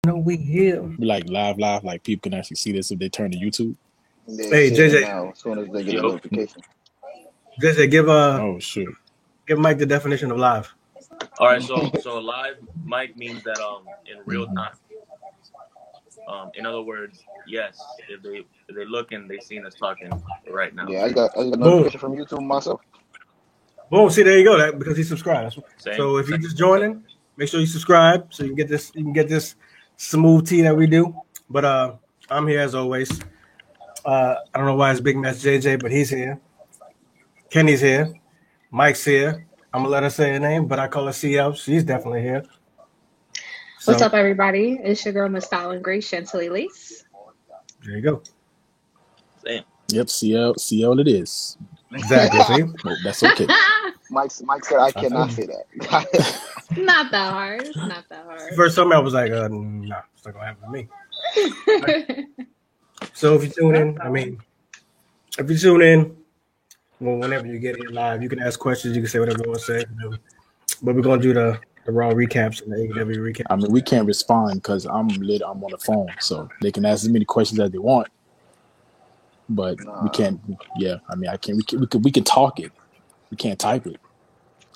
know we here. Be like live, like people can actually see this if they turn to YouTube. Hey, JJ. Now, as soon as they get a notification. JJ, Oh shit. give Mike the definition of live. All right, so live, Mike, means that in real time. In other words, yes, if they look and they seen us talking right now. Yeah, I got a notification from YouTube myself. Boom. See, there you go. That because he subscribed. Same. So if you just joining, make sure you subscribe so you can get this smooth tea that we do. But I'm here as always. I don't know why it's Big Match JJ, but he's here. Kenny's here. Mike's here. I'm gonna let her say her name, but I call her CL. She's definitely here. What's up, everybody? It's your girl, Miss Stylin' Grace Chantilly Lace. There you go. Same. Yep, CL it is. Exactly. See? Oh, that's okay. Mike said I cannot say that. Not that hard. It's not that hard. First time I was like, nah, it's not gonna happen to me. So if you tune in, well, whenever you get here live, you can ask questions. You can say whatever you want to say. But we're gonna do the Raw recaps and the AEW recaps. I mean, we can't respond because I'm on the phone, so they can ask as many questions as they want. But we can't. Yeah, I mean, I can't. We can talk it. We can't type it.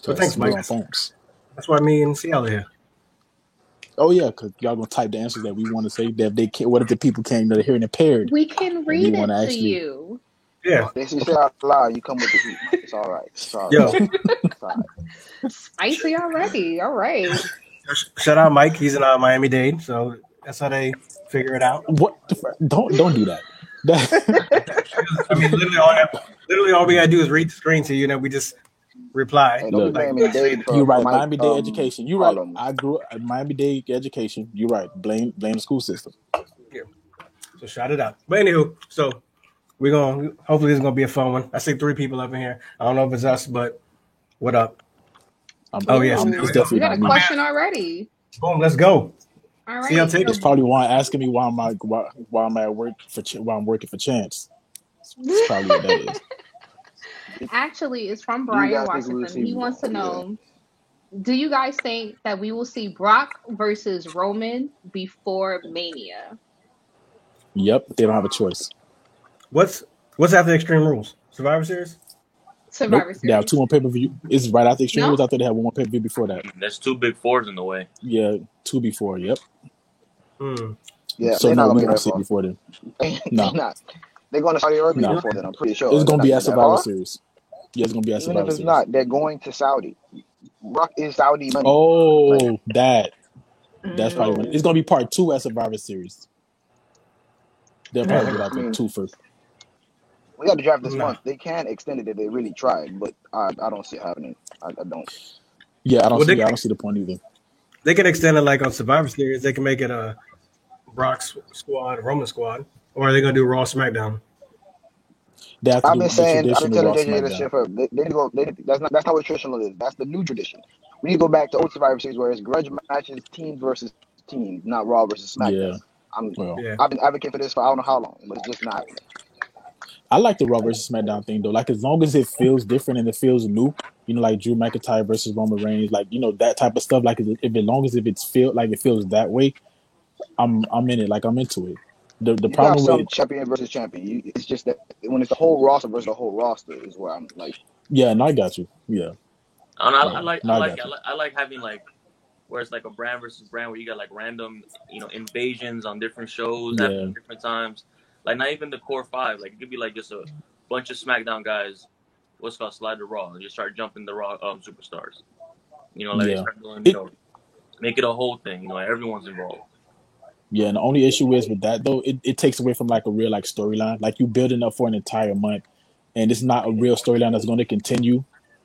So thanks, Mike. On phones. That's why me and CL are here. Oh yeah, because y'all gonna type the answers that we want to say. That if they can't, what if the people can't? They're hearing impaired. We can read it to you. Yeah. If you say out loud, you come with the heat. It's all right. It's all right. Yo. It's all right. Spicy already. All right. Shout out Mike. He's in Miami-Dade, so that's how they figure it out. What? Don't do that. I mean, literally all we gotta do is read the screen to you, and then we just reply. Hey, Look, you're right. Miami-Dade education. You're right. Problems. I grew up at Miami-Dade education. You're right. Blame the school system. Yeah. So shout it out. But anywho, so we're gonna hopefully this is gonna be a fun one. I see 3 people up in here. I don't know if it's us, but what up? Yes, it's definitely we got a not question already. Boom, let's go. All right. See, I'll take It's probably one asking me why I'm at work why I'm working for Chance. That's probably what that is. Actually, it's from Brian Washington. He wants to know, do you guys think that we will see Brock versus Roman before Mania? Yep, they don't have a choice. What's after Extreme Rules? Survivor Series? Survivor Series. They have 2 on pay-per-view. It's right after Extreme Rules. I thought they had 1 more pay-per-view before that. There's 2 big fours in the way. Yeah, 2 before. Yep. Yeah, so no, we're not see before then. No, they're going to Saudi Arabia before then. I'm pretty sure it's going to be at Survivor Series. Yeah, it's going to be at Survivor Series. Even if it's not, they're going to Saudi. Rock is Saudi money. Oh, that's probably it's going to be part 2 at Survivor Series. They'll probably do like 2 first. We got to draft this month. They can extend it if they really tried, but I don't see it happening. I don't. Yeah, I don't see the point either. They can extend it like on Survivor Series. They can make it a Brock's squad, a Roman squad, or are they gonna do Raw SmackDown? I've been telling JJ this shit for. That's not what traditional is. That's the new tradition. We need to go back to old Survivor Series where it's grudge matches, teams versus teams, not Raw versus SmackDown. I've been advocating for this for I don't know how long, but it's just not. I like the Raw versus SmackDown thing though. Like as long as it feels different and it feels new, like Drew McIntyre versus Roman Reigns, like that type of stuff. Like as long as it feels that way, I'm in it. Like I'm into it. The problem with champion versus champion, it's just that when it's the whole roster versus the whole roster is where I'm like. Yeah, no, I got you. Yeah. I like having like where it's like a brand versus brand where you got like random invasions on different shows at different times. Like not even the core 5. Like it could be like just a bunch of SmackDown guys. What's called slide to Raw. And just start jumping the Raw superstars. They start doing. Make it a whole thing. Everyone's involved. Yeah, and the only issue is with that though, it takes away from like a real like storyline. Like you building up for an entire month, and it's not a real storyline that's going to continue.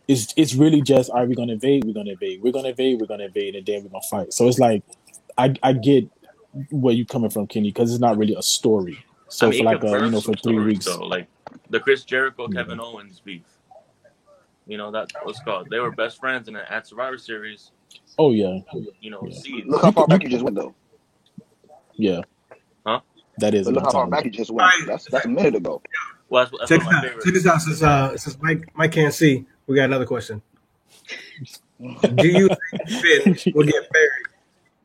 It's really just are we going to invade? We're going to invade. We're going to invade. We're going to invade, and then we're going to fight. So it's like I get where you coming from, Kenny, because it's not really a story. So for like for 3 weeks, though, like the Chris Jericho Kevin Owens beef. That what's called. They were best friends at Survivor Series. Oh yeah. Look how far back you just went though. Yeah. Huh? That is. But look how far back you just went. That's a minute ago. Well, that's check this out. Since Mike can't see, we got another question. Do you think Finn will get buried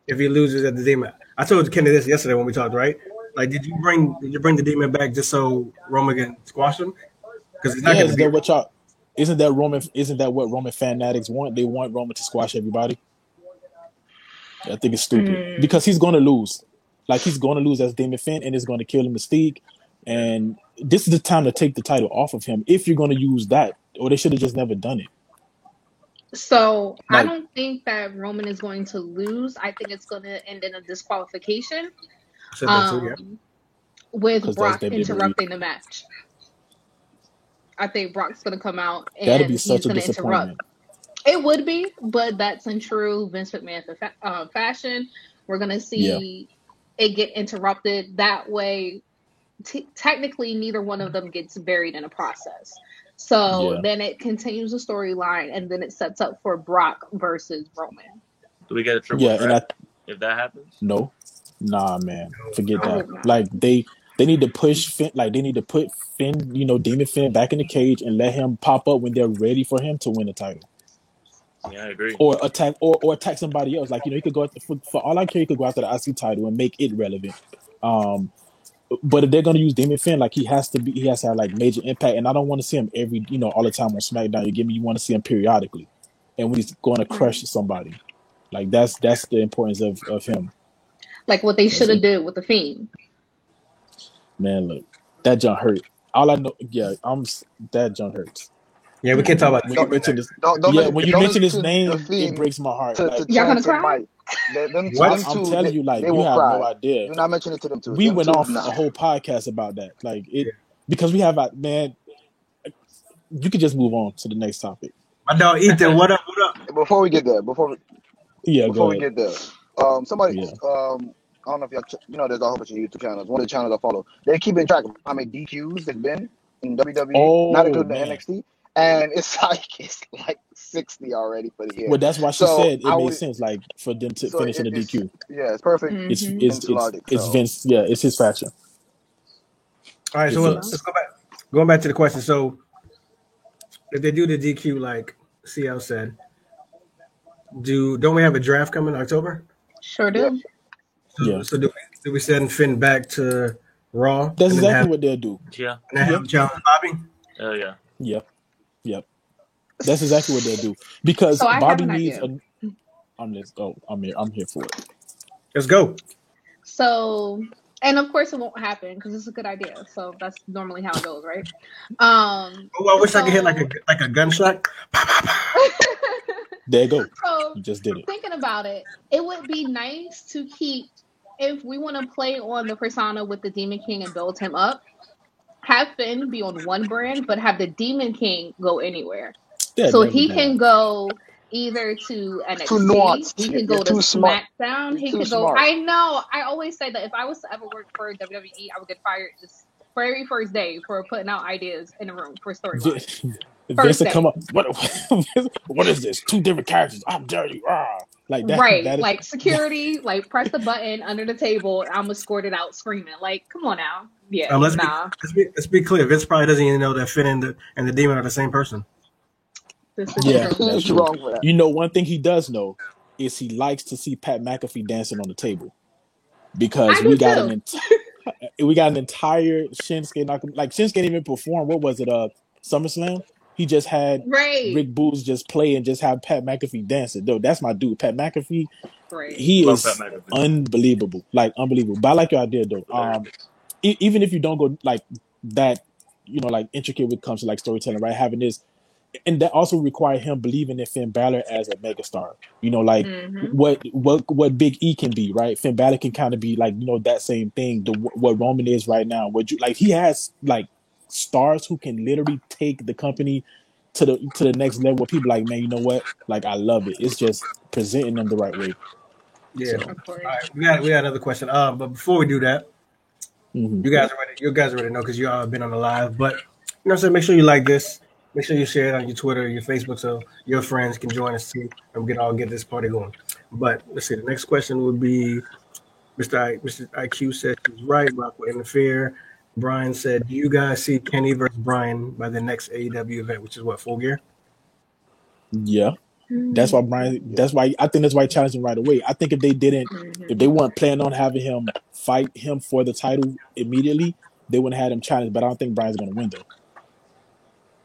if he loses at the D-Mat? I told Kenny this yesterday when we talked, right? Like, did you bring the Demon back just so Roman can squash him? Because he's not going to be. Isn't that what Roman fanatics want? They want Roman to squash everybody. I think it's stupid because he's going to lose. Like, he's going to lose as Damon Finn, and it's going to kill Mystique. And this is the time to take the title off of him if you're going to use that, or they should have just never done it. So I don't think that Roman is going to lose. I think it's going to end in a disqualification. With Brock interrupting the match. I think Brock's going to come out and he's going to interrupt. It would be, but that's in true Vince McMahon fashion. We're going to see it get interrupted. That way, technically, neither one of them gets buried in a process. So then it continues the storyline, and then it sets up for Brock versus Roman. Do we get a triple threat if that happens? No. Nah, man. Forget that. Like, they need to push Finn, like, they need to put Finn, Demon Finn back in the cage and let him pop up when they're ready for him to win the title. Yeah, I agree. Or attack somebody else. Like, he could go for all I care, he could go after the IC title and make it relevant. But if they're gonna use Damon Finn, like, he has to have like major impact. And I don't want to see him all the time on SmackDown. You want to see him periodically, and when he's going to crush somebody, like that's the importance of him. Like what they should have did with the Fiend. Man, look, that junk hurt. All I know, that junk hurts. Yeah, we can't talk about when you mention this. When you mention his name, it breaks my heart. Y'all gonna cry? I'm telling you, like, you have no idea. You're not mentioning it to them too. We went off a whole podcast about that, like because we have man. You could just move on to the next topic. My dog Ethan, what up? Before we get there, somebody, I don't know if y'all, there's a whole bunch of YouTube channels. One of the channels I follow, they're keeping track of how many DQs there's been in WWE, not including the NXT. And it's like 60 already for the year. Well, that's why she said it made sense, like, for them to finish in the DQ. Yeah, it's perfect. It's Vince. Yeah, it's his fashion. All right, so let's go back. Going back to the question. So, if they do the DQ, like CL said, don't we have a draft coming in October? Sure do. So do we send Finn back to Raw? That's exactly what they'll do. Yeah. And have him challenge Bobby? Oh yeah. Yep. That's exactly what they'll do because Bobby needs I'm here for it. Let's go. So, and of course it won't happen because it's a good idea. So that's normally how it goes, right? I wish I could hit like a gunshot. There you go. So, you just did it. Thinking about it, it would be nice to keep, if we want to play on the persona with the Demon King and build him up, have Finn be on one brand, but have the Demon King go anywhere. So he can go either to NXT, he can go to SmackDown, he could go. I know. I always say that if I was to ever work for WWE, I would get fired just very first day for putting out ideas in the room for storylines. Vince would come up. What is this? 2 different characters. I'm dare you. Like that. Right. That is... Like security, like press the button under the table and I'm escorted out screaming. Like, come on now. Yeah. Let's be clear. Vince probably doesn't even know that Finn and the Demon are the same person. That's wrong for that. One thing he does know is he likes to see Pat McAfee dancing on the table. Because we got an entire Shinsuke. Like Shinsuke didn't even perform. What was it? SummerSlam. He just had Rick Boogs just play and just have Pat McAfee dancing. Though that's my dude, Pat McAfee. Right. He is unbelievable, like unbelievable. But I like your idea though. Even if you don't go like that, like intricate when it comes to like storytelling, right? Having this, and that also require him believing in Finn Balor as a megastar. Like what Big E can be, right? Finn Balor can kind of be like that same thing. What Roman is right now. He has like stars who can literally take the company to the next level where people like, man, you know what? Like, I love it. It's just presenting them the right way. Yeah. So. All right. We got another question. But before we do that, you guys already know because you all have been on the live. But what I'm saying, make sure you like this. Make sure you share it on your Twitter, your Facebook, so your friends can join us too, and we can all get this party going. But let's see. The next question would be, Mr. IQ said he's right. Rock will interfere. Brian said, do you guys see Kenny versus Brian by the next AEW event, which is what, Full Gear? Yeah. That's why Brian. That's why I think that's why he challenged him right away. I think if they didn't, if they weren't planning on having him fight him for the title immediately, they wouldn't have had him challenge. But I don't think Brian's going to win though.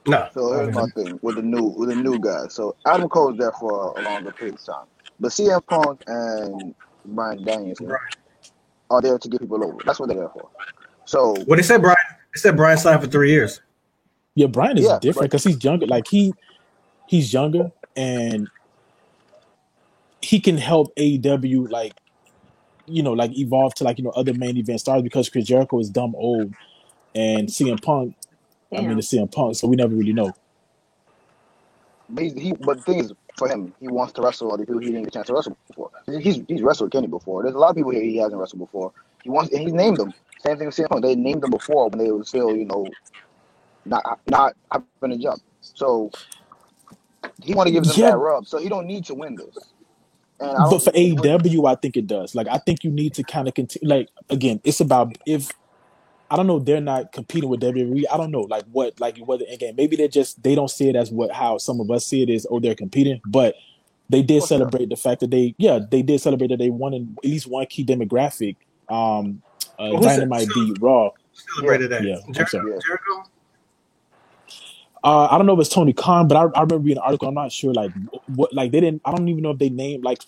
No. So here's my thing with the new guy. So Adam Cole's there for a longer period of time, but CM Punk and Bryan Danielson are there to get people over. That's what they're there for. So what they said, Brian. They said Brian signed for 3 years. Yeah, Brian is different because he's younger. Like he's younger and he can help AEW like evolve to other main event stars because Chris Jericho is dumb old and CM Punk. Damn. I mean, it's CM Punk, so we never really know. But the thing is, for him, he wants to wrestle other people he didn't get a chance to wrestle before. He's wrestled Kenny before. There's a lot of people here he hasn't wrestled before. And he's named them. Same thing with CM Punk. They named them before when they were still, not having a jump. So he want to give them that rub. So he don't need to win this. But for AEW, I think it does. Like, I think you need to kind of continue. Like, again, it's about if. I don't know. They're not competing with WWE. I don't know, whether again maybe they don't see it as how some of us see it is. Oh, they're competing, but they did celebrate the fact that they did celebrate that they won in at least one key demographic. Dynamite beat Raw. Celebrated that. Yeah, Jericho. I don't know if it's Tony Khan, but I remember reading an article. I'm not sure, what they didn't. I don't even know if they named like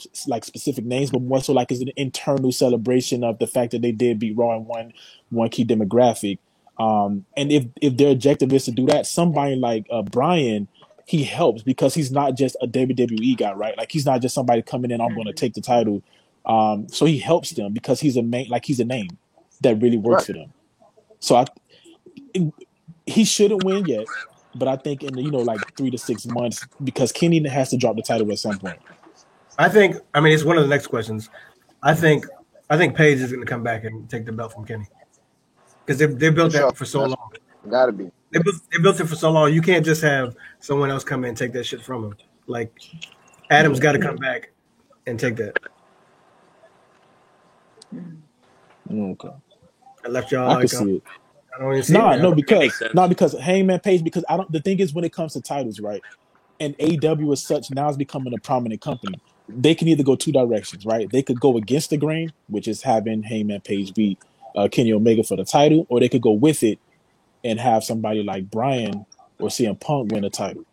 specific names, but more so it's an internal celebration of the fact that they did beat Raw in one key demographic. And if their objective is to do that, somebody like Brian, he helps because he's not just a WWE guy, right? Like he's not just somebody coming in. I'm going to take the title. So he helps them because he's a name that really works for them. So he shouldn't win yet. But I think in 3 to 6 months, because Kenny has to drop the title at some point. It's one of the next questions. I think Paige is going to come back and take the belt from Kenny because they built that for so long. Gotta be. They built it for so long. You can't just have someone else come in and take that shit from him. Like Adam's got to come back and take that. Okay. I left y'all. I can see it. Because Hangman Page. Because the thing is, when it comes to titles, right, and AEW as such now is becoming a prominent company. They can either go two directions, right? They could go against the grain, which is having Hangman Page beat Kenny Omega for the title, or they could go with it and have somebody like Brian or CM Punk win the title.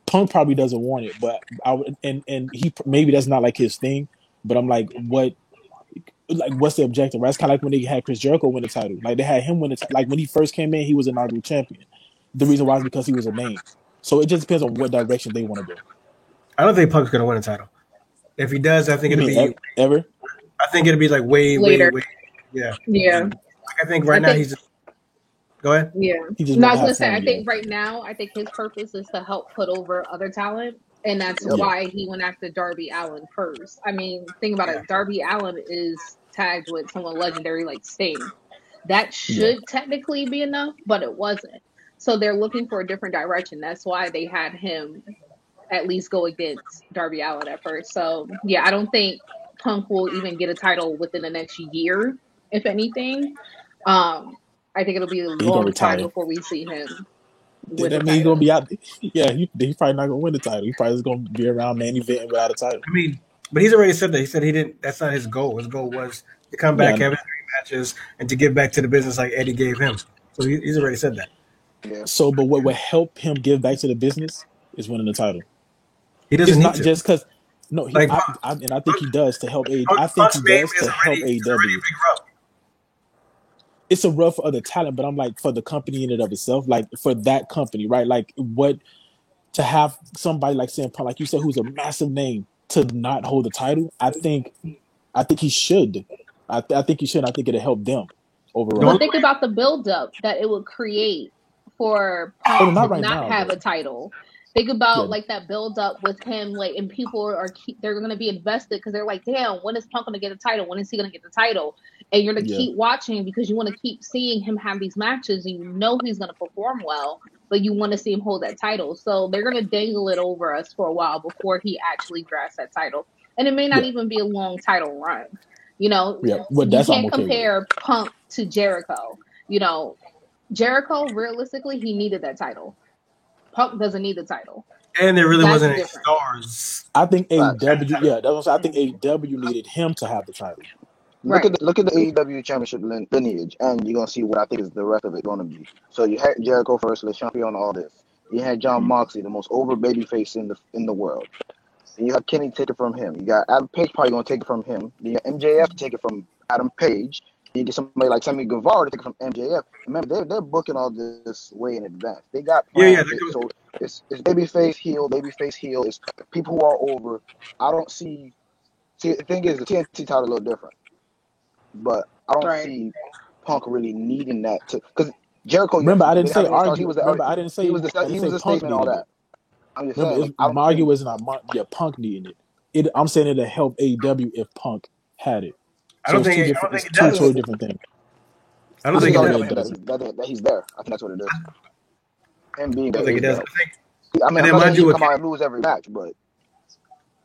Punk probably doesn't want it, but and he maybe that's not like his thing. But I'm like, what's the objective? Right? It's kind of like when they had Chris Jericho win the title. Like they had him win it. Like when he first came in, he was an inaugural champion. The reason why is because he was a name. So it just depends on what direction they want to go. I don't think Punk's going to win the title. If he does, I think it'll be ever. I think it'll be like way later. Way. Yeah. I think right now he's. Go ahead. Yeah. I was going to say, I think right now, I think his purpose is to help put over other talent. And that's why he went after Darby Allin first. I mean, think about it. Darby Allin is tagged with someone legendary like Sting. That should technically be enough, but it wasn't. So they're looking for a different direction. That's why they had him at least go against Darby Allin at first. So, I don't think Punk will even get a title within the next year, if anything. I think it'll be a long time before we see him. That means he's gonna be out. Yeah, he's probably not gonna win the title. He's probably just gonna be around main event without a title. But he's already said that. He said he didn't. That's not his goal. His goal was to come back, have 3 matches, and to give back to the business like Eddie gave him. So he's already said that. Yeah. So, but what would help him give back to the business is winning the title. He doesn't need not to. Just because. No, and I think he does to help AEW. I think he does to help AEW. It's a rub for other talent, but I'm like for the company in and of itself, like for that company, right? Like to have somebody like CM Punk, like you said, who's a massive name to not hold the title. I think he should. I think he should. I think it'll help them overall. But think about the buildup that it would create for Punk to not have a title. Think about like that build up with him, like, and people they're going to be invested because they're like, damn, when is Punk going to get a title? When is he going to get the title? And you're going to keep watching because you want to keep seeing him have these matches and you know he's going to perform well, but you want to see him hold that title. So they're going to dangle it over us for a while before he actually grabs that title. And it may not even be a long title run. You know, well, you can't compare Punk to Jericho. You know, Jericho, realistically, he needed that title. Punk doesn't need the title. And there really wasn't any stars. I think AEW, yeah, that's what I think AEW needed him to have the title. Look at the AEW championship lineage, and you're gonna see what I think is the rest of it gonna be. So you had Jericho first, Le Champion, all this. You had John Moxley, the most over babyface in the world. And you have Kenny take it from him. You got Adam Page probably gonna take it from him. You got MJF to take it from Adam Page. You get somebody like Sammy Guevara to take it from MJF. Remember, they're booking all this way in advance. They got plans. So it's babyface heel. It's people who are over. I don't see. See, the thing is, the TNT title is a little different, but I don't see Punk really needing that because Jericho. Remember, I didn't say argue. I didn't say he was the statement. All that. I'm just saying. Argue is not Punk needing it. I'm saying it'll help AEW if Punk had it. I don't think it does. Two totally different things. I don't think it does. That he's there. I think that's what it is. Him being there. I think it does. I mean, I'm not come out and lose every match, but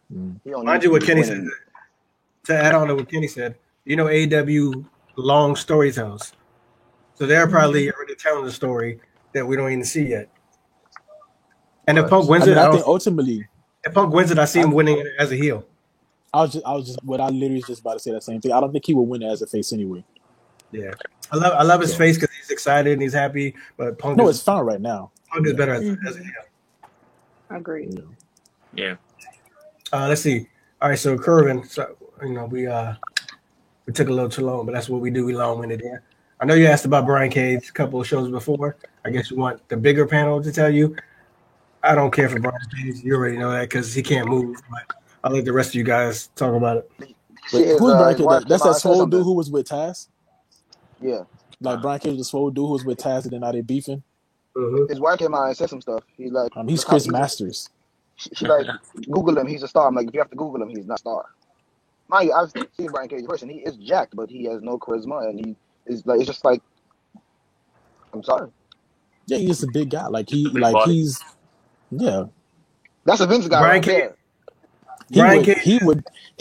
mind you, what Kenny said. To add on to what Kenny said, AEW long storytellers, so they're probably already telling the story that we don't even see yet. And if Punk wins it, I think ultimately, if Punk wins it, I see him winning it as a heel. I was just what I literally was just about to say that same thing. I don't think he would win it as a face anyway. Yeah, I love his face because he's excited and he's happy. But Punk, it's fine right now. Punk is better as a heel. Agreed. Yeah. Let's see. All right, so Curvin. So we took a little too long, but that's what we do. We long-winded here. I know you asked about Brian Cage a couple of shows before. I guess you want the bigger panel to tell you. I don't care for Brian Cage. You already know that because he can't move. But I'll let the rest of you guys talk about it. Wait, who's Brian Cage? That's that swole dude who was with Taz? Yeah. Like Brian Cage, the swole dude who was with Taz, and then now they beefing? Mm-hmm. His wife came out and said some stuff. He's like, he's Chris Masters. She like, Google him. He's a star. I'm like, if you have to Google him, he's not a star. Mind you, I've seen Brian Cage in person. He is jacked, but he has no charisma, and he is like, it's just like, I'm sorry. Yeah, he's just a big guy. Like he's, yeah. That's a Vince guy. Brian Cage. He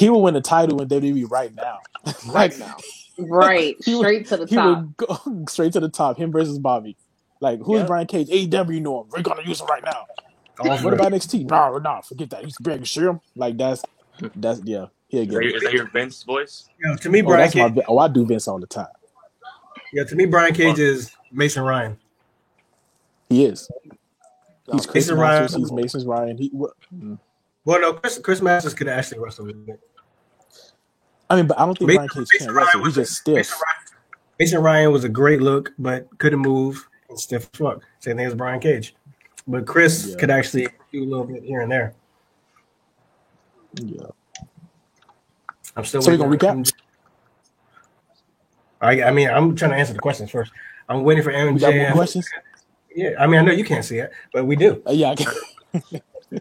would win the title in WWE right now. Right now. Right. Straight to the top. He would go straight to the top. Him versus Bobby. Like, who's Brian Cage? AEW know him. We're gonna use him right now. What about NXT? Nah, forget that. He's Greg Shearer. Like that's yeah. Is that your Vince voice? Yeah, to me, Brian Cage. I do Vince all the time. Yeah, to me, Brian Cage is Mason Ryan. He is. He's Chris Masters. He's Mason Ryan. Well, no, Chris Masters could actually wrestle. I mean, but I don't think Brian Cage can wrestle. He's just stiff. Mason Ryan was a great look, but couldn't move and stiff as fuck. Same thing as Brian Cage. But Chris could actually do a little bit here and there. Yeah. I'm still. So we're gonna recap. I mean, I'm trying to answer the questions first. I'm waiting for MJF. We got more questions? Yeah, I mean, I know you can't see it, but we do. Yeah, I can.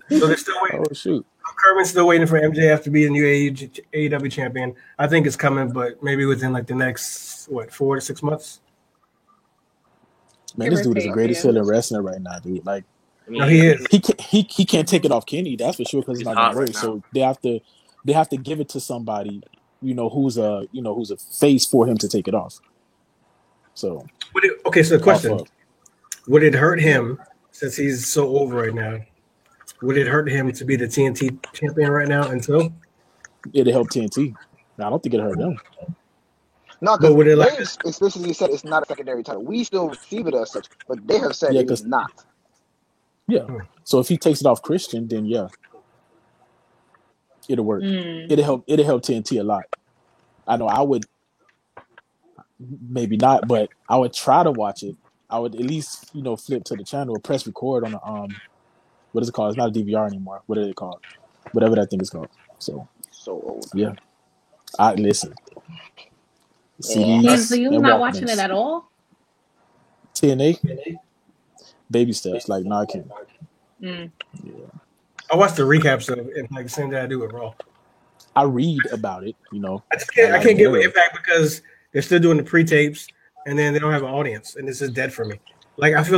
So they're still waiting. Oh shoot! Kerwin's still waiting for MJF to be the new AEW champion. I think it's coming, but maybe within like the next 4 to 6 months. Man, this dude is the greatest selling wrestler right now, dude. Like, no, he is. He can't take it off Kenny. That's for sure because it's not gonna work. So they have to give it to somebody, who's a face for him to take it off. So okay, so the question: would it hurt him since he's so over right now? Would it hurt him to be the TNT champion right now until? It'll help TNT. No, I don't think it'll hurt them. No, but would it explicitly said it's not a secondary title. We still receive it as such, but they have said it is not. Yeah. So if he takes it off Christian, then it'll work. It'll help TNT a lot. I know I would maybe not, but I would try to watch it. I would at least, flip to the channel or press record on the what is it called? It's not a DVR anymore. What is it called? Whatever that thing is called. So old. Yeah. I listen. So you're not watching it at all? TNA? Baby steps. Like, no, I can't. Yeah. I watched the recaps of it, like the same thing I do with Raw. I read about it, I can't get with Impact because they're still doing the pre-tapes and then they don't have an audience and this is dead for me. Like I don't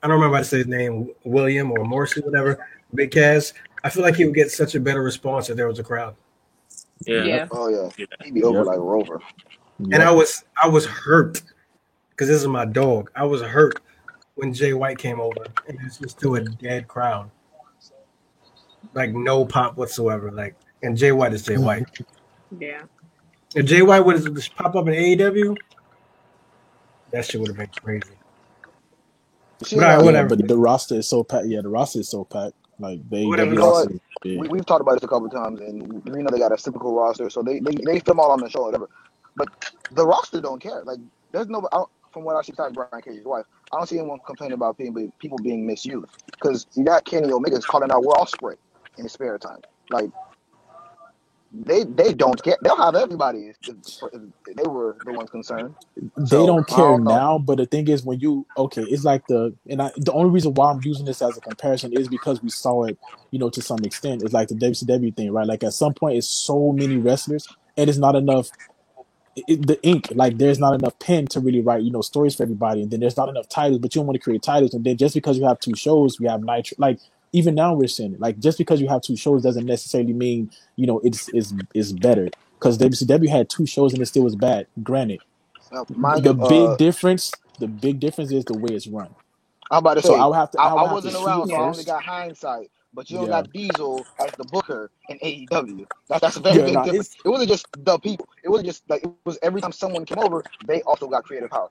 remember how to say his name, William or Morrissey, whatever, Big Cass. I feel like he would get such a better response if there was a crowd. Yeah. Oh yeah. He'd be over like Rover. And I was hurt because this is my dog. I was hurt when Jay White came over, and it's just to a dead crowd, like no pop whatsoever. Like, and Jay White is Jay White. Yeah. If Jay White would have pop up in AEW, that shit would have been crazy. But the roster is so packed. Yeah, the roster is so packed. Like you know what? We've talked about this a couple of times, and we know they got a typical roster, so they film all on the show, or whatever. But the roster don't care. Like, there's no. From what I see, besides Brian Cage's wife, I don't see anyone complaining about people being misused. Because you got Kenny Omega's calling out Will Ospreay in his spare time. Like, they don't care. They'll have everybody if they were the ones concerned. They don't care now, but the thing is, when it's like the only reason why I'm using this as a comparison is because we saw it, to some extent. It's like the WCW thing, right? Like, at some point, it's so many wrestlers, and it's not enough. The ink, like, there's not enough pen to really write, stories for everybody, and then there's not enough titles, but you don't want to create titles, and then just because you have two shows, we have Nitro. Like, even now we're seeing it. Like, just because you have two shows doesn't necessarily mean it's better. Because WCW had two shows and it still was bad. Granted, the big difference is the way it's run. I'm about to say, I wasn't around, so I only got hindsight. But you don't got Diesel as the booker in AEW. That's a very big difference. It wasn't just the people. It wasn't just like, it was every time someone came over, they also got creative power.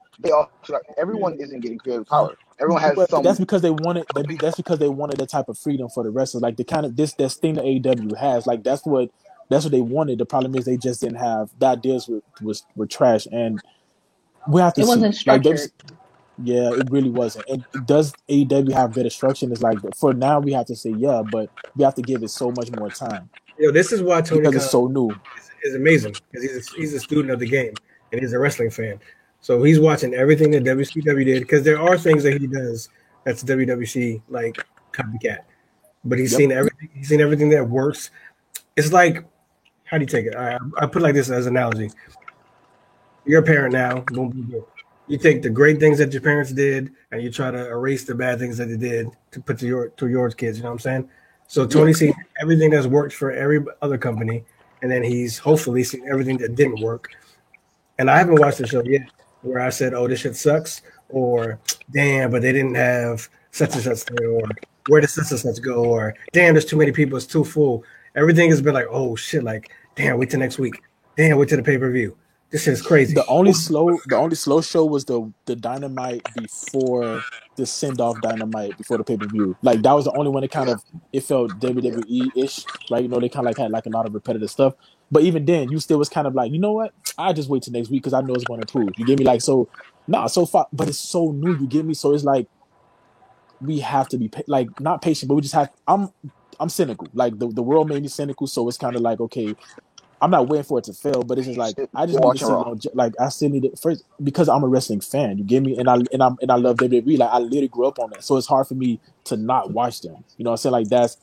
Everyone isn't getting creative power. Everyone has some. That's because they wanted. That's because they wanted that type of freedom for the wrestlers. Like, the kind of this thing that AEW has. Like, that's what they wanted. The problem is they just didn't have. The ideas were trash, and we have to. It wasn't structured. Yeah, it really wasn't. And does AEW have better structure? It's like, for now, we have to say but we have to give it so much more time. This is why Tony because it's so new. Is amazing, because he's a student of the game and he's a wrestling fan. So he's watching everything that WCW did, because there are things that he does that's WWC like copycat, but he's seen everything. He's seen everything that works. It's like, how do you take it? I put it like this as an analogy. You're a parent now. Boom, boom, boom. You take the great things that your parents did and you try to erase the bad things that they did to put to your kids. You know what I'm saying? So Tony's seen everything that's worked for every other company, and then he's hopefully seen everything that didn't work. And I haven't watched the show yet where I said, oh, this shit sucks, or damn, but they didn't have such and such thing, or where did such and such go, or damn, there's too many people, it's too full. Everything has been like, oh shit, like, damn, wait till next week. Damn, wait till the pay-per-view. This shit's crazy. The only slow show was the Dynamite before the send-off Dynamite before the pay-per-view. Like, that was the only one that kind of, it felt WWE-ish, right? They kind of like had like a lot of repetitive stuff. But even then, you still was kind of like, you know what? I just wait till next week because I know it's going to improve. You get me? Like, so far, but it's so new. You get me? So it's like, we have to be like, not patient, but we just have. I'm cynical. Like, the world made me cynical, so it's kind of like, okay, I'm not waiting for it to fail, but it's just like, I just need to like, I still need it first because I'm a wrestling fan. You get me? And I love WWE. Like, I literally grew up on that, so it's hard for me to not watch them. You know what I'm saying? Like, that's,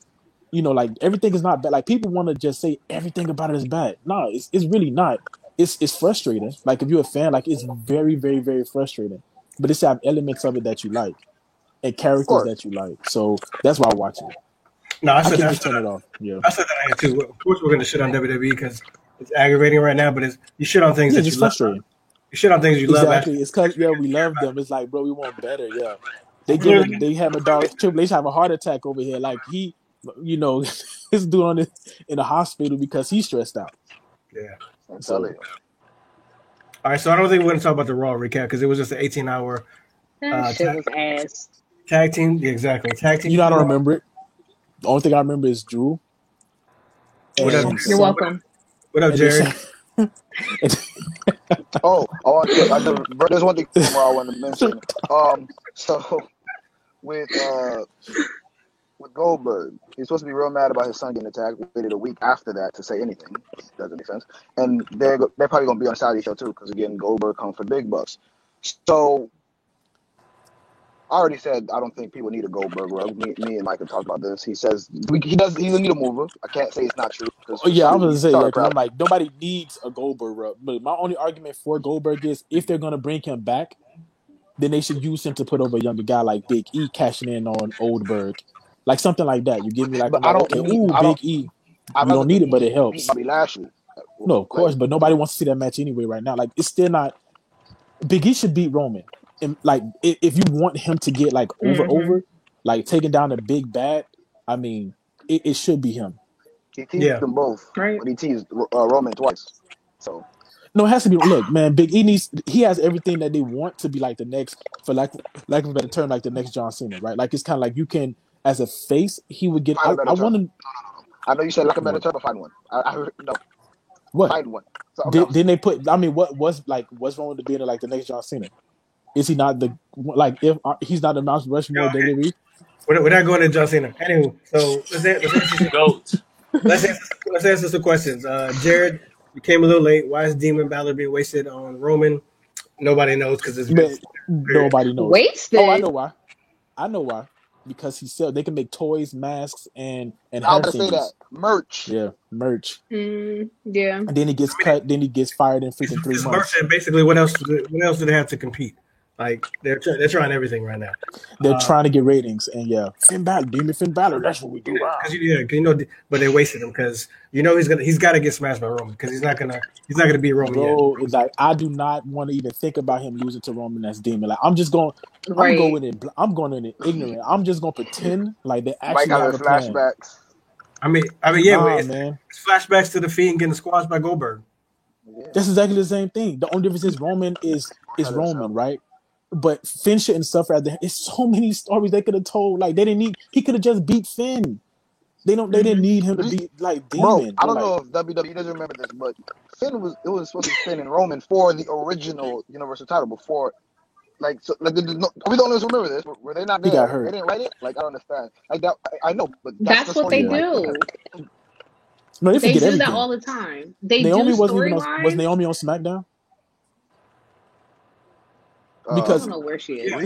like, everything is not bad. Like, people want to just say everything about it is bad. No, it's really not. It's frustrating. Like, if you're a fan, like, it's very, very, very frustrating. But it's have elements of it that you like and characters that you like. So that's why I watch it. No, I said that. Turn it off. Yeah, I said that too. Of course, we're going to shit on WWE because it's aggravating right now. But you shit on things that you frustrating. Love. You shit on things you love. Exactly. It's because we love them. It's like, bro, we want better. Yeah, they have a dog. Triple H have a heart attack over here. Like, he, is doing it in the hospital because he's stressed out. Yeah. So, all right. So I don't think we're going to talk about the Raw recap because it was just an 18-hour. That shit was ass. Tag team. Yeah, exactly. Tag team. I don't remember it. The only thing I remember is Drew. You're welcome. What up, Jerry? There's one thing more I want to mention. So with Goldberg, he's supposed to be real mad about his son getting attacked. We waited a week after that to say anything. Doesn't make sense. And they're probably gonna be on Saudi show too, because again, Goldberg comes for big bucks. So I already said I don't think people need a Goldberg rug. Me and Mike have talked about this. He says he doesn't need a mover. I can't say it's not true. I was gonna say I'm like, nobody needs a Goldberg rug. But my only argument for Goldberg is if they're gonna bring him back, then they should use him to put over a younger guy like Big E cashing in on Oldberg, like something like that. You give me like, Big E. You don't need it, but it helps. Bobby Lashley. No, of course, but nobody wants to see that match anyway right now. Like, it's still not. Big E should beat Roman. like if you want him to get like over, like taking down a big bad, I mean, it should be him. He teased them both, right? But he teased Roman twice. So no, it has to be. Look, man, Big E he has everything that they want to be like the next, for like a better term, like the next John Cena, right? Like it's kind of like you can, as a face, he would get. I want to. No. I know you said like a better term, but find one. I heard no. What? Find one. Didn't they put? I mean, what's wrong with being like the next John Cena? Is he not the like if he's not the Mount Rushmore WWE? We're not going to John Cena. Anyway, so let's answer some questions. Jared, you came a little late. Why is Demon Balor being wasted on Roman? Nobody knows because it's nobody knows. Wasted. Oh, I know why. Because they can make toys, masks, and I was gonna say that merch. Yeah, merch. Yeah. And then he gets cut. Then he gets fired in freaking 3 months. Merch, and basically, what else do they have to compete? Like they're trying everything right now. They're trying to get ratings, and Finn Balor. That's what we do. But they wasted him because he's got to get smashed by Roman because he's not gonna beat Roman. Bro, yet. It's like I do not want to even think about him losing to Roman as Demon. Like I'm going in it ignorant. I'm just gonna pretend like they actually have a flashbacks. Man. It's flashbacks to the Fiend getting squashed by Goldberg. Yeah. That's exactly the same thing. The only difference is Roman is Roman, right? But Finn shouldn't suffer at the. It's so many stories they could have told. Like they didn't need. He could have just beat Finn. They didn't need him to be like Demon. Bro, I don't know if WWE doesn't remember this, but it was supposed to be Finn and Roman for the original Universal title before. Are we the only ones who remember this? Were they not there? He got hurt. They didn't write it. Like I don't understand. Like that, I know, but that's what they do. No, they do that all the time. Naomi was Naomi on SmackDown? Because I don't know where she is. Yeah.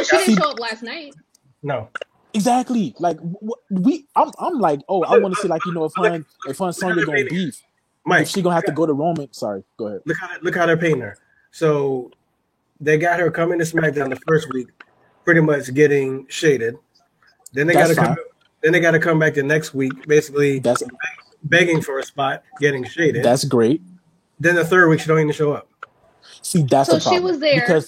She didn't show up last night. No. Exactly. Like I'm like, I want to see if her and Sonya gonna beef. Mike, if she gonna have to go to Roman. Sorry, go ahead. Look how they're painting her. So they got her coming to SmackDown the first week, pretty much getting shaded. Then they got to come back the next week, basically begging for a spot, getting shaded. That's great. Then the third week she don't even show up. See, that's the problem. She was there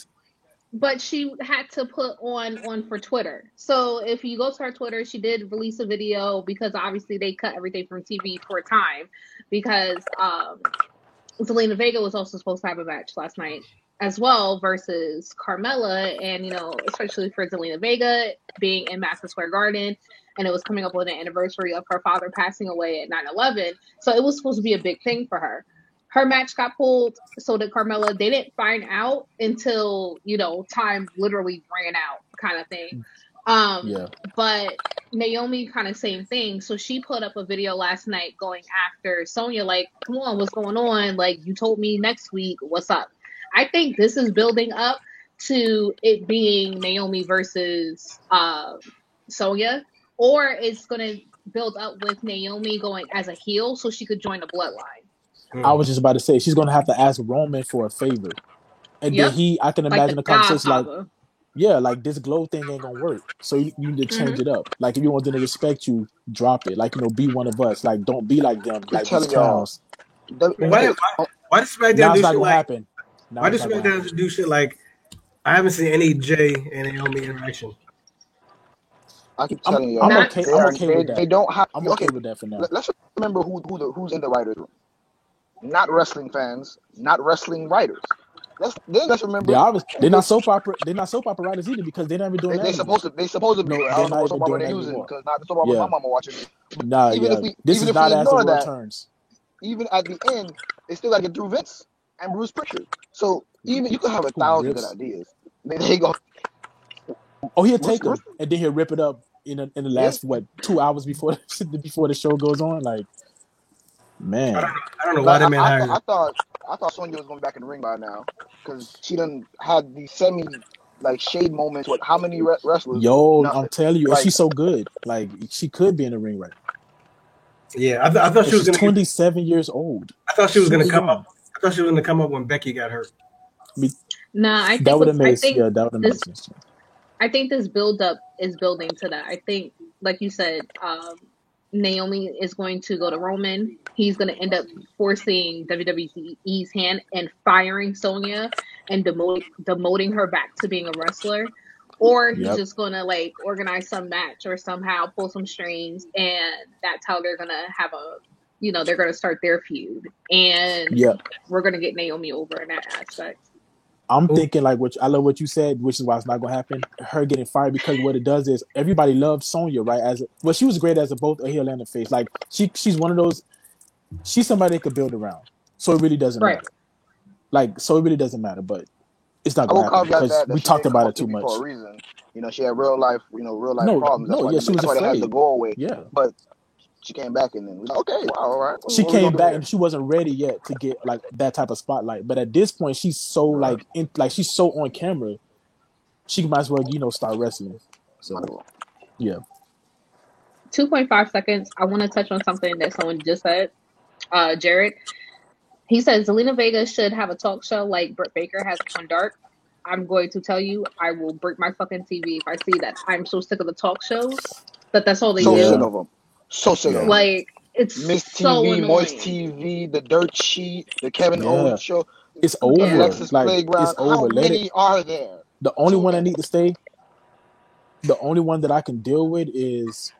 but she had to put on for Twitter. So if you go to her Twitter, she did release a video because obviously they cut everything from TV for a time because Zelina Vega was also supposed to have a match last night as well versus Carmella, and especially for Zelina Vega being in Madison Square Garden, and it was coming up with an anniversary of her father passing away at 9/11, so it was supposed to be a big thing for her. Her match got pulled, so did Carmella. They didn't find out until time literally ran out, kind of thing. But Naomi kind of same thing. So she put up a video last night going after Sonya, like, come on, what's going on? Like, you told me next week, what's up? I think this is building up to it being Naomi versus Sonya, or it's going to build up with Naomi going as a heel so she could join the bloodline. I was just about to say she's going to have to ask Roman for a favor. And then I can imagine a conversation like this glow thing ain't going to work. So you need to change it up. Like if you want them to respect you, drop it. Like, be one of us. Like don't be like them. Like these clowns. Why does SmackDown do shit like happen? Why does SmackDown do shit like I haven't seen any Jay and Naomi interaction? I keep telling you, I'm okay with that. They don't have. I'm okay with that for now. Let's remember who's in the writers' room. Not wrestling fans, not wrestling writers. Let's remember. They're not soap opera. They're not soap opera writers either because they're never doing that. They supposed to be. I don't know what soap opera they're using because not the soap opera my mama watching. This is not as the returns. Even at the end, they still got to get through Vince and Bruce Pritchard. So even you could have 1,000 good ideas. They go. Oh, he'll take them and then he'll rip it up in the last 2 hours before the show goes on. Like, man, I don't know why that man hired. I thought Sonya was going back in the ring by now because she done had these shade moments with how many wrestlers. I'm telling you, and she's so good. Like she could be in the ring right now. Yeah, I thought she was 27 years old. I thought she was going to come up. I thought she was going to come up when Becky got hurt. Nah, I think that would have made sense. Yeah, that would have made sense. I think this build-up is building to that. I think, like you said, Naomi is going to go to Roman. He's going to end up forcing WWE's hand and firing Sonya. and demoting her back to being a wrestler, or he's just gonna like organize some match or somehow pull some strings, and that's how they're gonna have they're gonna start their feud, and we're gonna get Naomi over in that aspect. I'm thinking like I love what you said, which is why it's not gonna happen. Her getting fired, because what it does is everybody loves Sonya, right? She was great as both a heel and a face. Like she's one of those. She's somebody they could build around, so it really doesn't matter. Like, so it really doesn't matter, but it's not gonna happen because we talked about it too much. For a reason, she had real life problems. That's why they had to go away. Yeah, but she came back and then we okay, wow, all right. She came back and she wasn't ready yet to get like that type of spotlight. But at this point, she's so she's so on camera, she might as well start wrestling. So yeah. 2.5 seconds. I want to touch on something that someone just said. Jared, he says Zelina Vega should have a talk show like Britt Baker has on Dark. I'm going to tell you, I will break my fucking TV if I see that. I'm so sick of the talk shows that's all they do. Sick of them. So sick of them. Like, it's Miss so TV, annoying. Moist TV, the Dirt Sheet, the Kevin Owens show. It's over. Alexis Playground. It's over. How many are there? The only one I need to stay, the only one that I can deal with is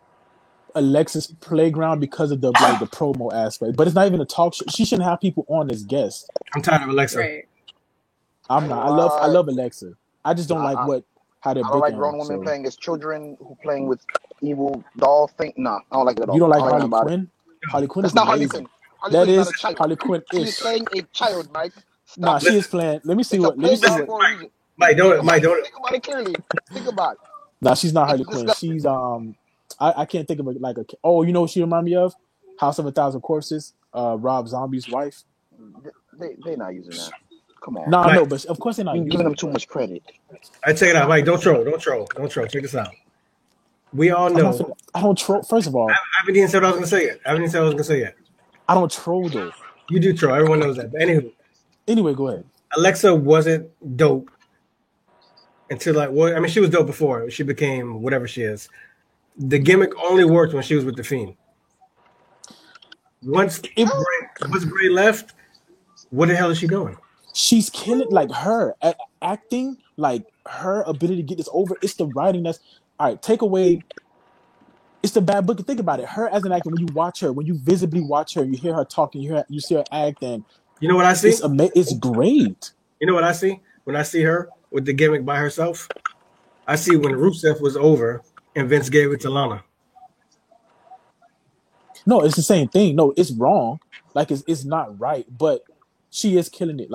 Alexis Playground because of the promo aspect. But it's not even a talk show. She shouldn't have people on as guests. I'm tired of Alexa. Right. I'm not. I love Alexa. I just don't like how they're. I don't like grown women playing as children who playing with evil doll thing. Nah, I don't like that at all. You don't like Harley Quinn? Harley Quinn is not Harley Quinn. That is Harley Quinn. She's playing a child, Mike. Nah, she is playing. Let me see what. Mike, don't. Think about it clearly. Think about it. Nah, she's not Harley Quinn. She's I can't think of it like a. Oh, you know what she remind me of? House of a Thousand Corpses. Rob Zombie's wife. They're not using that. Come on. Nah, no, but of course they're not. You're giving them too much credit. I check it out, Mike. Don't troll. Check this out. We all know. I don't troll. First of all, I haven't even said what I was going to say yet. I don't troll though. You do troll. Everyone knows that. But anyway, go ahead. Alexa wasn't dope until she was dope before she became whatever she is. The gimmick only worked when she was with the Fiend. Once Bray left, what the hell is she doing? She's killing her acting, her ability to get this over. It's the writing that's all right. Take away. It's the bad book. Think about it. Her as an actor, when you watch her, when you visibly watch her, you hear her talking, you see her acting. You know what I see? It's great. You know what I see when I see her with the gimmick by herself? I see when Rusev was over and Vince gave it to Lana. No, it's the same thing. No, it's wrong. It's not right, but she is killing it.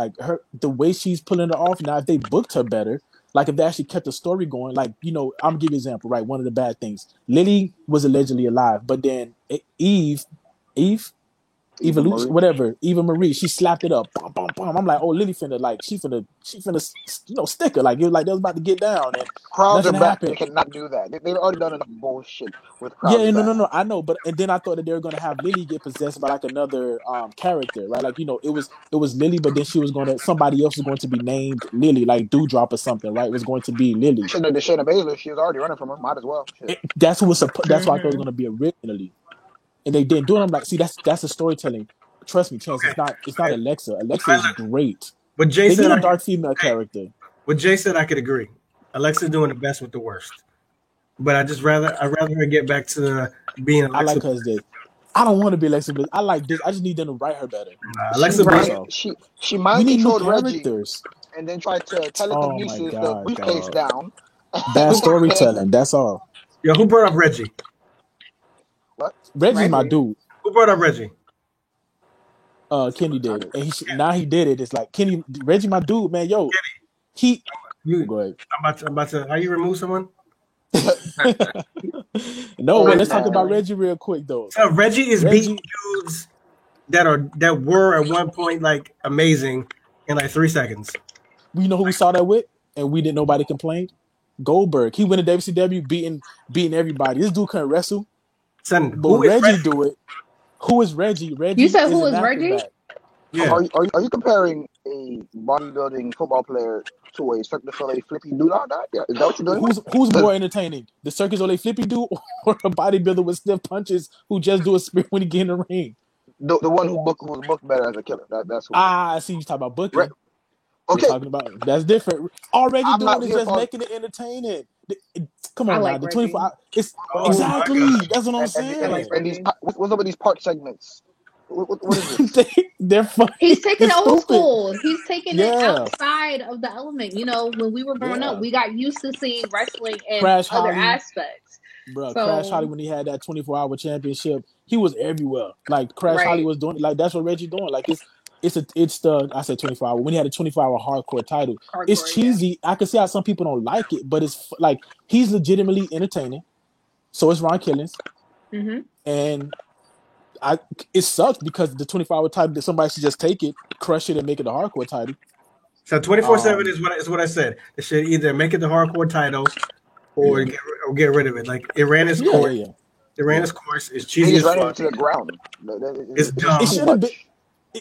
The way she's pulling it off. Now, if they booked her better, if they actually kept the story going, I'm gonna give you an example, right? One of the bad things. Lily was allegedly alive, but then Eva Marie, she slapped it up. Bum, bum, bum. I'm like, oh, Lily finna she finna stick her. They was about to get down. And crowds are back. They cannot do that. They've already done enough bullshit with crowds. Yeah, no, I know. But and then I thought that they were gonna have Lily get possessed by another character, right? It was Lily, but then somebody else was going to be named Lily, like Dewdrop or something, right? It was going to be Lily. Shayna Baszler, she was already running from her. Might as well. That's who was. That's why I thought it was gonna be originally. And they didn't do it. I'm like, see, that's the storytelling. Trust me, Chance. Okay. It's not Alexa. Alexa is great. But Jay said a dark female character. What Jay said, I could agree. Alexa's doing the best with the worst. But I'd rather her get back to being Alexa. I like her as this. I don't want to be Alexa. I like this. I just need them to write her better. Alexa, she mind controlled Reggie and then tried to telekinesis the briefcase down. Bad storytelling. That's all. Yo, who brought up Reggie? What? Reggie's my dude. Who brought up Reggie? Kenny did. And now he did it. It's like Reggie, my dude, man. Yo, go ahead. I'm about to. How you remove someone? No, let's talk about Reggie real quick though. So Reggie is beating dudes that were at one point amazing in 3 seconds. You know who we saw that with, and we didn't. Nobody complained. Goldberg. He went to WCW beating everybody. This dude couldn't wrestle. Son, but Reggie do it. Who is Reggie? Reggie. You said who is Reggie? Yeah. Are you comparing a bodybuilding football player to a Cirque du Soleil flippy dude? Is that what you're doing? Who's more entertaining, the Cirque du Soleil flippy dude or a bodybuilder with stiff punches who just do a spear when he get in the ring? The one who was booked better as a killer. That's who. I see you talking about booking. Okay. We're talking about that's different. All Reggie doing is just making it entertaining. Come on, now. The 24 hours. It's exactly. That's what I'm saying. What's up with these park segments? What is this? They're fun. He's taking old school. He's taking it outside of the element. You know, when we were growing up, we got used to seeing wrestling in other aspects. Bro, Crash Holly, when he had that 24-hour championship, he was everywhere. Like Crash Holly was doing, like that's what Reggie doing. Like it's the I said 24 hour. When he had a 24-hour hardcore title, it's cheesy. Yeah. I can see how some people don't like it, but it's like he's legitimately entertaining. So it's Ron Killings, and it sucks because the 24-hour title that somebody should just take it, crush it, and make it a hardcore title. So 24/7 is what I said. They should either make it the hardcore title or get rid of it. Like it ran its course. Yeah. It ran its course. It's cheesy as fuck. To the ground. It's dumb.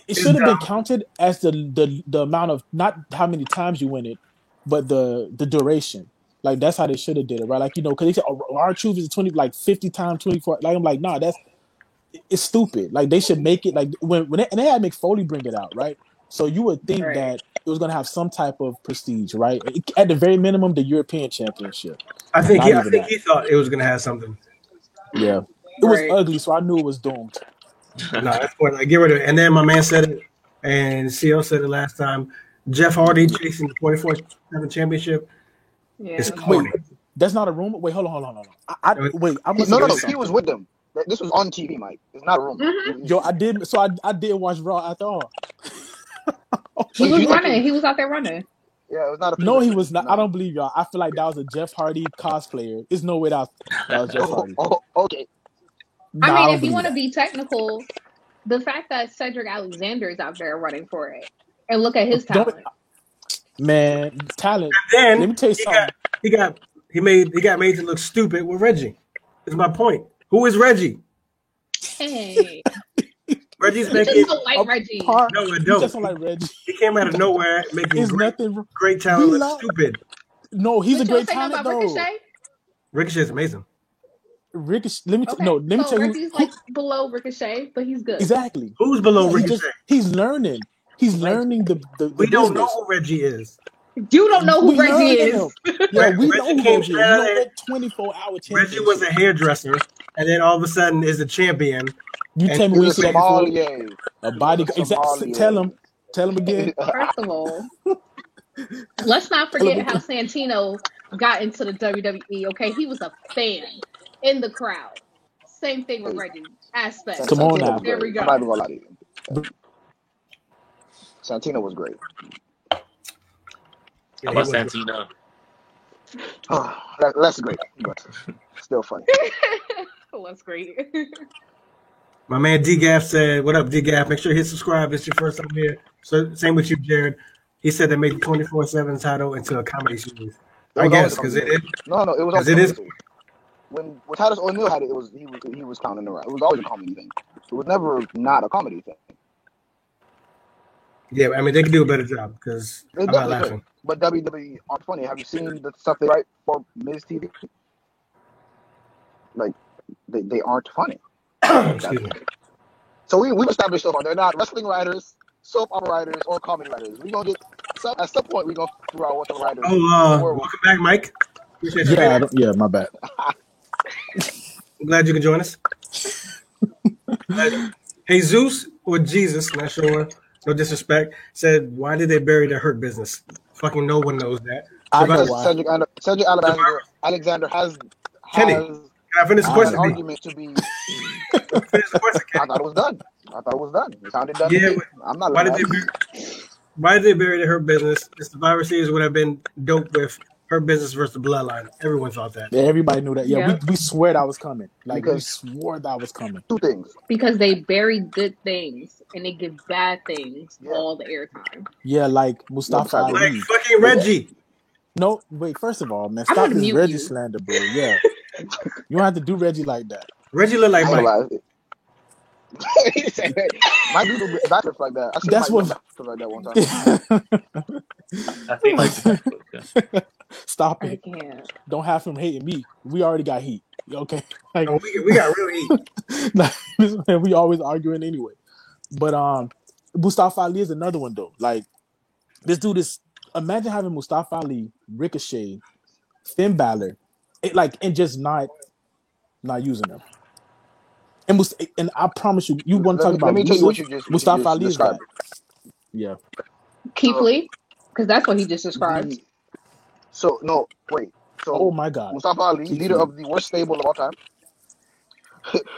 It should have been counted as the amount of not how many times you win it, but the duration. Like that's how they should have did it, right? Like because they said R-Truth is 50 times 24. Like I'm like, nah, it's stupid. Like they should make it like when they had McFoley bring it out, right? So you would think that it was going to have some type of prestige, right? At the very minimum, the European Championship. I think he thought it was going to have something. Yeah, it was ugly, so I knew it was doomed. No, that's what. Like, get rid of it. And then my man said it, and CL said it last time. Jeff Hardy chasing the 24/7 championship is corny. Wait, that's not a rumor. Wait, hold on. No, he was with them. This was on TV, Mike. It's not a rumor. Yo, I did. So I did watch Raw after all. He was running. He was out there running. Yeah, it was not a. No, he was not. No. I don't believe y'all. I feel like that was a Jeff Hardy cosplayer. There's no way that was Jeff Hardy. Okay. I mean, if you want to be technical, the fact that Cedric Alexander is out there running for it, and look at his talent. Man, talent. And then let me tell you something. He got made to look stupid with Reggie. That's my point. Who is Reggie? Hey. Reggie's making Reggie. No, I don't. Just don't like Reggie. He came out of nowhere making great talent look stupid. No, he's a great talent though. Ricochet is amazing. Ricochet. Let me tell you. Reggie's like below Ricochet, but he's good. Exactly. Who's below Ricochet? He's learning. He's learning the We don't know who Reggie is. You don't know who Reggie is. Yeah, we know who Reggie is. 24-hour champion. Reggie was a hairdresser, and then all of a sudden is the champion. You tell me we see that before. A body. Exactly. Tell him again. First of all, let's not forget how Santino got into the WWE. Okay, he was a fan in the crowd. Same thing with Reggie. Aspect. Come on now. There we go. I'm not even gonna lie to you. Santino was great. How about Santino? Oh, that's great, but still funny. That's great. My man D-Gaff said, "What up, D-Gaff? Make sure you hit subscribe. It's your first time here." So same with you, Jared. He said they made the 24/7 title into a comedy series. I guess because it is. No, it was. Because it is. When Titus O'Neil had it, he was counting around. It was always a comedy thing. It was never not a comedy thing. Yeah, I mean they could do a better job because I'm not laughing. But WWE aren't funny. Have you seen the stuff they write for Miz TV? Like they aren't funny. So we established so far they're not wrestling writers, soap opera writers, or comedy writers. We gonna get at some point we gonna figure out what the writers. Welcome back, Mike. Yeah, my bad. I'm glad you can join us. Jesus or Jesus, not sure. No disrespect. Said, why did they bury the Hurt Business? Fucking no one knows that. I know why. Cedric Alexander has. Can I finish the question? Argument to be. I thought it was done. It sounded done. Yeah, I'm not. Why did they bury the Hurt Business? The Survivor Series would have been dope with Hurt Business versus the Bloodline. Everyone thought that. Yeah, everybody knew that. Yeah. We swore that was coming. We swore that was coming. Two things. Because they bury good things and they give bad things all the airtime. Yeah, like Mustafa Ali. Like fucking Reggie. No, wait. First of all, man, stop this Reggie slander, bro. Yeah, you don't have to do Reggie like that. Reggie look like Mike. My dude will backflip like that. That's what like that one time. I think like stop it. Don't have him hating me. We already got heat. Okay. Like, no, we got real heat. We always arguing anyway. But Mustafa Ali is another one though. Like This dude is. Imagine having Mustafa Ali, Ricochet, Finn Balor, and just not using them. And I promise you, you want to talk about. Let me tell you what you just Mustafa Ali described. Yeah. Keith Lee, because that's what he just described. So oh my God, Mustafa Ali, leader of the worst stable of all time.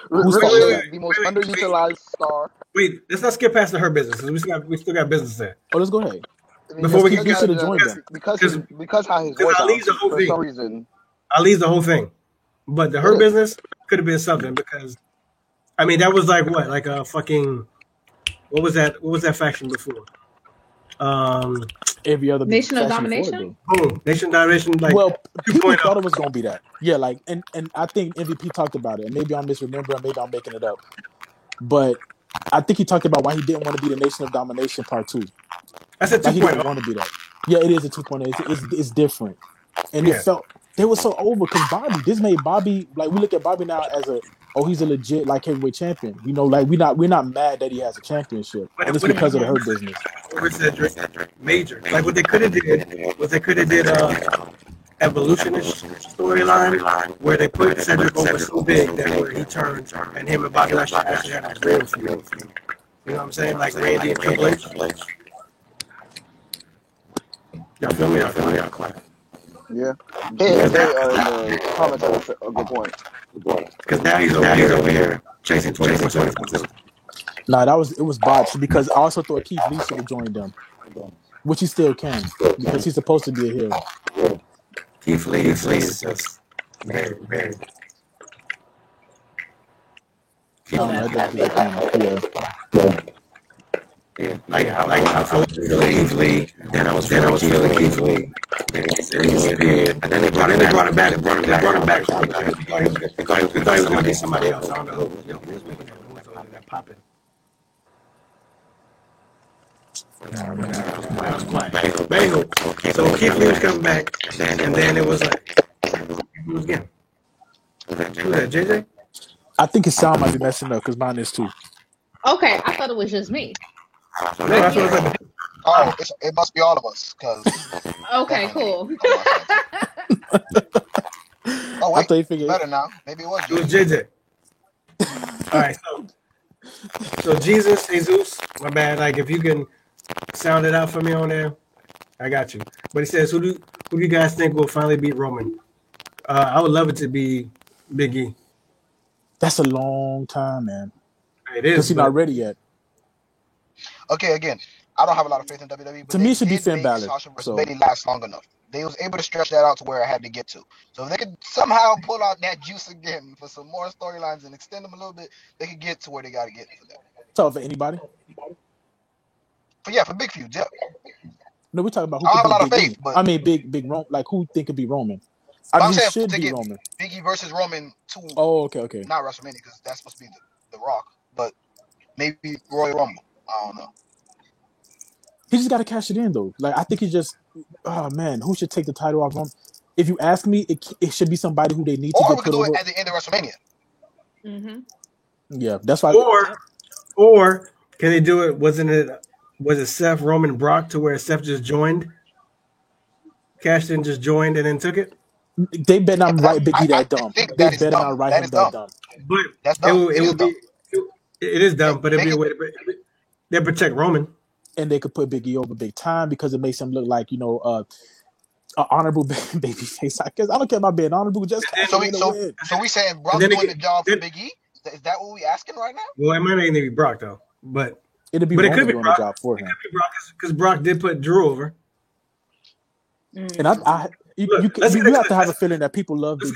Ricochet, the most underutilized star. Wait, let's not skip past the Hurt Business. We still got business there. Oh, let's go ahead. Before we get because how his voice Ali's the whole for thing. Some reason. Ali's the whole thing, but the Hurt Business could have been something because, I mean, that was like what, like a fucking, what was that? What was that faction before? Every other Nation of Domination. Boom, Nation of Domination. Like, well, people thought it was gonna be that. Yeah, like, and I think MVP talked about it. And maybe I'm misremembering. Maybe I'm making it up. But I think he talked about why he didn't want to be the Nation of Domination Part 2. That's a 2.0. He didn't want to be that. Yeah, it is a 2.0. It's different, and it felt they were so over because this made Bobby, like, we look at Bobby now as he's a legit like heavyweight champion. You know, like we're not mad that he has a championship, and it's because of the Hurt Business. Over Cedric, major. Like what they could have did evolutionist storyline where they put Cedric over so big that where he turned and him and Bobby Lashley actually had a real feud. You know what I'm saying? Like Randy and Triple H. Y'all feel me? Yeah. The comments have a good point. Because now he's over here chasing 20. Nah, it was botched because I also thought Keith Lee should have joined them, which he still can because he's supposed to be a heel. Keith Lee is just very. Yeah, like I felt Keith Lee. Then I was feeling Keith Lee. Then he disappeared. And then they brought it back. We thought he was gonna be somebody else. I don't know who that popping. Bangle. So Keith Lee was coming back, and then it was like, who was again? Who was that, JJ? I think his sound might be messing up because mine is too. Okay, I thought it was just me. It must be all of us. Okay, cool. Oh, wait, I figured better now. Maybe it was JJ. All right, so Jesus, my bad. Like, if you can sound it out for me on there, I got you. But he says, who do you guys think will finally beat Roman? I would love it to be Big E. That's a long time, man. It is. Because he's not ready yet. Okay, again, I don't have a lot of faith in WWE. But to me, it should be Finn Balor. So Bailey last long enough. They was able to stretch that out to where I had to get to. So if they could somehow pull out that juice again for some more storylines and extend them a little bit, they could get to where they got to get for that. So for anybody? For big feuds, yeah. No, we're talking about who I have a lot of faith, but I mean, big Roman. Like, who think could be Roman? I'm saying should be Roman. Biggie versus Roman 2. Oh, okay. Not WrestleMania because that's supposed to be the Rock, but maybe Royal Rumble. I don't know. He just got to cash it in though. Like, I think he just. Oh man, who should take the title off Roman? If you ask me, it should be somebody who they need to get put over. Or we could do it at the end of WrestleMania. Mm-hmm. Yeah, that's why. Or can they do it? Was it Seth, Roman, Brock to where Seth just joined? Cashed in, just joined, and then took it. They better not write Big E that dumb. They better not write him that dumb. But that's dumb. It is dumb, but it'd be a way to they protect Roman. And they could put Big E over big time because it makes him look like, an honorable baby face. I guess I don't care about being honorable. Just so we saying Brock doing the job for Big E? Is that what we asking right now? Well, it might not even be Brock though, but it could be Brock, the job for him. It could be Brock because Brock did put Drew over. And you have to have a feeling that people love Big E.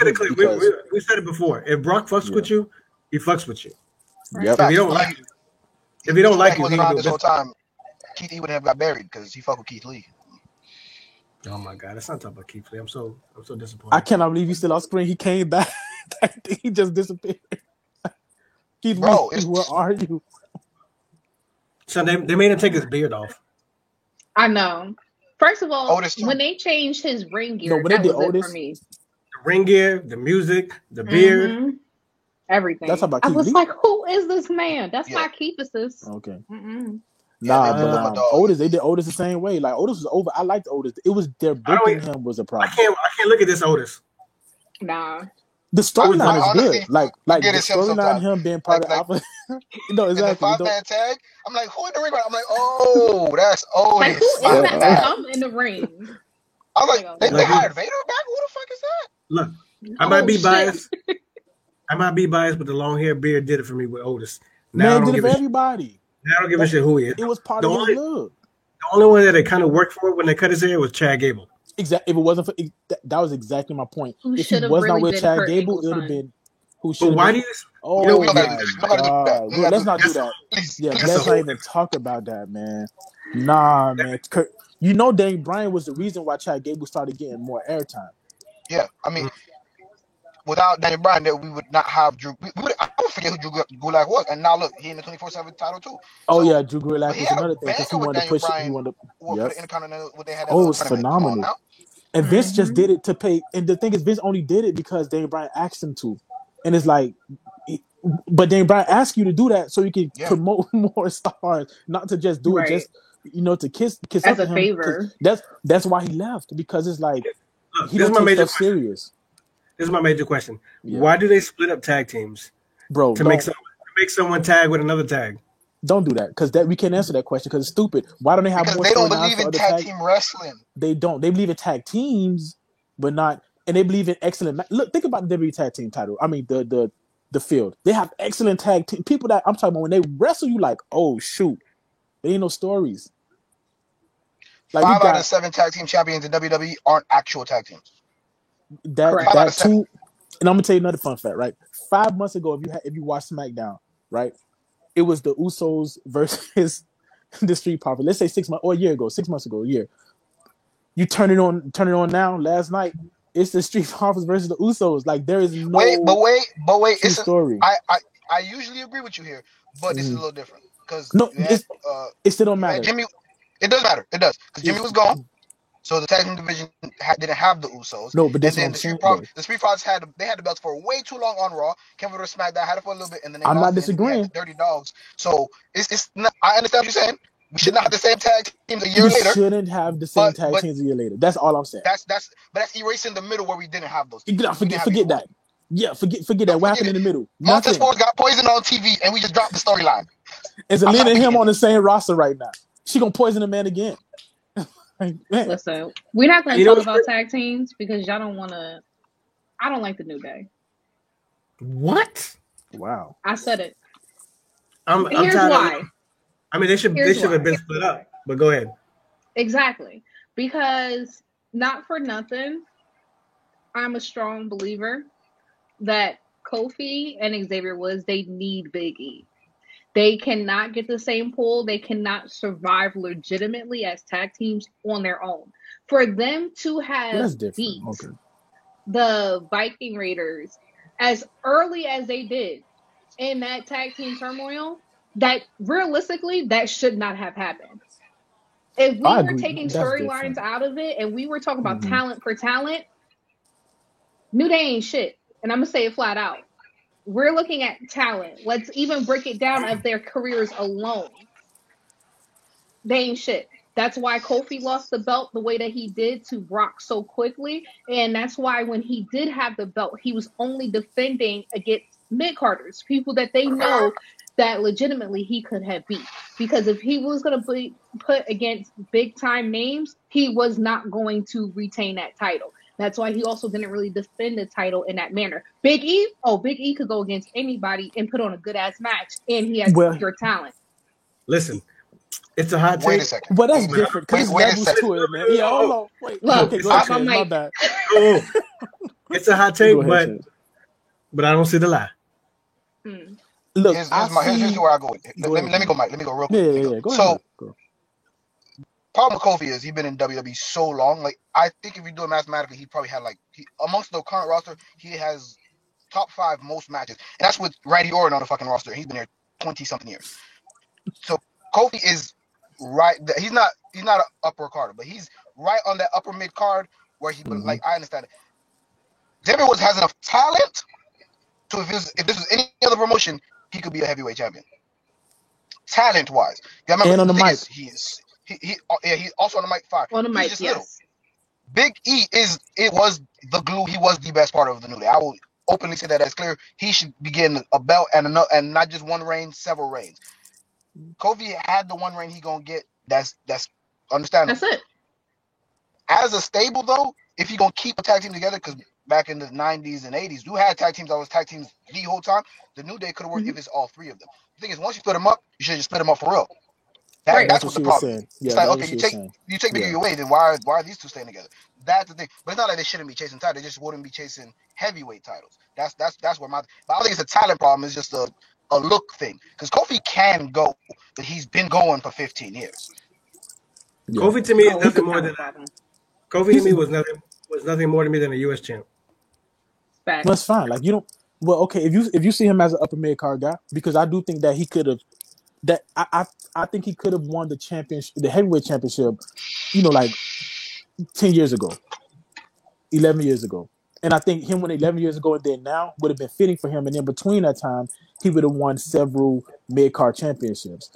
We said it before. If Brock fucks with you, he fucks with you. Yep. If you don't like you, this whole time, Keith Lee wouldn't have got buried because he fucked with Keith Lee. Oh my God, let's not talk about Keith Lee. I'm so disappointed. I cannot believe he's still on screen. He came back. He just disappeared. Keith Lee, where are you? So they made him take his beard off. I know. First of all, when they changed his ring gear, that was it for me. The ring gear, the music, the beard. Everything. That's about I Keith was Lee? like, who is this man? That's not Keith's. Okay. Mm-mm. Nah, but Otis, they did Otis the same way. Like Otis was over. I liked Otis. It was their booking him was a problem. I can't look at this Otis. Nah. The storyline is good. Like the storyline, him being part of Alpha. No, exactly. And the 5-man tag. I'm like, who in the ring? I'm like, oh, that's Otis. Like, who is that thumb in the ring? I'm like, they hired Vader back? Who the fuck is that? Look, I might be biased. I might be biased, but the long hair beard did it for me with Otis. Now man, did it for everybody. Now I don't give a shit who he is. It was part of his look. The only one that it kind of worked for when they cut his hair was Chad Gable. Exactly. If it wasn't for that was exactly my point. If he was not with Chad Gable, it would have been who should. But why do you? Oh my God! Let's not do that. Yeah, let's not even talk about that, man. Nah, man. You know, Daniel Bryan was the reason why Chad Gable started getting more airtime. Yeah, I mean. Without Daniel Bryan, that we would not have Drew. I don't forget who Drew Gulak was, and now look, he in the 24/7 title too. Oh yeah, Drew Gulak was another thing because he wanted to push. He wanted to. Oh, it's phenomenal. And Vince just did it to pay. And the thing is, Vince only did it because Daniel Bryan asked him to. And it's like, but Daniel Bryan asked you to do that so you can promote more stars, not to just do it just to kiss as a favor. That's why he left, because it's like he don't take stuff serious. This is my major question. Yeah. Why do they split up tag teams? Bro, to make someone tag with another tag? Don't do that, because we can't answer that question because it's stupid. Why don't they have more? They don't believe in tag team wrestling. They don't. They believe in tag teams, but not, and they believe in excellent. Look, think about the WWE tag team title. I mean, the field. They have excellent tag team people that I'm talking about. When they wrestle, you like, oh shoot, there ain't no stories. Like 5 out of 7 tag team champions in WWE aren't actual tag teams. That too, and I'm gonna tell you another fun fact, right? 5 months ago, if you watch SmackDown, right, it was the Usos versus the Street Profits. Let's say 6 months or a year ago, 6 months ago, a year. You turn it on now. Last night, it's the Street Profits versus the Usos. Like there is no wait. It's story. I usually agree with you here, but this is a little different because it still don't matter. Jimmy, it does matter. It does because Jimmy was gone. So the tag team division didn't have the Usos. No, but the Street Profits had the belts for way too long on Raw. Kevin Owens SmackDown had it for a little bit, and then I'm not disagreeing. Dirty Dogs. So it's not. I understand what you're saying. We should not have the same tag teams a year later. We shouldn't have the same tag teams a year later. That's all I'm saying. That's erasing the middle where we didn't have those. Forget that. Yeah, forget that. What happened in the middle? Montez Ford got poisoned on TV, and we just dropped the storyline. Is Alina and him on the same roster right now? She gonna poison the man again. Listen, we're not going to talk about tag teams because y'all don't want to. I don't like the New Day. What? Wow! I said it. Here's why. I mean, they should have been split up. But go ahead. Exactly, because not for nothing, I'm a strong believer that Kofi and Xavier Woods, they need Big E. They cannot get the same pull. They cannot survive legitimately as tag teams on their own. For them to have beat the Viking Raiders as early as they did in that tag team turmoil, that realistically, that should not have happened. If we were taking storylines out of it and we were talking about talent for talent, New Day ain't shit. And I'm going to say it flat out. We're looking at talent. Let's even break it down of their careers alone. They ain't shit. That's why Kofi lost the belt the way that he did to Brock so quickly. And that's why when he did have the belt, he was only defending against mid-carders, people that they know that legitimately he could have beat. Because if he was going to be put against big-time names, he was not going to retain that title. That's why he also didn't really defend the title in that manner. Big E could go against anybody and put on a good-ass match, and he has pure talent. Listen, it's a hot take. Wait a second. But that's different, because there's levels to it, man. Yeah, hold on. Wait. Look, okay, go ahead, my bad. It's a hot take, but I don't see the lie. Look, here's where I go. Let me go, Mike. Let me go real quick. Yeah. Go ahead. Problem with Kofi is he's been in WWE so long. Like, I think if you do it mathematically, he probably had amongst the current roster, he has top 5 most matches, and that's with Randy Orton on the fucking roster. He's been there 20-something years. So Kofi is right. He's not an upper card, but he's right on that upper mid card where he. Like, I understand it. Xavier Woods has enough talent. So if this was any other promotion, he could be a heavyweight champion. talent wise. And on the mic, he's also on the mic fire. On the mic, yes. Little. Big E was the glue. He was the best part of the New Day. I will openly say that as clear. He should be getting a belt and not just one reign, several reigns. Kofi had the one reign he gonna get. That's understandable. That's it. As a stable though, if you gonna keep a tag team together, because back in the 90s and 80s, you had tag teams that was tag teams the whole time. The New Day could have worked if it's all three of them. The thing is, once you split them up, you should just split them up for real. That's what the problem is. It's like, okay, you take Big E away, then why are these two staying together? That's the thing. But it's not like they shouldn't be chasing titles. They just wouldn't be chasing heavyweight titles. That's where but I don't think it's a talent problem. It's just a look thing. Because Kofi can go, but he's been going for 15 years. Yeah. Kofi to me is nothing more than Kofi to me was nothing more to me than a U.S. champ. Well, that's fine. Like, you don't. Well, okay, if you see him as an upper mid card guy, because I do think that he could have. That I think he could have won the championship, the heavyweight championship, like 10 years ago, 11 years ago. And I think him winning 11 years ago and then now would have been fitting for him. And in between that time, he would have won several mid-card championships.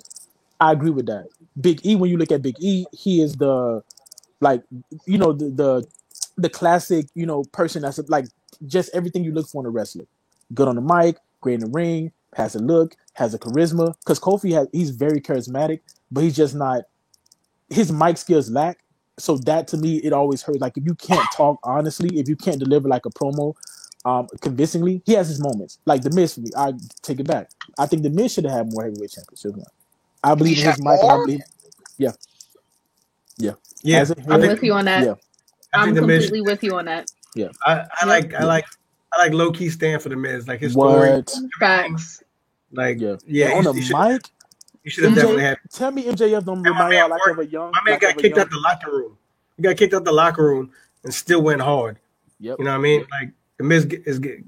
I agree with that. Big E, when you look at Big E, he is the classic, person that's like just everything you look for in a wrestler. Good on the mic, great in the ring, has a look, has a charisma. Because Kofi he's very charismatic, but he's just not. His mic skills lack. So that to me, it always hurts. Like if you can't talk honestly, if you can't deliver like a promo, convincingly, he has his moments. Like the Miz for me, I take it back. I think the Miz should have had more heavyweight championships. I believe in his mic, and I believe, yeah. I'm with you on that. Yeah. I'm completely with you on that. Yeah, I like low key stand for the Miz, like his story. Facts. Like on the mic. You should have definitely had. Tell me MJF don't remind y'all like of a young. My man got kicked out the locker room. He got kicked out the locker room and still went hard. Yep. You know what I mean? Like the Miz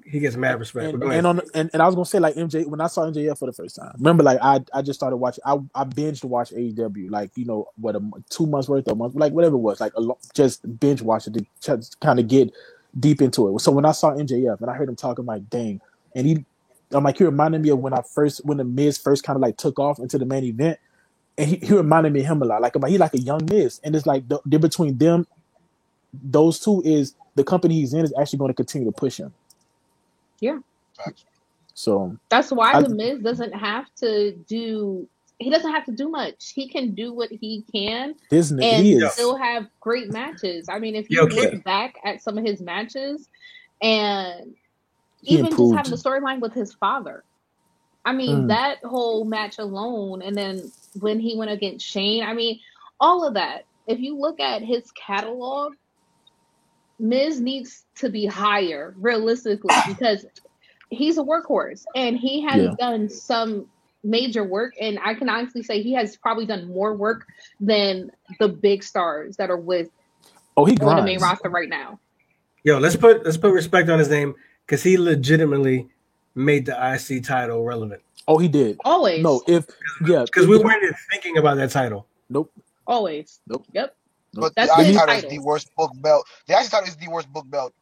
he gets mad respect. And I was gonna say like MJ when I saw MJF for the first time. Remember, like I just started watching. I binged watch AEW, like 2 months worth or a month, like whatever it was, like just binge watch it to just kind of get deep into it. So when I saw MJF and I heard him talking, like dang, and I'm like, he reminded me of when the Miz first kind of like took off into the main event, and he reminded me of him a lot. Like he like a young Miz, and it's like the between them, those two is the company he's in is actually going to continue to push him. Yeah. So that's why the Miz doesn't have to do. He doesn't have to do much. He can do what he can and still have great matches. I mean, if you look back at some of his matches and. Even just having the storyline with his father. I mean, that whole match alone, and then when he went against Shane, I mean, all of that. If you look at his catalog, Miz needs to be higher, realistically, because he's a workhorse, and he has done some major work, and I can honestly say he has probably done more work than the big stars that are with on the main roster right now. Yo, let's put respect on his name. Because he legitimately made the IC title relevant. Oh, he did. Always. No, because we weren't even thinking about that title. Nope. Always. Nope. Yep. But the IC title is the worst book belt. The IC title is the worst book belt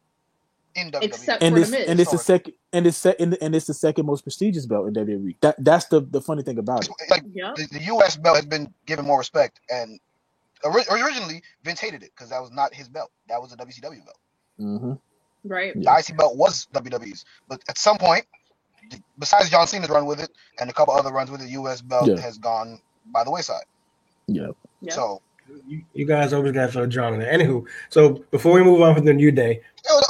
in WWE. Except for the Miz. And it's the second. And it's the second most prestigious belt in WWE. That's the funny thing about it. Like the US belt has been given more respect, and originally Vince hated it because that was not his belt. That was a WCW belt. Mm-hmm. Right. The IC belt was WWE's, but at some point, besides John Cena's run with it and a couple other runs with it, the US belt has gone by the wayside. Yeah. So you guys always got to throw John in there. Anywho, so before we move on from the New Day,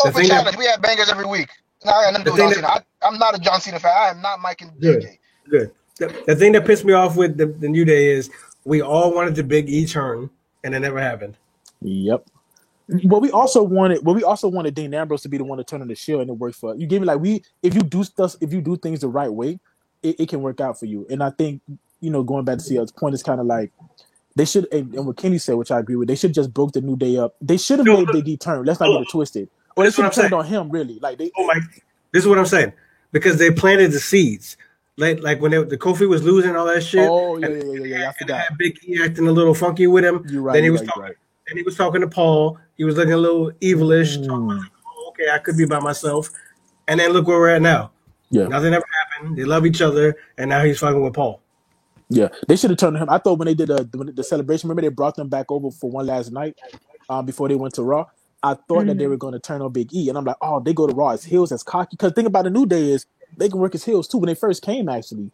open challenge. We have bangers every week. Now I got nothing to do with John Cena. I'm not a John Cena fan. I am not Mike and DJ. Good. The thing that pissed me off with the New Day is we all wanted the Big E turn, and it never happened. Yep. What we also wanted Dean Ambrose to be the one to turn on the Shield, and it worked for us. You gave me like if you do things the right way, it can work out for you. And I think going back to CL's point is kind of like they should, and what Kenny said, which I agree with, they should just broke the New Day up. They should have made Big E turn. Let's not get it twisted. Or they should have turned on him really. Like they. This is what I'm saying because they planted the seeds. Like when the Kofi was losing all that shit. Oh yeah. I forgot. Had Big E acting a little funky with him. You're right. Then he was talking. Then he was talking to Paul. He was looking a little evilish. Okay, I could be by myself. And then look where we're at now. Yeah. Nothing ever happened. They love each other, and now he's fucking with Paul. Yeah, they should have turned him. I thought when they did the celebration, remember they brought them back over for one last night before they went to Raw. I thought that they were going to turn on Big E, and I'm like, oh, they go to Raw as heels, as cocky. Because think about the New Day is they can work as heels too. When they first came, actually,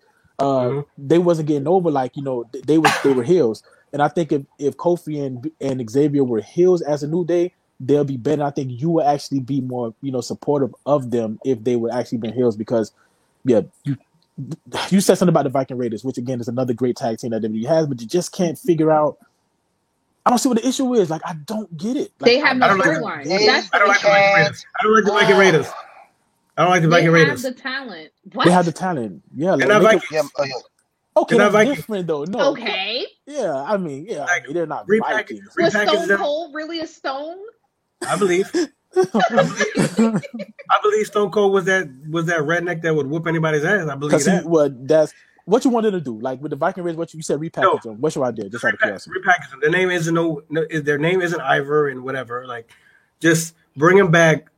they wasn't getting over like they were heels. And I think if Kofi and Xavier were heels as a New Day, they'll be better. I think you will actually be more supportive of them if they would actually been heels because you said something about the Viking Raiders, which again is another great tag team that WWE has, but you just can't figure out. I don't see what the issue is. Like, I don't get it. Like, they have no storyline. I don't like the Viking Raiders. I don't like the Viking Raiders. I don't like the Viking Raiders. They have the talent. What? They have the talent. Yeah. They're not Vikings. Okay, that's different though. No. Okay. Yeah, I mean, they're not Vikings. Was Stone Cold really a stone? I believe. I believe Stone Cold was that redneck that would whoop anybody's ass. I believe that. That's what you wanted to do. Like with the Viking Raiders, what you said, repackage them. What should I do? Just repackage them. Their name isn't their name isn't Ivor and whatever. Like, just bring them back,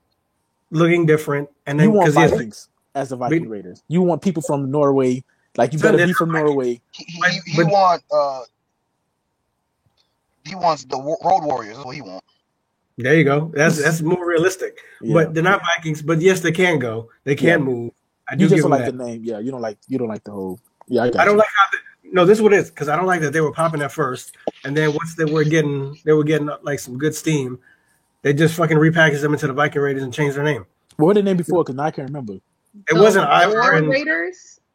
looking different. And then you want Vikings as the Viking Raiders. You want people from Norway. Like you better be from Norway. He wants the Road Warriors. Is what he wants. There you go. That's more realistic. Yeah. But they're not Vikings. But yes, they can go. They can move. I do you just don't like the name. Yeah, you don't like the whole. Yeah, I don't like how. No, this is what it is because I don't like that they were popping at first, and then once they were getting like some good steam, they just fucking repackaged them into the Viking Raiders and changed their name. What were their name before? Because now I can't remember. It wasn't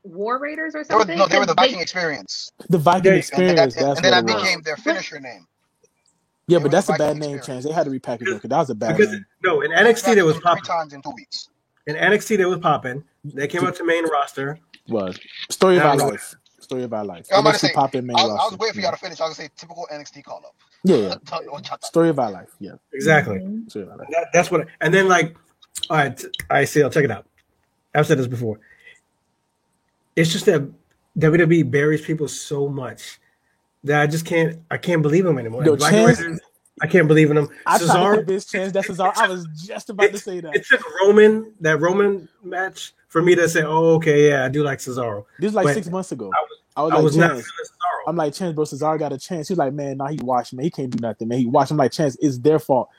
War Raiders or something. They were the Viking Experience. The Viking Experience. And then that became their finisher name. Yeah, but that's a bad name, Chance. They had to repackage it because that was a bad name. No, in NXT there was popping. 3 times in 2 weeks. In NXT there was popping. They came up to main roster. Was Story of Our Life. Story of Our Life. I was waiting for y'all to finish. I was gonna say typical NXT call up. Yeah. Story of Our Life. Yeah. Exactly. That's what. And then all right, I see. I'll check it out. I've said this before. It's just that WWE buries people so much that I can't believe them anymore. Yo, I can't believe in them. I tried to Chance. That's Cesaro. I was just about to say that. It took that Roman match for me to say, oh, okay, yeah, I do like Cesaro. This was 6 months ago. I was like, Chance. I'm like, Chance, bro, Cesaro got a chance. He's like, man, he washed, man. He can't do nothing, man. He washed. I'm like, Chance, it's their fault.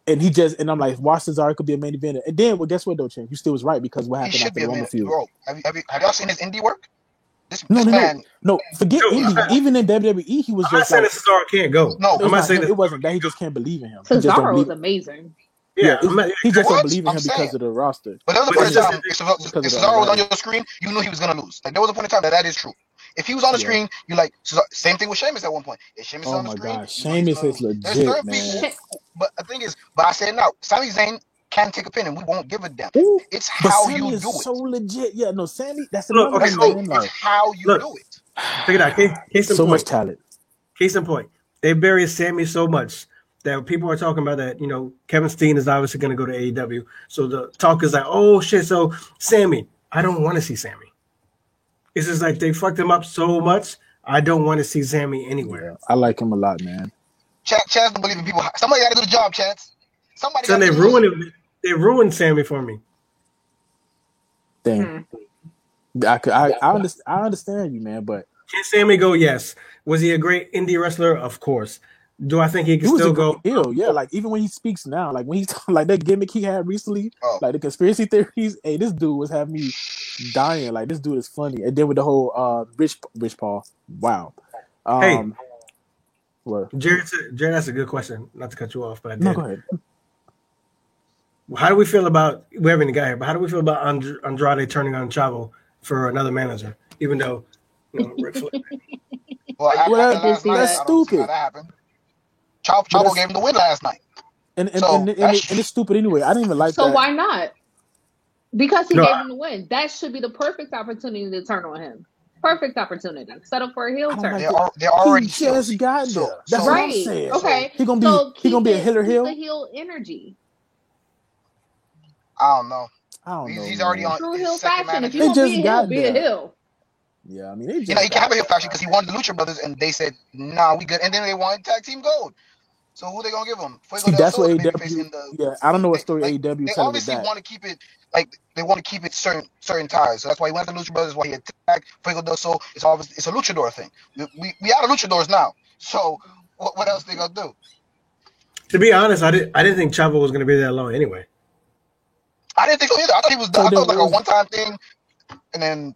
And I'm like, watch Cesaro could be a main eventer. And then, well, guess what, though, Chance? You still was right because what happened after the Roman feud. Bro, have y'all seen his indie work? No, forget indie. Even in WWE, he was just saying that Cesaro can't go. No, I'm not saying it wasn't that. He just can't believe in him. Cesaro was amazing. Yeah, he just don't believe in him because of the roster. But there was a point in time, if Cesaro was on your screen, you knew he was going to lose. Like, there was a point in time that is true. If he was on the screen, you like, same thing with Sheamus at one point. If Sheamus on the screen, Sheamus is legit, man. But the thing is, I say it now, Sami Zayn can take a pin and we won't give a damn. It's how you do it. So legit. Yeah, no, Sammy, that's it's how you do it. Check it out. Case in point. Much talent. Case in point. They bury Sammy so much that people are talking about that, Kevin Steen is obviously going to go to AEW. So the talk is like, oh, shit, so Sammy. I don't want to see Sammy. It's just like they fucked him up so much. I don't want to see Sammy anywhere. Yeah, I like him a lot, man. Chance don't believe in people. Somebody got to do the job, Chance. They ruined it. They ruined Sammy for me. Damn. I understand you, man, but can Sammy go? Yes. Was he a great indie wrestler? Of course. Do I think he can still go? Yeah, like even when he speaks now, like when he's like that gimmick he had recently, like the conspiracy theories. Hey, this dude was having me dying. Like this dude is funny. And then with the whole Rich Paul, wow. Hey, Jared, that's a good question. Not to cut you off, but no, go ahead. How do we feel about we haven't even got here? But how do we feel about Andrade turning on Chavo for another manager? Even though Ric Flair. That's stupid. That happened. Chavo gave him the win last night. And it's stupid anyway. I didn't even like that. So why not? Because he gave him the win. That should be the perfect opportunity to turn on him. Perfect opportunity. Set up for a heel turn. They're already he just got there. That's what I'm saying. Okay. He gonna be a heel. The heel energy. I don't know. He's already on true heel faction. If you want to be a heel. Yeah, I mean, he can have a heel faction because he wanted the Lucha Brothers, and they said, "Nah, we good." And then they wanted tag team gold. So who they gonna give him? See, that's what AEW. Yeah, I don't know what story AEW they telling with that. Obviously want to keep it they want to keep it certain ties. So that's why he went to Lucha Brothers. Why he attacked Fuego del Sol. It's obviously it's a luchador thing. We out of luchadors now. So what else they gonna do? To be honest, I didn't think Chavo was gonna be that long anyway. I didn't think so either. I thought he was. I thought it was like a one-time thing, and then.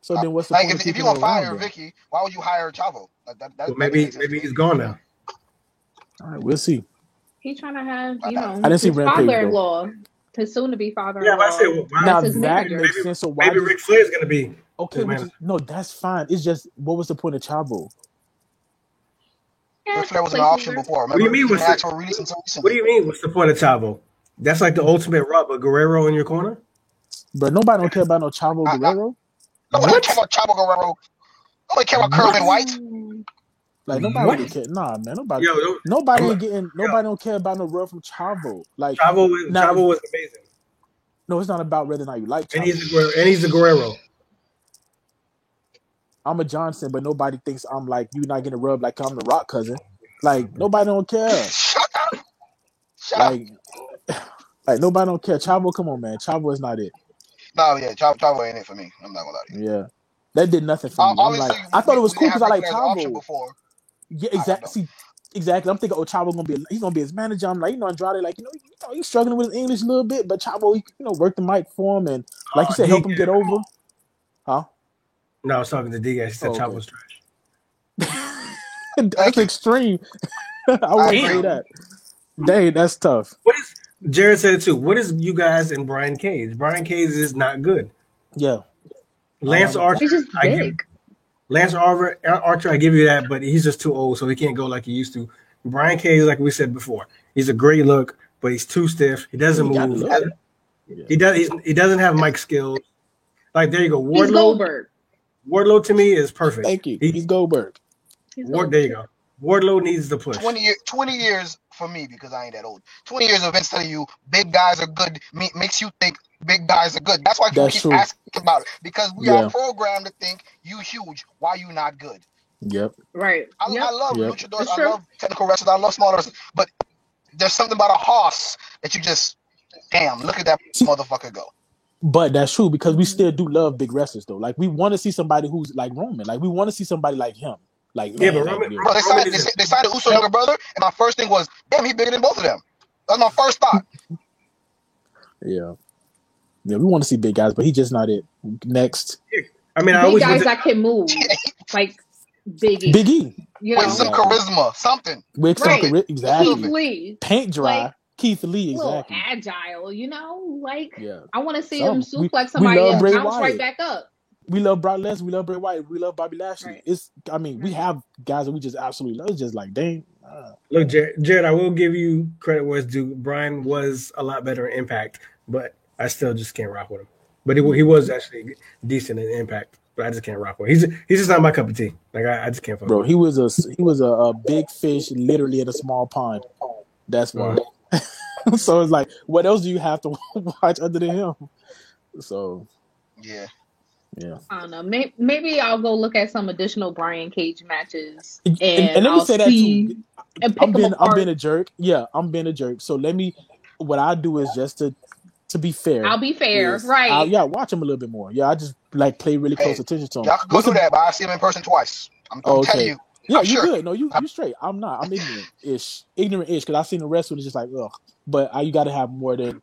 So then, what's the point? If you want to fire Vicky, why would you hire Chavo? Well, maybe he's gone now. All right, we'll see. He's trying to have I didn't see his father-in-law, his soon-to-be father-in-law. Yeah, I said now that makes sense. So why maybe Ric Flair's gonna be okay? No, that's fine. It's just what was the point of Chavo? Ric Flair was an option before. Remember, what do you mean? What do you mean? What's the point of Chavo? That's like the ultimate rub, a Guerrero in your corner. But nobody don't care about no Chavo Guerrero. Nobody don't care about Chavo Guerrero. Nobody care about Kerwin White. Like nobody really care. Nah, man. Nobody. Nobody don't care about no rub from Chavo. Like Chavo was amazing. No, it's not about whether or not you like Chavo. And he's a Guerrero. I'm a Johnson, but nobody thinks I'm like you not getting rubbed like I'm the Rock cousin. Like nobody don't care. Shut up. Like nobody don't care. Chavo, come on, man. Chavo is not it. No, yeah, Chavo ain't it for me. I'm not gonna lie to you. Yeah, that did nothing for me. I thought it was cool because I like Chavo. Before. Yeah, exactly. See, exactly. I'm thinking, Chavo he's gonna be his manager. I'm like, Andrade, like he's struggling with his English a little bit, but Chavo, worked the mic for him and, like you said, help him get over. Huh? No, I was talking to D. He said Chavo's trash. That's extreme. I wouldn't say that. Dang, that's tough. Jared said it too. What is you guys and Brian Cage? Brian Cage is not good. Yeah. Lance Archer, Lance Archer, I give you that, but he's just too old, so he can't go like he used to. Brian Cage, like we said before, he's a great look, but he's too stiff. He doesn't move. He doesn't have mic skills. Like there you go. Wardlow. He's Goldberg. Wardlow to me is perfect. Thank you. He's Goldberg. There you go. Wardlow needs the push. 20 years for me, because I ain't that old. 20 years of Vince telling you big guys are good makes you think big guys are good. That's why people keep asking about it, because we are programmed to think you huge. Why you not good? Yep. Right. I love luchadors. I love technical wrestlers. I love small wrestlers. But there's something about a horse that you just, damn, look at that motherfucker go. But that's true, because we still do love big wrestlers though. Like we want to see somebody who's like Roman. Like we want to see somebody like him. Like yeah, but Roman, they signed the Uso younger brother, and my first thing was, damn, he bigger than both of them. That's my first thought. Yeah, we want to see big guys, but he's just not it. Next, I mean, big guys that can move, like Big E. With some charisma, something. With some charisma, exactly. Keith Lee, paint dry. Keith Lee, exactly. Agile, I want to see him suplex somebody and bounce right back up. We love Brock Lesnar. We love Bray Wyatt. We love Bobby Lashley. Right. We have guys that we just absolutely love. It's just like, dang. Look, Jared, I will give you credit where it's due. Brian was a lot better in Impact, but I still just can't rock with him. But he was actually decent in Impact, but I just can't rock with him. He's just not my cup of tea. Like I just can't fuck with him. He was a big fish literally in a small pond. That's why. So it's like, what else do you have to watch other than him? So yeah. I don't know. Maybe I'll go look at some additional Brian Cage matches, and let me say that too. I'm being a jerk. Yeah, I'm being a jerk. So what I do is just to be fair. I'll be fair, right? Watch him a little bit more. Yeah, I just pay really close attention to him. Y'all can go do that, but I see him in person twice. I'm telling you. Yeah, you're good. No, you straight. I'm not. I'm ignorant-ish, because I've seen the rest of it. It's just like, ugh. But you got to have more than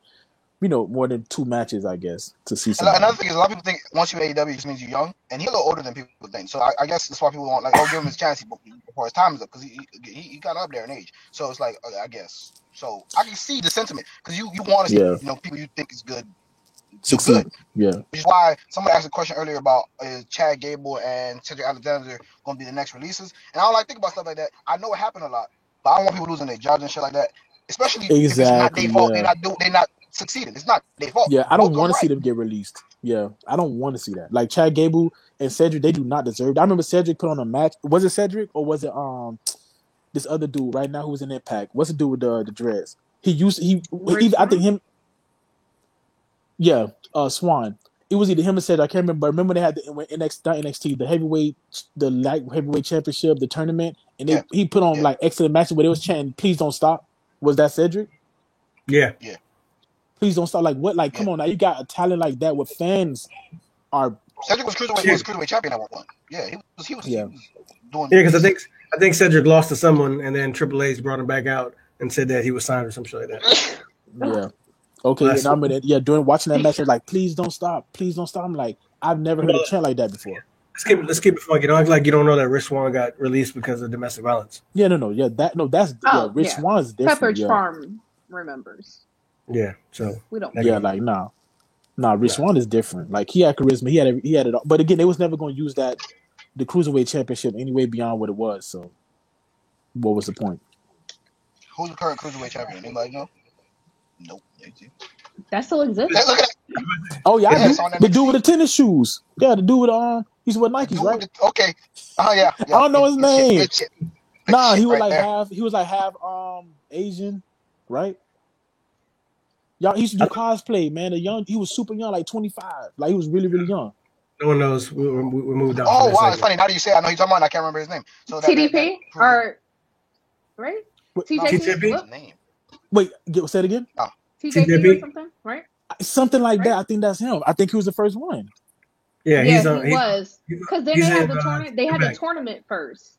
2 matches, I guess, to see something. Another thing is, a lot of people think once you're AEW, it just means you're young, and he's a little older than people think. So I guess that's why people want give him his chance before his time is up, because he got up there in age. So it's like, I guess. So I can see the sentiment, because you want to see people you think is good succeed. Yeah. Which is why somebody asked a question earlier about Chad Gable and Cedric Alexander going to be the next releases, and I don't think about stuff like that. I know it happened a lot, but I don't want people losing their jobs and shit like that. Especially if it's not their fault. They're not succeeding. It's not their fault. Yeah, I don't want to see them get released. Yeah, I don't want to see that. Like Chad Gable and Cedric, they do not deserve it. I remember Cedric put on a match. Was it Cedric or was it this other dude right now who was in Impact? What's the dude with the dreads? I think him. Yeah, Swan. It was either him or Cedric. I can't remember. But remember they had the NXT, the light heavyweight championship, the tournament, and he put on like excellent matches where they was chanting, "Please don't stop." Was that Cedric? Yeah. Please don't stop. Like what? Like come on now, you got a talent like that with fans are. Cedric was cruiserweight champion at one point. Yeah, he was doing. Yeah, because I think Cedric lost to someone, and then Triple H brought him back out and said that he was signed or some shit like that. Yeah. Okay. And I remember during watching that match, I was like, "Please don't stop. Please don't stop." I'm like, I've never heard a chant like that before. Let's keep it funky. Don't act like you don't know that Rich Swann got released because of domestic violence. Yeah, that's Rich Swann's different. Pepperidge Farm remembers. Yeah, so we don't. Yeah, like Rich Swann is different. Like he had charisma, he had it all. But again, they was never going to use the Cruiserweight Championship anyway beyond what it was. So, what was the point? Who's the current Cruiserweight Champion? Anybody know? Nope. That still exists. Oh yeah, the dude with the tennis shoes. Yeah, the dude with he's with Nikes, right? Okay. Oh yeah. I don't know his name. He was like half Asian, right? Y'all he used to do cosplay, man. He was super young, like 25. Like he was really, really young. No one knows. We moved on. Oh wow, it's funny. Now that you say it, I know you're talking about. I can't remember his name. So TDP or right? TJP. Name. Wait, say it again. Oh. TJP or something, right? Something like that. I think that's him. I think he was the first one. Yeah, he was because then they had the tournament. They had the tournament first,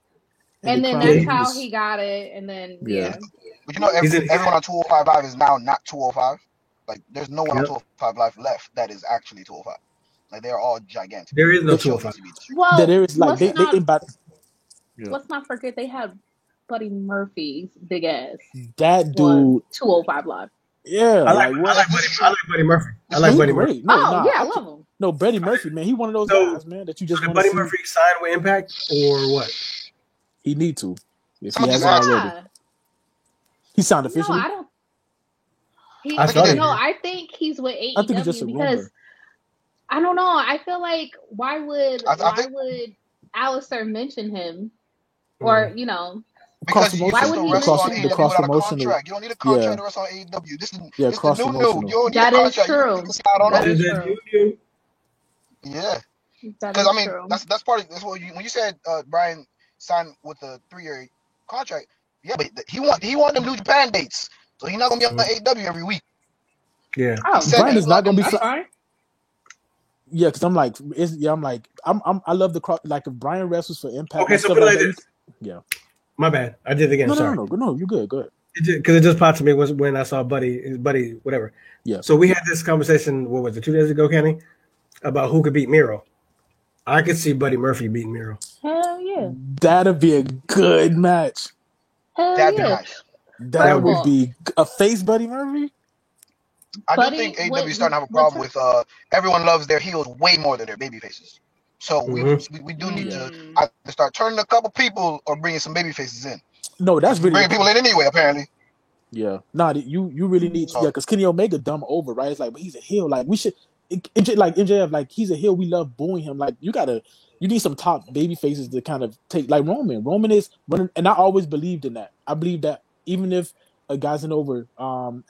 and then that's how he got it. And then But you know, everyone on 205 Live is now not 205. Like, there's no one on 205 Live left that is actually 205. Like, they're all gigantic. There is no 205. Well, there is like let's not forget they had Buddy Murphy's big ass. That dude 205 Live. Yeah, I like Buddy Murphy. I like Buddy Murphy. I love him. No, Buddy Murphy, man, he one of those guys, man, that you just want to see. Buddy Murphy signed with Impact or what? He need to. If he hasn't already. He signed officially. No, I don't. I think he's with AEW. I think it's just a rumor. I don't know. I feel like why would Alistair mention him, or because why would he the cross promotion? You don't need a contract to wrestle on AEW. This is the new. That is true. That is true. Yeah, because I mean that's part of that's what when you said Brian signed with a 3-year contract. Yeah, but he want them New Japan dates, so he's not gonna be on the AEW every week. Yeah, Brian is not gonna be fine. Yeah, because I'm like, I love the cross. Like if Brian wrestles for Impact. Okay, so put it like this. Yeah, my bad. I did it again. No, you're good. Go ahead. Because it just popped to me when I saw Buddy, whatever. Yeah. So we had this conversation. What was it? 2 days ago, Kenny, about who could beat Miro. I could see Buddy Murphy beating Miro. Hell yeah. That'd be a good match. That'd be nice. That would be a face Buddy Murphy. I do think AEW is starting to have a problem with everyone loves their heels way more than their baby faces. So we do need to either start turning a couple people or bringing some baby faces in. No, that's really bringing people in anyway. Apparently. Yeah. Nah, you really need because Kenny Omega dumb over, right? It's like, but he's a heel. Like we should like MJF, like he's a heel. We love booing him. Like you need some top baby faces to kind of take like Roman. Roman is running, and I always believed in that. I believe that even if a guy's an over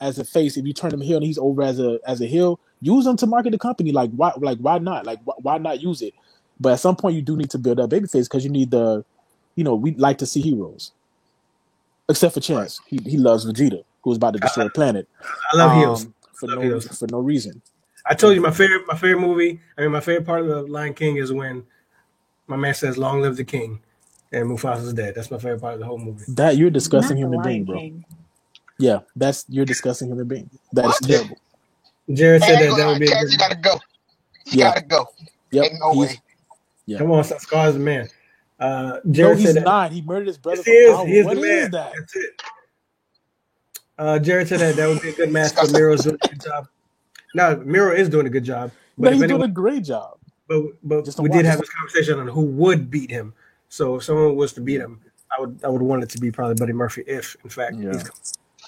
as a face, if you turn him heel and he's over as a heel, use him to market the company. Like why not? Like why not use it? But at some point you do need to build up baby face because you need we like to see heroes. Except for Chance. Right. He loves Vegeta, who's about to destroy the planet. I love heels. For no reason. I told you my favorite movie. I mean, my favorite part of the Lion King is when my man says, "Long live the king," and Mufasa's dead. That's my favorite part of the whole movie. That you're a disgusting human being, bro. Yeah, you're a disgusting human being. That is terrible. Jared said that would be. You gotta go. You gotta go. Yep. Ain't no way. Yeah. Come on, Scar's the man. Jared said that. Not. He murdered his brother. He is the man. That? That's it. Jared said that would be a good match, but Miro's doing a good job. No, Miro is doing a good job. But he's doing a great job. But we did have this conversation on who would beat him. So if someone was to beat him, I would want it to be probably Buddy Murphy if, in fact, he's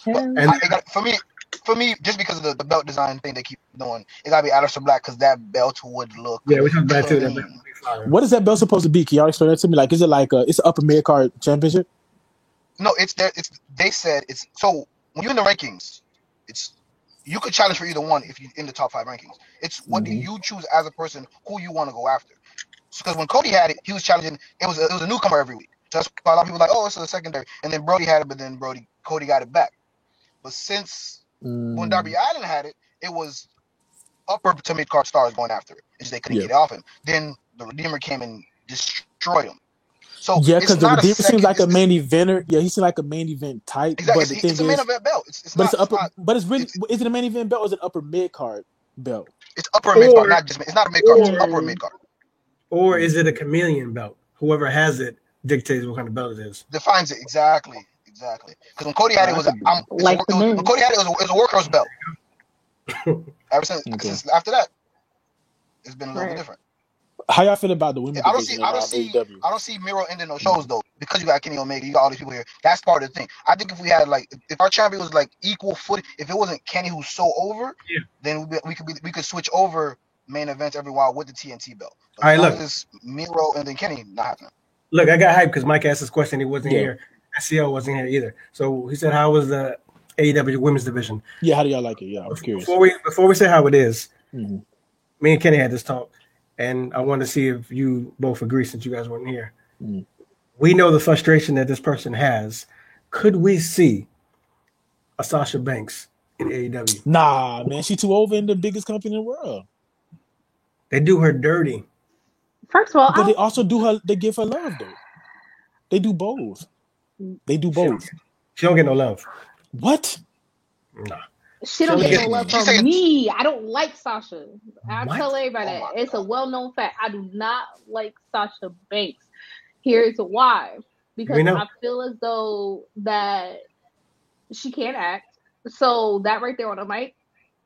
coming. And for me, just because of the belt design thing they keep doing, it gotta be Aleister Black because that belt would look. Yeah, we talked about that. What is that belt supposed to be? Can y'all explain that to me? Like, is it like it's an upper mid card championship? No, they said it's so when you're in the rankings, you could challenge for either one if you're in the top 5 rankings. It's what do you choose as a person who you want to go after. Because when Cody had it, he was challenging. It was a newcomer every week. So that's why a lot of people like, oh, it's a secondary. And then Brody had it, but then Cody got it back. But since when Darby Allin had it, it was upper to mid card stars going after it. It's just they couldn't get it off him. Then the Redeemer came and destroyed him. So yeah, because the Redeemer seems like a main eventer. Yeah, he seems like a main event type. Exactly. But the thing it's a main event belt. Is it a main event belt or is it upper mid card belt? It's upper mid card, not just it's not a mid card, it's upper mid card. Or is it a chameleon belt? Whoever has it dictates what kind of belt it is. Defines it exactly. Because when Cody had it, was when Cody had it, it was a workhorse belt. Ever since after that, it's been a little bit different. How y'all feel about the women? I don't see Miro ending no shows though, because you got Kenny Omega, you got all these people here. That's part of the thing. I think if we had if our champion was equal footing, if it wasn't Kenny who's so over, then we could switch over main events every while with the TNT belt. But all right, look, Miro and then Kenny not happening. Look, I got hyped because Mike asked this question. He wasn't here. SCO wasn't here either. So he said, "How was the AEW women's division?" Yeah, how do y'all like it? Yeah, I'm curious. Before we say how it is, me and Kenny had this talk. And I wanted to see if you both agree since you guys weren't here. We know the frustration that this person has. Could we see a Sasha Banks in AEW? Nah, man. She's too over in the biggest company in the world. They do her dirty. First of all, but they also they give her love, though. They do both. She don't get no love. What? Nah. She don't get no love from me. I don't like Sasha. I tell everybody that. It's a well-known fact. I do not like Sasha Banks. Here's why. Because I feel as though that she can't act. So that right there on the mic,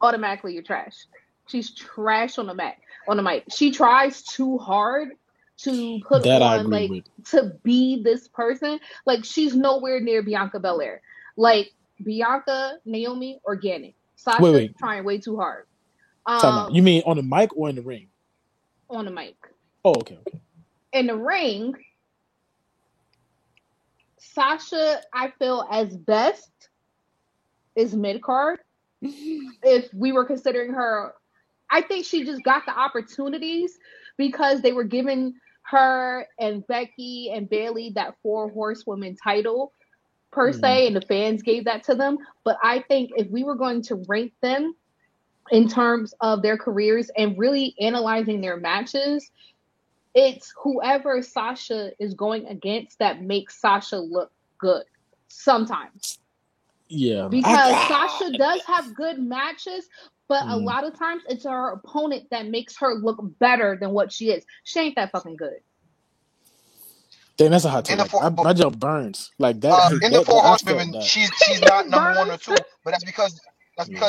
automatically you're trash. She's trash on the mic. She tries too hard to put that on to be this person. She's nowhere near Bianca Belair. Bianca, Naomi, organic. Sasha's trying way too hard. You mean on the mic or in the ring? On the mic. Oh, okay. In the ring, Sasha, I feel as best is mid card. If we were considering her, I think she just got the opportunities because they were giving her and Becky and Bayley that 4 horsewomen title. Per se, and the fans gave that to them. But I think if we were going to rank them in terms of their careers and really analyzing their matches, it's whoever Sasha is going against that makes Sasha look good sometimes. Yeah. Because Sasha does have good matches, but a lot of times it's her opponent that makes her look better than what she is. She ain't that fucking good. Damn, that's a hot take. My jump burns like that. In the 4 horsewomen, she's not number 1 or 2, but that's because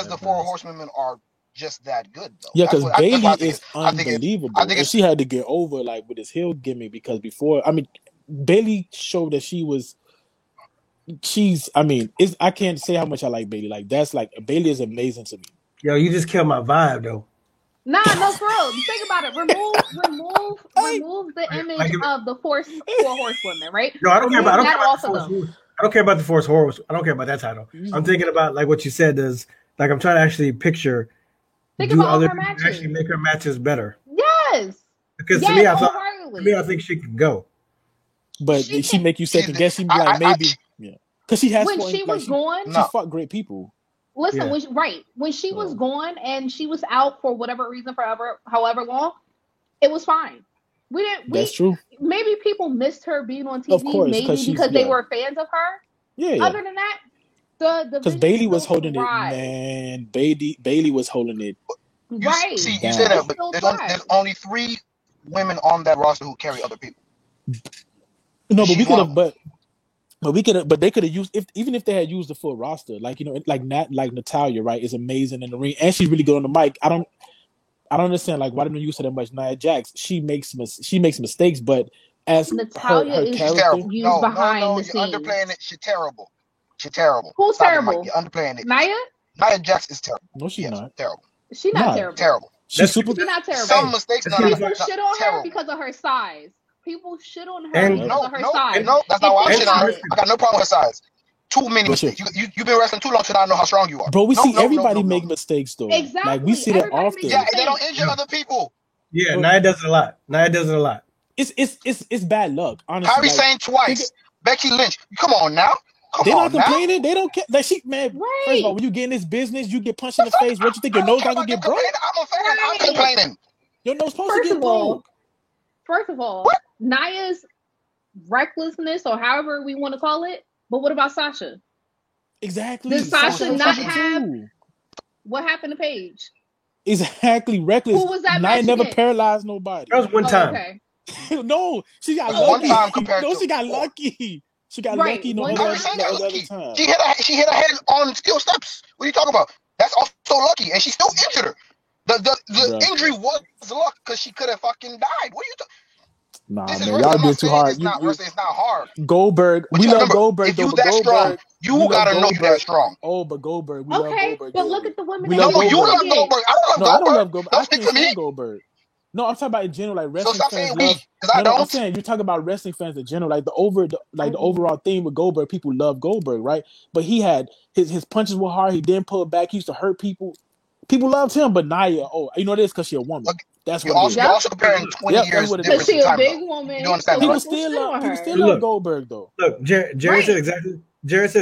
the 4 horsewomen are just that good, though. Yeah, because Bayley is unbelievable. I think she had to get over with his heel gimmick because before, Bayley showed that I can't say how much I like Bayley. Bayley is amazing to me. Yo, you just killed my vibe, though. Nah, no, for real. Think about it. Remove the image of the 4 horsewomen, right? No, I don't care about the 4 horsewomen. I don't care about that title. I'm thinking about what you said is I'm trying to actually picture. Think about all her matches. Actually make her matches better. Yes. Because to me, I think she could go. But she make you second guess. She be maybe. Yeah. Because she has. When she was gone, she fought great people. Listen, when she was gone and she was out for whatever reason, however long, it was fine. That's true. Maybe people missed her being on TV, of course, because they were fans of her. Yeah. Other than that, because Bayley was holding it, man. Bayley was holding it. You say that, but there's only 3 women on that roster who carry other people. No, but we could have, but they could have used even if they had used the full roster, like Natalya, right, is amazing in the ring and she's really good on the mic. I don't understand why didn't they use her that much. Nia Jax, she makes mistakes, but as Natalya her is character, used behind the you're scenes. Underplaying it. She's terrible. Who's Stop terrible? You're underplaying it. Nia Jax is terrible. No, she's not terrible. She's not terrible. Terrible. She's super. She's not terrible. Some mistakes. People shit on her because of her size. People shit on her because of her size. No, that's not why I shit on her. I got no problem with her size. Too many mistakes. You've been wrestling too long to not know how strong you are. Bro, we see everybody make mistakes though. Exactly. We see that often. Yeah, they don't injure other people. Yeah, Nia does it a lot. it's bad luck. Honestly, Kairi Sane twice. Becky Lynch. Come on now. They're not complaining. They don't care. Like man. Right. First of all, when you get in this business, you get punched in the face. What you think your nose not gonna get broke? I'm a fan. I'm complaining. Your nose supposed to get broke. First of all, Nia's recklessness, or however we want to call it. But what about Sasha? Exactly. Did Sasha not have? What happened to Paige? Exactly, reckless. Who was that? Nia never paralyzed nobody. That was one time. Okay. No, she got lucky. She got lucky. She got lucky. No other time. She hit her head on steel steps. What are you talking about? That's also lucky, and she still injured her. The injury was luck because she could have fucking died. What are you talking? Nah, man, y'all doing too hard. It's not hard. Goldberg, we love Goldberg. If you that strong, you gotta know you that strong. Oh, but Goldberg, we love Goldberg. But look at the women. You love Goldberg. I don't love Goldberg. I can't stand Goldberg. No, I'm talking about in general, like wrestling fans love. I'm saying you're talking about wrestling fans in general, like the overall theme with Goldberg. People love Goldberg, right? But he had his punches were hard. He didn't pull it back. He used to hurt people. People loved him, but Nia, you know this because she's a woman. That's what you're also comparing 20 years. Because she's a big woman. You don't understand? People still love Goldberg though. Look, Jared said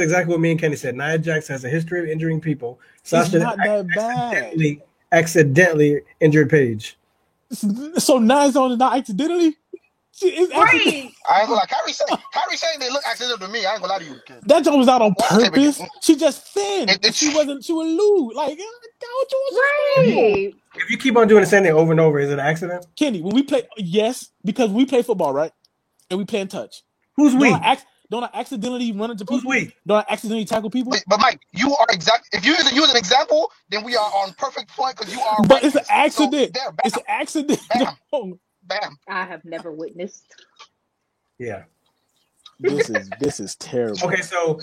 exactly what me and Kenny said. Nia Jax has a history of injuring people. Sasha not that bad. Accidentally injured Paige. So Nia's on not accidentally. I ain't gonna lie. Kairi saying they look accidental to me. I ain't gonna lie to you, kid. That joke was out on purpose. She just thin. She was lewd. Like, right. If you keep on doing the same thing over and over, is it an accident? Kenny, when we play, yes, because we play football, right? And we play in touch. Who's we? Don't I accidentally run into people? Who's we? Don't I accidentally tackle people? But Mike, you are exact. If you use an example, then we are on perfect point because you are. But it's an accident. So it's an accident. Bam. I have never witnessed. Yeah. This is terrible. Okay, so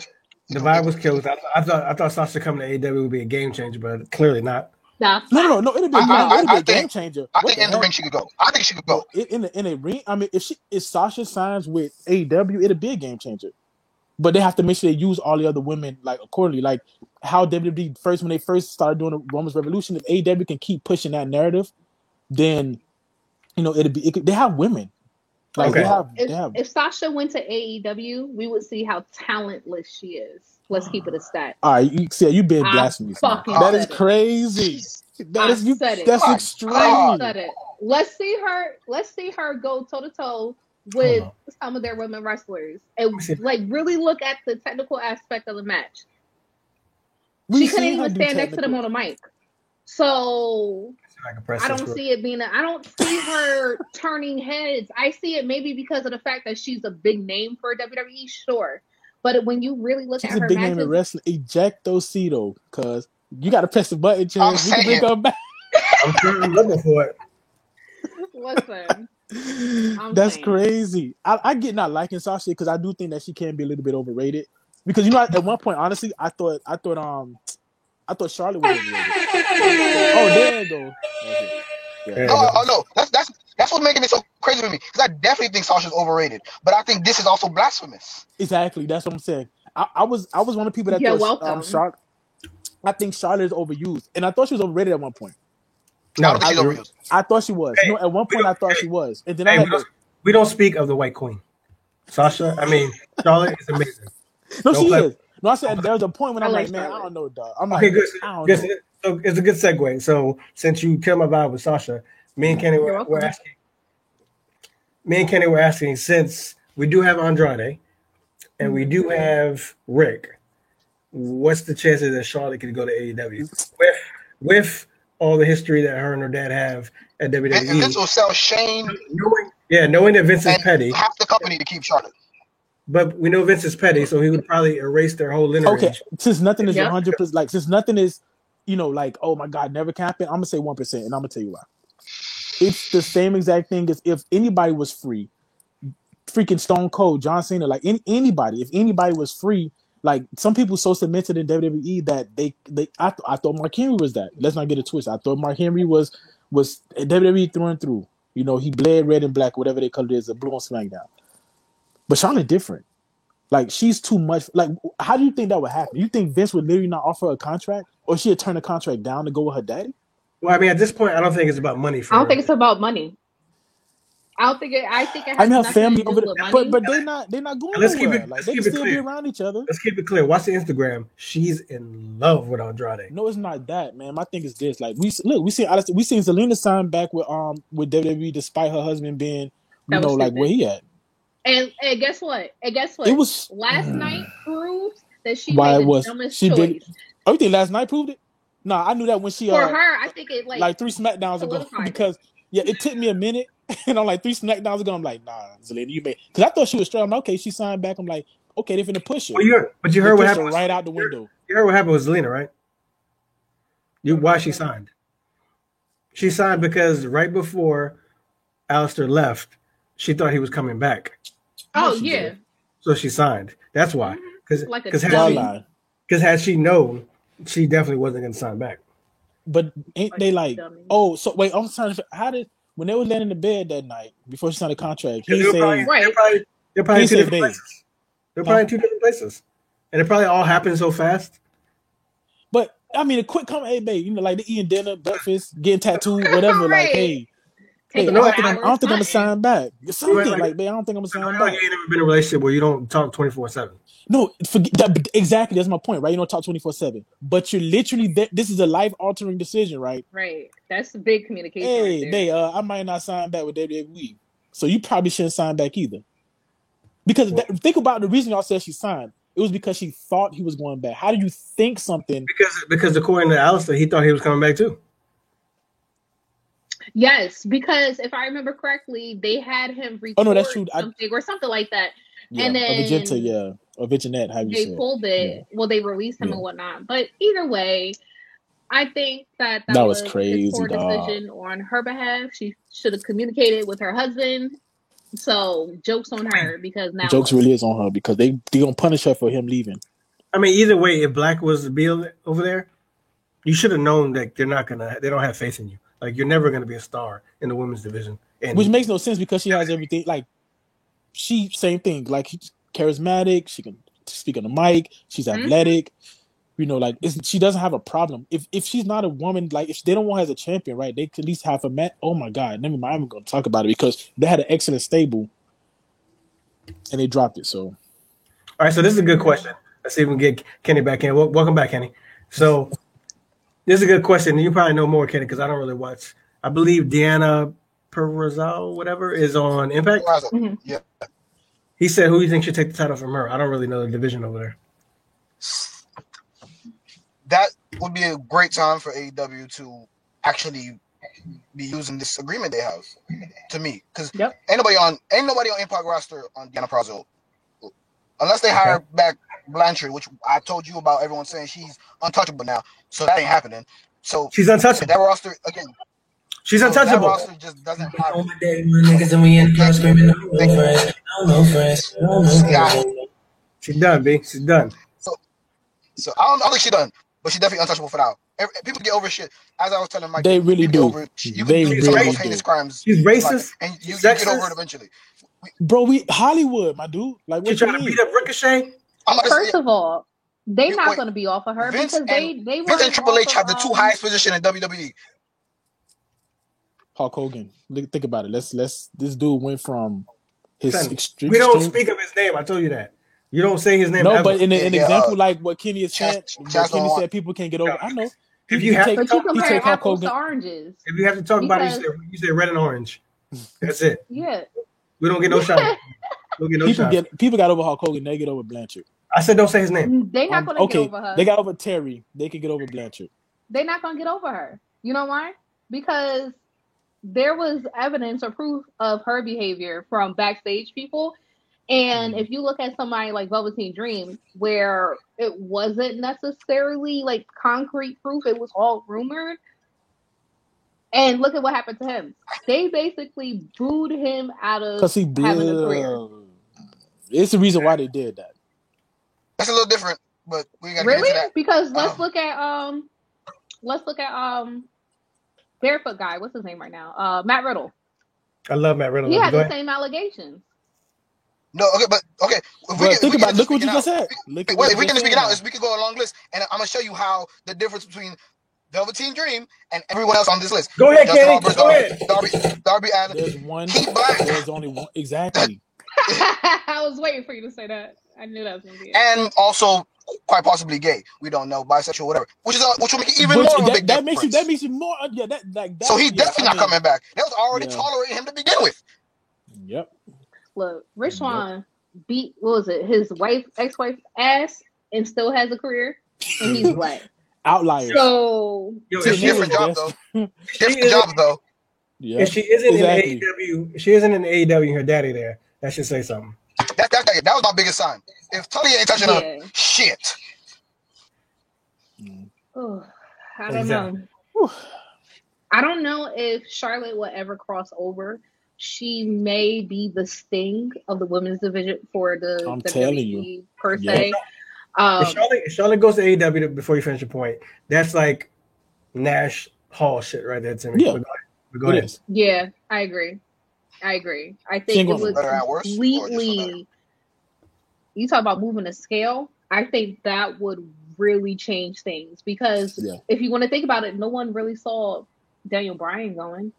the vibe was killed. I thought Sasha coming to AEW would be a game changer, but clearly not. No. It'd be a game changer. I think in the ring she could go. I think she could go. In a ring, I mean, if Sasha signs with AEW, it'd be a game changer. But they have to make sure they use all the other women like accordingly. Like how WWE when they first started doing the Women's Revolution, if AEW can keep pushing that narrative, then they have women. Like if Sasha went to AEW, we would see how talentless she is. Let's keep it a stat. All right, you've been blasphemous. That is crazy. That's extreme. I said it. Let's see her go toe to toe with some of their women wrestlers and like really look at the technical aspect of the match. She couldn't even stand next to them on a mic. So I don't see it being I don't see her turning heads. I see it maybe because of the fact that she's a big name for WWE, sure. But when you really look at her matches, she's a big name in wrestling. Ejectocito, cuz you got to press the button, Chance. We can bring her back. I'm looking for it. Listen, that's crazy. I get not liking Sasha because I do think that she can be a little bit overrated. Because at one point, honestly, I thought Charlotte was overrated. Oh, there you go. Okay. No. That's what's making it so crazy for me. Because I definitely think Sasha's overrated, but I think this is also blasphemous. Exactly, that's what I'm saying. I was one of the people that thought Charlotte. I think Charlotte is overused, and I thought she was overrated at one point. No, I think she's overused. I thought she was. At one point, I thought she was, and then we don't speak of the White Queen, Sasha. I mean, Charlotte is amazing. No, she is. No, I said there was a point when I'm like, man, I don't know, dog. I'm like, okay, good. So it's a good segue. So since you killed my vibe with Sasha, me and Kenny were asking, since we do have Andrade and we do have Rick, what's the chances that Charlotte could go to AEW with all the history that her and her dad have at WWE? And Vince will sell Shane. Knowing that Vince is petty. Half the company to keep Charlotte. But we know Vince is petty, so he would probably erase their whole lineage. Okay, since nothing is 100%, like since nothing is, like, oh my God, never can happen. I'm gonna say 1%, and I'm gonna tell you why. It's the same exact thing as if anybody was free, freaking Stone Cold, John Cena, like anybody. If anybody was free, like some people so cemented in WWE that I thought Mark Henry was that. Let's not get it twisted. I thought Mark Henry was WWE through and through. He bled red and black, whatever they call it is, a blue on SmackDown. But Charlotte different. Like, she's too much. Like, how do you think that would happen? You think Vince would literally not offer her a contract? Or she'd turn the contract down to go with her daddy? Well, I mean, at this point, I don't think it's about money. I don't think it's about money. I think it has her nothing family to over do with there, money. but they're not going nowhere. Like they can still be around each other. Let's keep it clear. Watch the Instagram. She's in love with Andrade. No, it's not that, man. My thing is this: like we seen Zelina sign back with WWE despite her husband being, like where he at. And guess what? It was last night proved that she made the dumbest choice. You think last night proved it? Nah, I knew that when she for her. I think it like 3 SmackDowns ago because it took me a minute, and I'm like 3 SmackDowns ago. I'm like, nah, Zelina, you made because I thought she was straight. I'm like, okay, she signed back. I'm like, okay, they're finna push her. Well, you heard what happened right out the window. You heard what happened with Zelina, right? Why she signed? She signed because right before Aleister left, she thought he was coming back. Oh yeah. So she signed. That's why. Because had she known, she definitely wasn't going to sign back. But ain't they like? Oh, so wait. I'm trying to. How did when they were laying in the bed that night before she signed the contract? He said, They're probably in 2 different places. They're probably in 2 different places, and it probably all happened so fast. But I mean, a quick comment, hey, babe, like the eating dinner, breakfast, getting tattooed, whatever. Like, hey, I don't think I'm gonna sign back. Something like, babe, I don't think I'm gonna sign back. You ain't never been in a relationship where you don't talk 24/7. No, forget that. Exactly, that's my point, right? You don't talk 24/7, but you're literally this is a life-altering decision, right? Right, that's a big communication. Hey, I might not sign back with WWE, so you probably shouldn't sign back either. Because think about the reason y'all said she signed. It was because she thought he was going back. How do you think something? Because according to Aleister, he thought he was coming back too. Yes, because if I remember correctly, they had him record that's true. Something or something like that. Yeah, and then or Virginette, how you they pulled it. Yeah. Well, they released him and whatnot. But either way, I think that was crazy. Poor decision on her behalf. She should have communicated with her husband. So jokes on her because now jokes really is on her because they gonna punish her for him leaving. I mean, either way, if Black was to be over there, you should have known that they don't have faith in you. Like you're never gonna be a star in the women's division. Which makes no sense because she has everything. Like same thing. Like she's charismatic. She can speak on the mic. She's athletic. Like she doesn't have a problem. If she's not a woman, like if they don't want her as a champion, right? They could at least have a match. Oh my God, never mind. I'm going to talk about it because they had an excellent stable, and they dropped it. So, all right. So this is a good question. Let's see if we can get Kenny back in. Welcome back, Kenny. So this is a good question. You probably know more, Kenny, because I don't really watch. I believe Deanna Purrazzo, whatever, is on Impact. Mm-hmm. Yeah. He said, "Who do you think should take the title from her?" I don't really know the division over there. That would be a great time for AEW to actually be using this agreement they have. To me, because ain't nobody on Impact roster on Deanna Purrazzo, unless they hire back Blanchard, which I told you about. Everyone saying she's untouchable now, so that ain't happening. So she's untouchable. That roster again. She's untouchable. That roster just doesn't have. She's done, B. She's done. So I don't think she's done, but she's definitely untouchable for now. People get over shit. As I was telling Mike, they really do. You can do some of those heinous crimes. She's racist, and you get over it eventually. Bro, we Hollywood, my dude. Like, what you trying to beat up Ricochet? First of all, they're not going to be off of her because they Vince and Triple H have the 2 highest position in WWE. Hulk Hogan. Think about it. This dude went from his extreme. We don't speak of his name. I told you that. You don't say his name. No, ever. But in an example like what Kenny is saying, Kenny said people can't get over. I know. If you have to compare apples to oranges. If you have to talk about it, you say red and orange. That's it. Yeah. We don't get no shot. People got over Hulk Hogan. They get over Blanchard. I said don't say his name. They're not going to get over her. They got over Terry. They can get over Blanchard. They're not going to get over her. You know why? Because there was evidence or proof of her behavior from backstage people. And if you look at somebody like Velveteen Dream, where it wasn't necessarily like concrete proof, it was all rumored. And look at what happened to him. They basically booed him out of having a career. It's the reason why they did that. That's a little different, but we got to really get into that. Because let's look at barefoot guy. What's his name right now? Matt Riddle. I love Matt Riddle. He had the same allegations. No, okay. Look what you just said. If we can speak it out, we can go a long list, and I'm gonna show you how the difference between Velveteen Dream, and everyone else on this list. Go ahead, Kenny. Go ahead. Darby Allin. There's one. Keith Black. There's only one. Exactly. I was waiting for you to say that. I knew that was going to be it. And also, quite possibly gay. We don't know, bisexual, whatever. Which will make it even more of a big difference. That makes you more. Yeah. That so he's definitely not coming back. They was already tolerating him to begin with. Yep. Look, Rich Swann beat his ex-wife ass, and still has a career, and he's black. Outliers. So it's different job though. Different jobs though. Yeah. If she isn't in AEW, she isn't in AEW and her daddy there. That should say something. That was my biggest sign. If Tully ain't touching her, shit. Oh, I don't know. I don't know if Charlotte will ever cross over. She may be the Sting of the women's division for the WWE per se. If Charlotte goes to AEW, before you finish your point, that's like Nash Hall shit right there to me. Yeah. Go ahead. Yeah, I agree. I think it was completely. You talk about moving a scale. I think that would really change things because if you want to think about it, no one really saw Daniel Bryan going.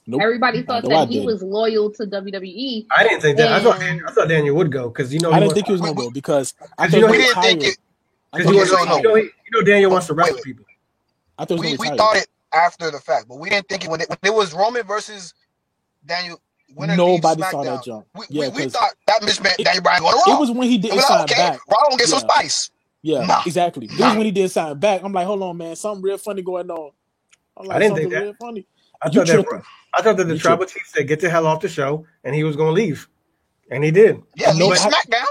Nope. Everybody thought that he was loyal to WWE. I didn't think that. I thought Daniel would go because I didn't think he was going to go because we didn't think it. Daniel wants to wrestle people. I thought we thought it after the fact, but we didn't think it when it was Roman versus Daniel. Nobody saw that jump. We thought that meant Daniel Bryan going to Raw. It was when he didn't sign back. Raw gonna get some spice. Yeah, exactly. This is when he did sign back. I'm like, hold on, man, something real funny going on. I didn't think that. Real funny. I thought that the tribal chief said, "Get the hell off the show," and he was going to leave, and he did. Yeah, leave SmackDown.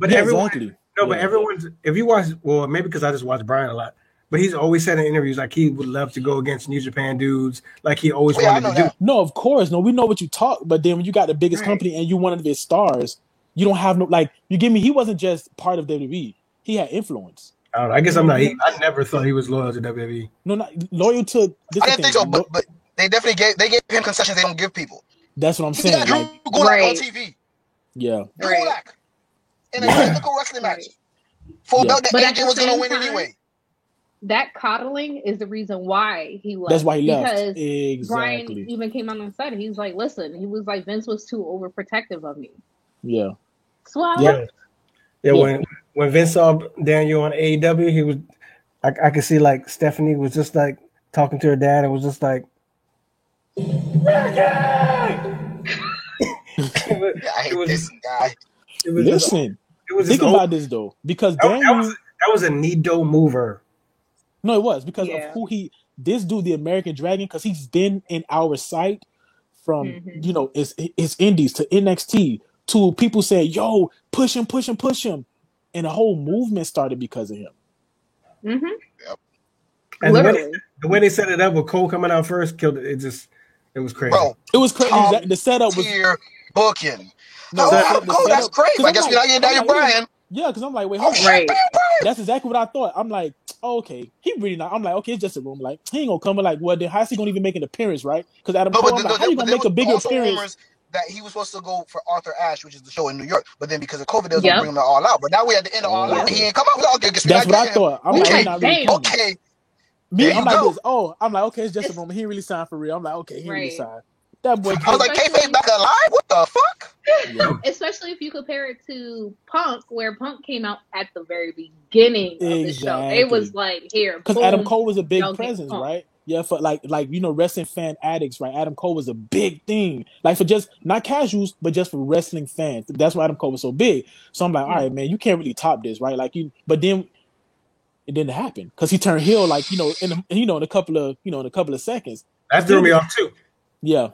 But everyone, but everyone's. If you watch, well, maybe because I just watch Bryan a lot, but he's always said in interviews like he would love to go against New Japan dudes, like he always wanted to do. No, of course, no. We know what you talk, but then when you got the biggest company and you one of their stars, you don't have no like. You give me. He wasn't just part of WWE. He had influence. I don't know. I guess I'm not. I never thought he was loyal to WWE. No, not loyal to. I didn't think so, but they definitely gave him concessions they don't give people. That's what I'm saying. He got Drew Gulak on TV. Yeah. Drew Gulak in a technical wrestling match for a belt that AJ was going to win anyway. That coddling is the reason why he left. That's why he left. Because exactly. Bryan even came out and said it. He was like, "Listen," he was like, "Vince was too overprotective of me." Yeah. So I left. Yeah. When Vince saw Daniel on AEW, he was. I could see like Stephanie was just like talking to her dad and was just like. I hate this guy. Listen, think about this though, because that was a Nido mover. No, it was because of who this dude, the American Dragon, because he's been in our sight from it's indies to NXT to people saying, "Yo, push him," and the whole movement started because of him. Mm-hmm. Yep. And the way they set it up with Cole coming out first killed it. It was crazy. Bro, it was crazy. The setup was booking. That's crazy. I guess we're not getting Daniel Bryan. Yeah, because I'm like, wait, hold on. Right. That's exactly what I thought. I'm like, okay, he really not. I'm like, okay, it's just a room. Like, he ain't gonna come. But like, well, then how's he gonna even make an appearance, right? Because Adam Cole, how you gonna make a bigger appearance? That he was supposed to go for Arthur Ashe, which is the show in New York, but then because of COVID, they was gonna bring him all out. But now we're at the end of all out. He ain't come out. Okay, that's what I thought. I'm like, he's not really coming. Okay. Me, I'm like this. Oh, I'm like, okay, it's just a moment. He ain't really signed for real. I'm like, okay, he really signed. That boy. I was like, kayfabe back alive? What the fuck? Yeah. Especially if you compare it to Punk, where Punk came out at the very beginning of the show. It was like here because Adam Cole was a big presence, right? Yeah, for like wrestling fan addicts, right? Adam Cole was a big thing, like for just not casuals, but just for wrestling fans. That's why Adam Cole was so big. So I'm like, all right, man, you can't really top this, right? Like but then it didn't happen because he turned heel, like in a couple of seconds. That threw me off too. Yeah.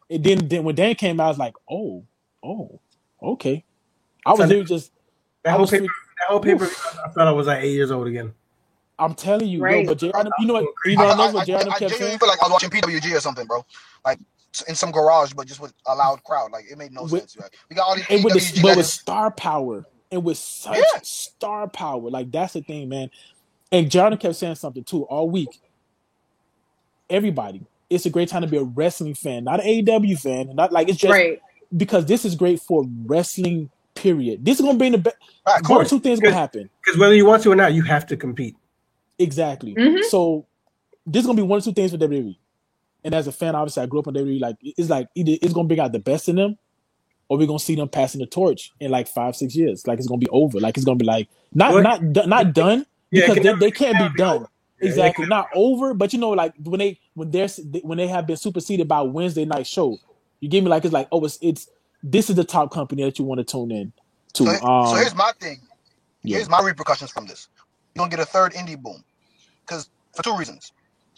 And then when Dan came out, I was like, oh, okay. I was there just that whole paper. I thought I was like 8 years old again. I'm telling you, right. Bro. But JR, I genuinely feel like I was watching PWG or something, bro. Like in some garage, but just with a loud crowd. Like it made no sense. Right? We got all these PWG but with star power and with such star power, like that's the thing, man. And Jordan kept saying something too all week. Everybody. It's a great time to be a wrestling fan, not an AEW fan. Not like it's just because this is great for wrestling. Period. This is gonna bring the best. One or two things gonna happen. Because whether you want to or not, you have to compete. Exactly. Mm-hmm. So this is gonna be one or two things for WWE. And as a fan, obviously, I grew up on WWE. Like, it's like either it's gonna bring out the best in them, or we're gonna see them passing the torch in like 5-6 years. Like, it's gonna be over. Like, it's gonna be like not done because they can't be done. Exactly, not over. But like when they have been superseded by Wednesday night show, you give me like it's like it's this is the top company that you want to tune in to. So here's my thing. Here's my repercussions from this. You're gonna get a third indie boom, because for two reasons.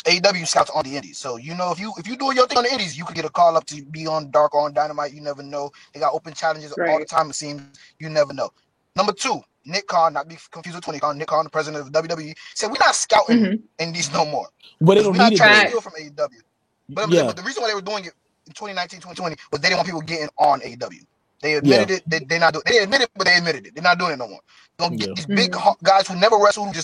AEW scouts on the indies, so if you doing your thing on the indies, you could get a call up to be on Dark or on Dynamite. You never know. They got open challenges all the time. It seems you never know. Number two, Nick Khan, not be confused with Tony Khan. Nick Khan, the president of WWE, said we're not scouting indies no more. But they don't need to steal from AEW. But the reason why they were doing it in 2019, 2020 was they didn't want people getting on AEW. They admitted it. They not doing. They admitted it, but they admitted it. They're not doing it no more. Don't get these big guys who never wrestled,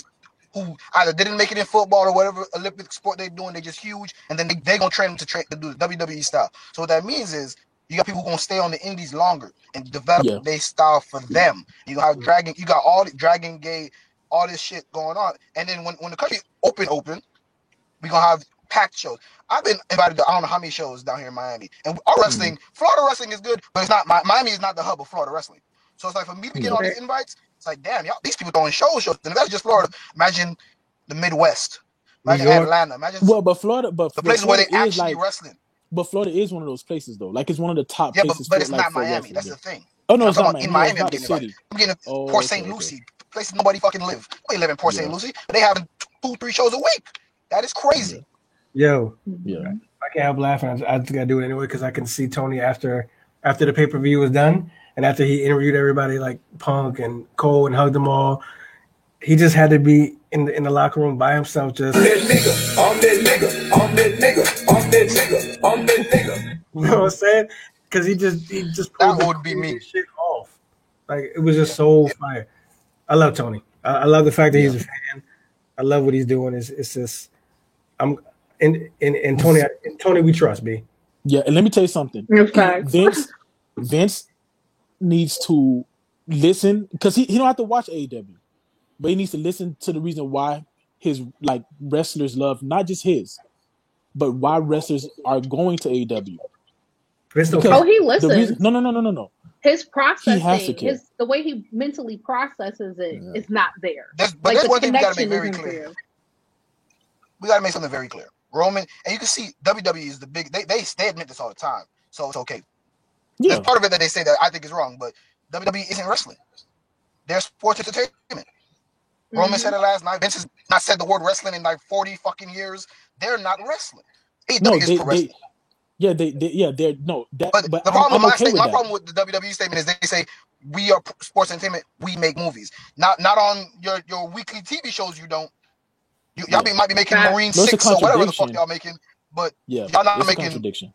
who either didn't make it in football or whatever Olympic sport they're doing, they just huge, and then they're going to train them to do the WWE style. So what that means is you got people who going to stay on the indies longer and develop their style for them. You have Dragon, you got all the Dragon Gate, all this shit going on. And then when the country open, we're going to have packed shows. I've been invited to I don't know how many shows down here in Miami. And our wrestling, Florida wrestling is good, but it's not, Miami is not the hub of Florida wrestling. So it's like for me to get all these invites, it's like, damn, y'all, these people throwing shows. And if that's just Florida, imagine the Midwest. Imagine Atlanta. Imagine but Florida, the places where they actually wrestling. But Florida is one of those places, though. Like, it's one of the top places. But it's not Miami. That's the thing. Oh, no, it's not Miami. In Miami, I'm getting Port St. Lucie. Places nobody fucking live. Nobody live in Port St. Lucie. But they have 2-3 shows a week. That is crazy. Yo. Yeah. I can't help laughing. I just got to do it anyway because I can see Tony after the pay-per-view was done. And after he interviewed everybody like Punk and Cole and hugged them all, he just had to be in the locker room by himself. Just I'm that nigga. You know what I'm saying? Because he just pulled that would be me shit off. Like, it was just so fire. I love Tony. I love the fact that he's a fan. I love what he's doing. It's just Tony we trust, B. Yeah, and let me tell you something. Vince needs to listen because he don't have to watch AEW, but he needs to listen to the reason why his wrestlers love not just his, but why wrestlers are going to AEW. He listens. No. His processing, the way he mentally processes it is not there. But that's one thing we got to make very clear. We got to make something very clear. Roman, and you can see WWE is the big. They admit this all the time, so it's okay. Yeah. There's part of it that they say that I think is wrong, but WWE isn't wrestling. They're sports entertainment. Roman said it last night. Vince has not said the word wrestling in like 40 fucking years. They're not wrestling. AEW is pro wrestling. They're no. But the problem, my problem with the WWE statement is they say we are sports entertainment. We make movies. Not on your weekly TV shows. You don't. Y'all might be making Marine 6 or whatever the fuck y'all making, but y'all not making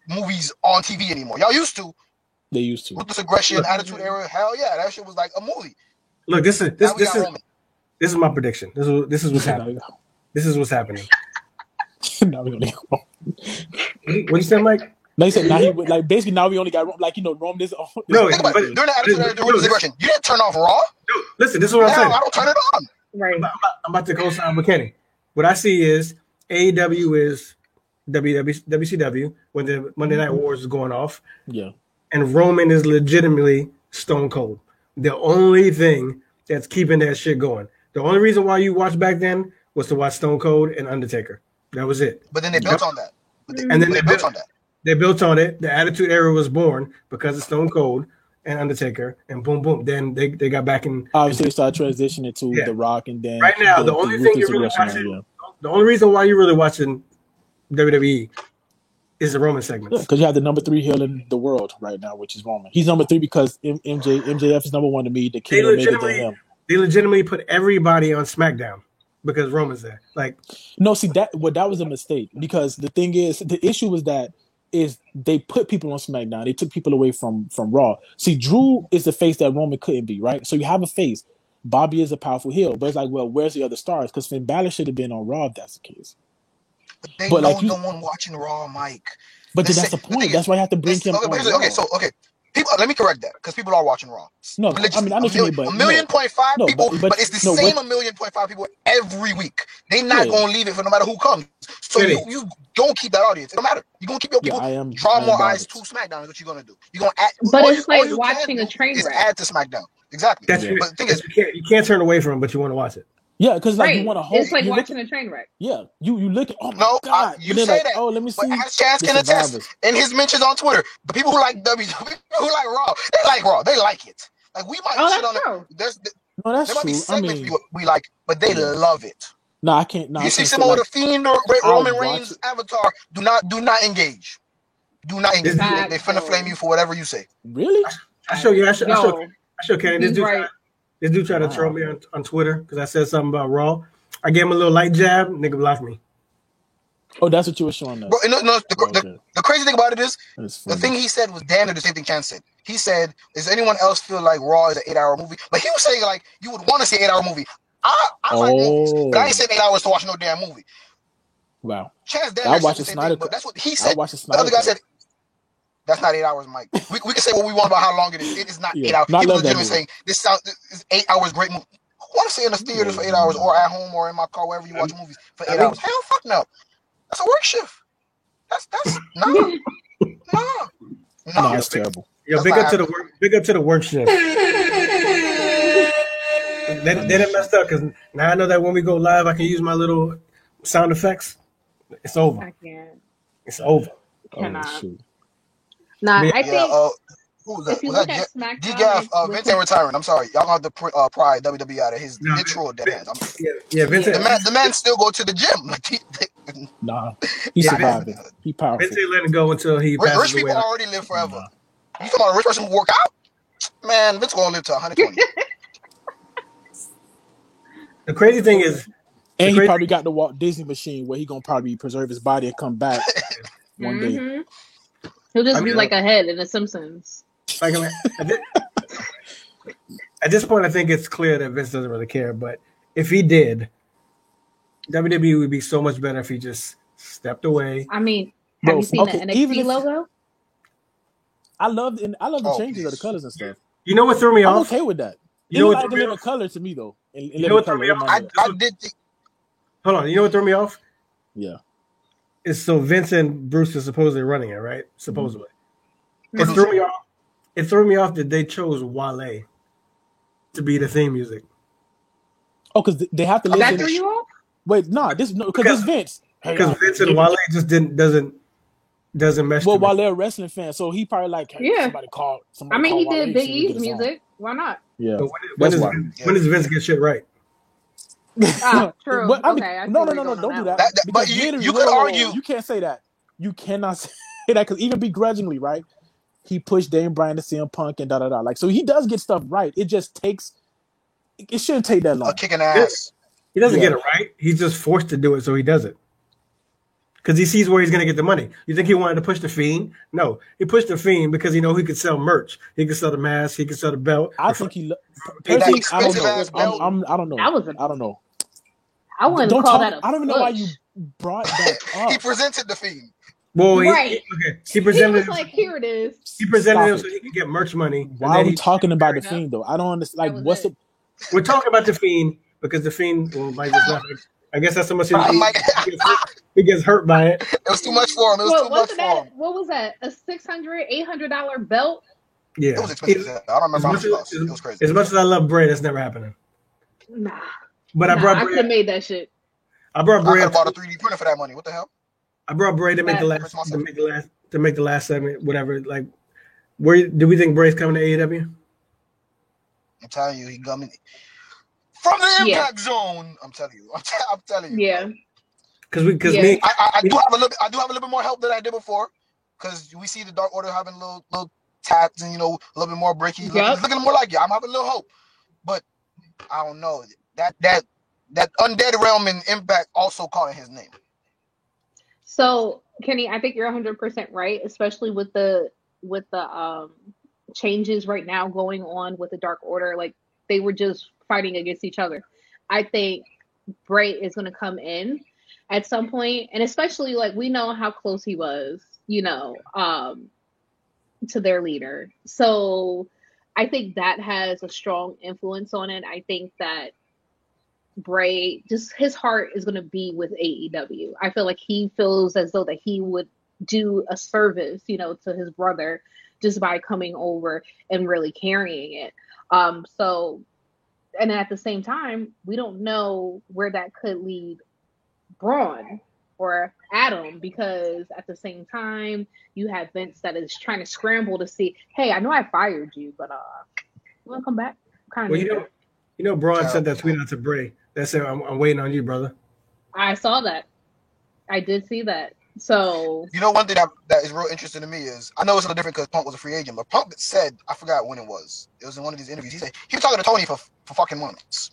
movies on TV anymore. Y'all used to. They used to. Ruthless Aggression, Attitude Era. Hell yeah, that shit was like a movie. Look, this is my prediction. This is what's happening. This is what's happening. Now we only. What you saying, Mike? They said now basically now we only got Roman is on. No, but during the Attitude Era, during Ruthless Aggression, you didn't turn off Raw. Dude, listen, this is what I'm saying. I don't turn it on. Right. I'm about to co-sign with Kenny. What I see is AEW is WCW when the Monday Night Wars is going off. Yeah. And Roman is legitimately Stone Cold. The only thing that's keeping that shit going. The only reason why you watched back then was to watch Stone Cold and Undertaker. That was it. But then they built on that. They built on it. The Attitude Era was born because of Stone Cold and Undertaker, and boom, boom. Then they got back in. Obviously, they started transitioning to The Rock, and then right now the only thing you're really watching, the only reason why you're really watching WWE is the Roman segments. Because you have the number 3 heel in the world right now, which is Roman. He's number 3 because MJF is number 1 to me. The king of him. They legitimately put everybody on SmackDown because Roman's there. Like, no, see that was a mistake because the thing is, the issue was that they put people on SmackDown. They took people away from Raw. See, Drew is the face that Roman couldn't be, right? So you have a face. Bobby is a powerful heel, but it's like, well, where's the other stars? Because Finn Balor should have been on Raw if that's the case. But they know no one watching Raw, Mike. But that's the point. That's why I have to bring him on. Okay. People, let me correct that because people are watching Raw. No, I know what you mean, but 1.5 million people, but it's the same 1.5 million people every week. They're not going to leave it for no matter who comes. So you don't keep that audience. It don't matter. You're gonna keep your people. Draw more eyes to SmackDown. Is what you're gonna do. You're gonna add. But it's like watching a train wreck. Add to SmackDown. Exactly. But the thing is, you can't turn away from it, but you want to watch it. Yeah, because like you want to hold. It's like watching a train wreck. Yeah, you look at. Oh my God! You say that. Oh, let me see. But as Chaz can attest in his mentions on Twitter, the people who like WWE, who like Raw, they like Raw. They like it. Like we might shit on it. That's there might be segments we like, but they love it. No, I can't. No, you see some of the Fiend or Roman Reigns avatar. Do not engage. Do not engage. They finna flame you for whatever you say. Really? I show you. I show Kenny. This dude tried to troll me on Twitter because I said something about Raw. I gave him a little light jab. Nigga blocked me. Oh, that's what you were showing us. Bro, the crazy thing about it is the thing he said was damn near the same thing Chance said. He said, "Does anyone else feel like Raw is an 8-hour movie?" But he was saying like you would want to see an 8-hour movie. I like movies, but I ain't saying 8 hours to watch no damn movie. Wow. Chance damn near said the same thing, but that's what he said. The other guy said, "That's not 8 hours, Mike. We can say what we want about how long it is. It is not 8 hours." People legitimately saying this is 8 hours great movie. I want to see in the theaters for 8 hours or at home or in my car wherever you watch movies for 8 hours. Hell, fuck no. That's a work shift. That's no. That's terrible. Yo, big up to the work shift. They done messed up because now I know that when we go live, I can use my little sound effects. It's over. I can't. It's over. Cannot. Oh, shoot. Nah, I think. Who was that? If you was look that at SmackDown, D-Gaff, Vince ain't retiring. I'm sorry. Y'all have to pry WWE out of his literal dead hands. Vince. The man still go to the gym. Like he's surviving. He powerful. Vince ain't letting go until he passes rich people already live forever. You talking about a rich person who work out? Man, Vince gonna live to 120. The crazy thing is, and he probably got the Walt Disney machine where he gonna probably preserve his body and come back one day. He'll just be like a head in The Simpsons. Like, at this point, I think it's clear that Vince doesn't really care. But if he did, WWE would be so much better if he just stepped away. I mean, have you seen the NXT logo? I love the changes of the colors and stuff. You know what threw me off? I'm okay with that. You know what like a little color to me though. You know what threw me off? I did. Hold on. You know what threw me off? Yeah. It's so Vince and Bruce are supposedly running it, right? Supposedly. It threw me off. It threw me off that they chose Wale to be the theme music. Oh, because they have to listen. That threw you off? Wait, because it's Vince. Because Vince and Wale just doesn't mesh. Well, Wale a wrestling fan, so he probably like somebody called. I mean, he did Big E's music. Why not? Yeah. When does Vince get shit right? True. But, no, don't do that. But you could argue. You can't say that. You cannot say that because even begrudgingly, right? He pushed Daniel Bryan to CM Punk and da-da-da. Like, so he does get stuff right. It just takes... It shouldn't take that long. A kicking ass. He doesn't get it right. He's just forced to do it, so he does it. Because he sees where he's going to get the money. You think he wanted to push the Fiend? No. He pushed the Fiend because he he could sell merch. He could sell the mask. He could sell the belt. I think he... Personally, I don't know. I don't know. I wouldn't call that a I don't even know why you brought that up. He presented the Fiend. Well, he presented. He was like, "Here it is." He presented him so he could get merch money. Why are we talking about the Fiend though? I don't understand. Like, what's the? We're talking about the Fiend because the Fiend. Well, Mike just left. I guess that's so much. He gets hurt by it. It was too much for him. It was too much for him. What was that? A $600-$800 belt? Yeah, it was expensive. I don't remember how much it was. It was crazy. As much as I love Bray, that's never happening. Nah. But I brought. I could have made that shit. I brought Bray. I bought a 3D printer for that money. What the hell? I brought Bray to make the last segment, whatever. Like, where do we think Bray's coming to AEW? I'm telling you, he coming from the Impact Zone. I'm telling you. I'm telling you. Yeah. I do have a little bit more help than I did before, because we see the Dark Order having little tats and a little bit more breaky. It's looking more like you. I'm having a little hope, but I don't know that Undead Realm and Impact also calling his name. So, Kenny, I think you're 100% right, especially with the changes right now going on with the Dark Order. Like, they were just fighting against each other. I think Bray is going to come in at some point, and especially, like, we know how close he was, to their leader. So I think that has a strong influence on it. I think that Bray, just his heart is going to be with AEW. I feel like he feels as though that he would do a service, to his brother just by coming over and really carrying it. So, and at the same time, we don't know where that could lead Braun or Adam, because at the same time, you have Vince that is trying to scramble to see, hey, I know I fired you, but you want to come back? Kind of. Braun sent that tweet out to Bray. That said, I'm waiting on you, brother. I saw that. I did see that. So one thing that is real interesting to me is, I know it's a little different because Punk was a free agent, but Punk said, I forgot when it was. It was in one of these interviews. He said he was talking to Tony for fucking months.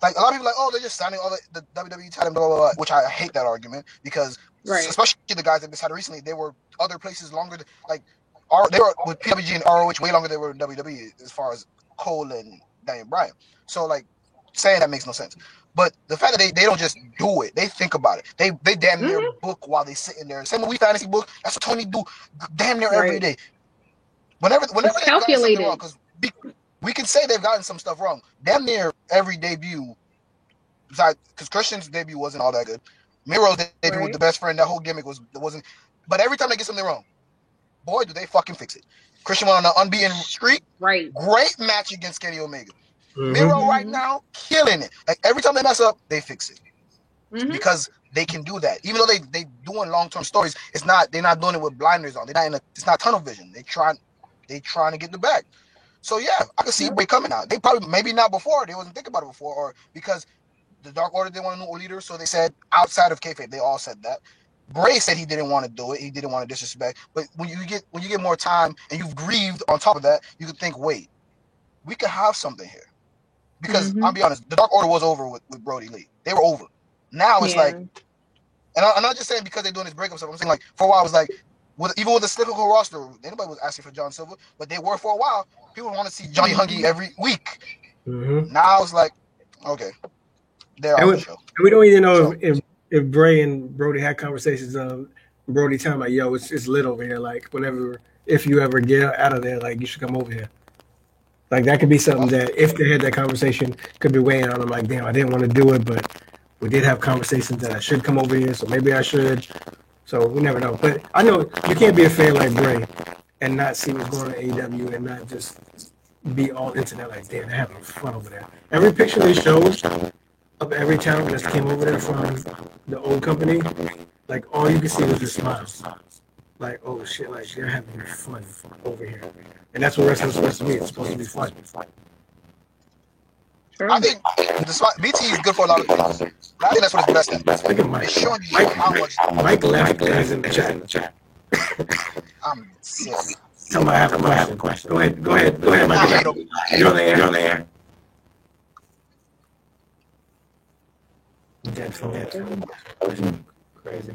Like, a lot of people are like, oh, they're just signing all the WWE talent, blah, blah, blah, which I hate that argument because, especially the guys that they signed recently, they were other places longer. They were with PWG and ROH way longer than they were in WWE as far as Cole and Daniel Bryan. So, like, saying that makes no sense. But the fact that they don't just do it, they think about it. They damn near book while they sit in there. Same with We Fantasy book. That's what Tony do damn near every day. Whenever they got something wrong, because we can say they've gotten some stuff wrong. Damn near every debut, because Christian's debut wasn't all that good. Miro's debut with the best friend, that whole gimmick wasn't. But every time they get something wrong, boy, do they fucking fix it. Christian went on an unbeaten streak. Right. Great match against Kenny Omega. Miro right now, killing it. Like, every time they mess up, they fix it. Because they can do that. Even though they doing long-term stories, they're not doing it with blinders on. It's not tunnel vision. They trying to get the bag. So yeah, I can see Bray coming out. They probably, maybe not before, they wasn't thinking about it before, or because the Dark Order didn't want a new leader, so they said outside of kayfabe, they all said that. Bray said he didn't want to do it. He didn't want to disrespect. But when you get more time and you've grieved on top of that, you could think, wait, we could have something here. Because I'll be honest, the Dark Order was over with Brody Lee. They were over. Now it's like, and I'm not just saying because they're doing this breakup stuff. I'm saying, like, for a while, it was like, even with the cyclical roster, anybody was asking for John Silver, but they were for a while. People want to see Johnny Hungy every week. Now it's like, okay, they're on the show. We don't even know if Bray and Brody had conversations of Brody telling like, yo, it's lit over here. Like, if you ever get out of there, like, you should come over here. Like, that could be something that, if they had that conversation, could be weighing on them. Like, damn, I didn't want to do it, but we did have conversations that I should come over here, so maybe I should. So we never know. But I know you can't be a fan like Bray and not see what's going on in AEW and not just be all into that. Like, damn, they're having fun over there. Every picture they showed of every talent that came over there from the old company, like, all you can see was the smiles. Like, oh shit, like, they're having fun over here. And that's what wrestling's supposed to be. It's supposed to be fun. Sure. I think BT is good for a lot of things. I think that's what it's best at. Look at Mike. It's showing you how much. Mike left guys in the chat. I'm sick. Tell me I have a question. Go ahead, Mike. You're on the air. Crazy.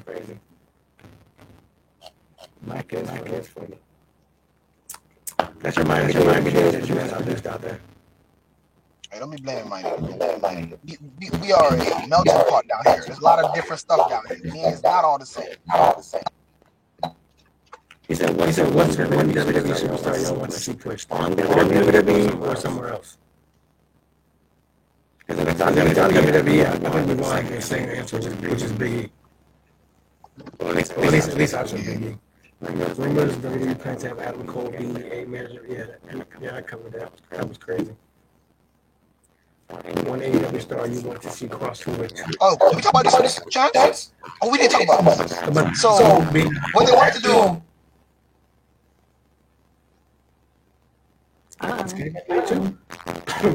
Mike is funny. That's your Miami that you guys are just out there. Hey, don't be blaming Miami. We are a melting pot down here. There's a lot of different stuff down here. It's not all the same. He said, what's the one WWE superstar y'all want to see pushed? On WWE or somewhere else? Because if it's on WWE, I think we're going to the same answer, which is Big E. Well, at least I should Big E. Rumors WWE plans to have Adam Cole be a manager. Yeah, I covered that. That was crazy. One AEW star you want to see cross with. Oh, we talk about this chance? Oh, we didn't talk about this. So what they want to do.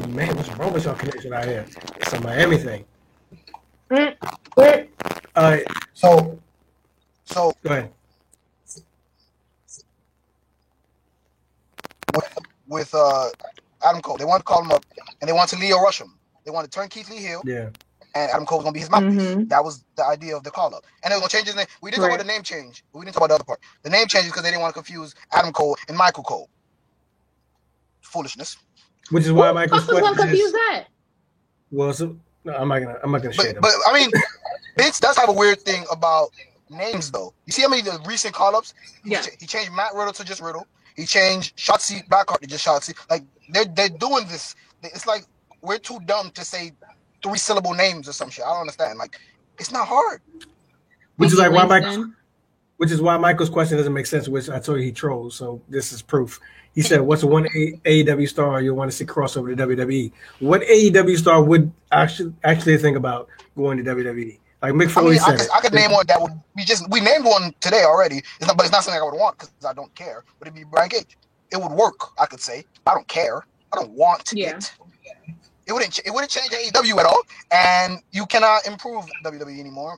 Man, what's wrong with your connection out here? It's a Miami thing. So go ahead. With Adam Cole, they want to call him up, and they want to Leo Rush him. They want to turn Keith Lee heel. Yeah. And Adam Cole's gonna be his mouthpiece. That was the idea of the call up. And they're gonna change his name. We didn't talk about the name change. We didn't talk about the other part. The name change is because they didn't want to confuse Adam Cole and Michael Cole. Foolishness. Which is why Michael's question confuse that. Well, no, I'm not gonna shade him. But I mean, Vince does have a weird thing about names, though. You see how many of the recent call-ups? He changed Matt Riddle to just Riddle. He changed Shotzi Blackheart to just Shotzi. Like, they're doing this. It's like we're too dumb to say 3-syllable names or some shit. I don't understand. Like, it's not hard. Which is why Michael's question doesn't make sense. Which I told you he trolls. So this is proof. He said, "What's one AEW star you want to see crossover to WWE?" What AEW star would actually think about going to WWE? Like Mick Foley said, I could name one that would be we named one today already. But it's not something I would want because I don't care. But it'd be Brian Cage. It would work. I could say I don't care. I don't want it. It wouldn't change AEW at all, and you cannot improve WWE anymore.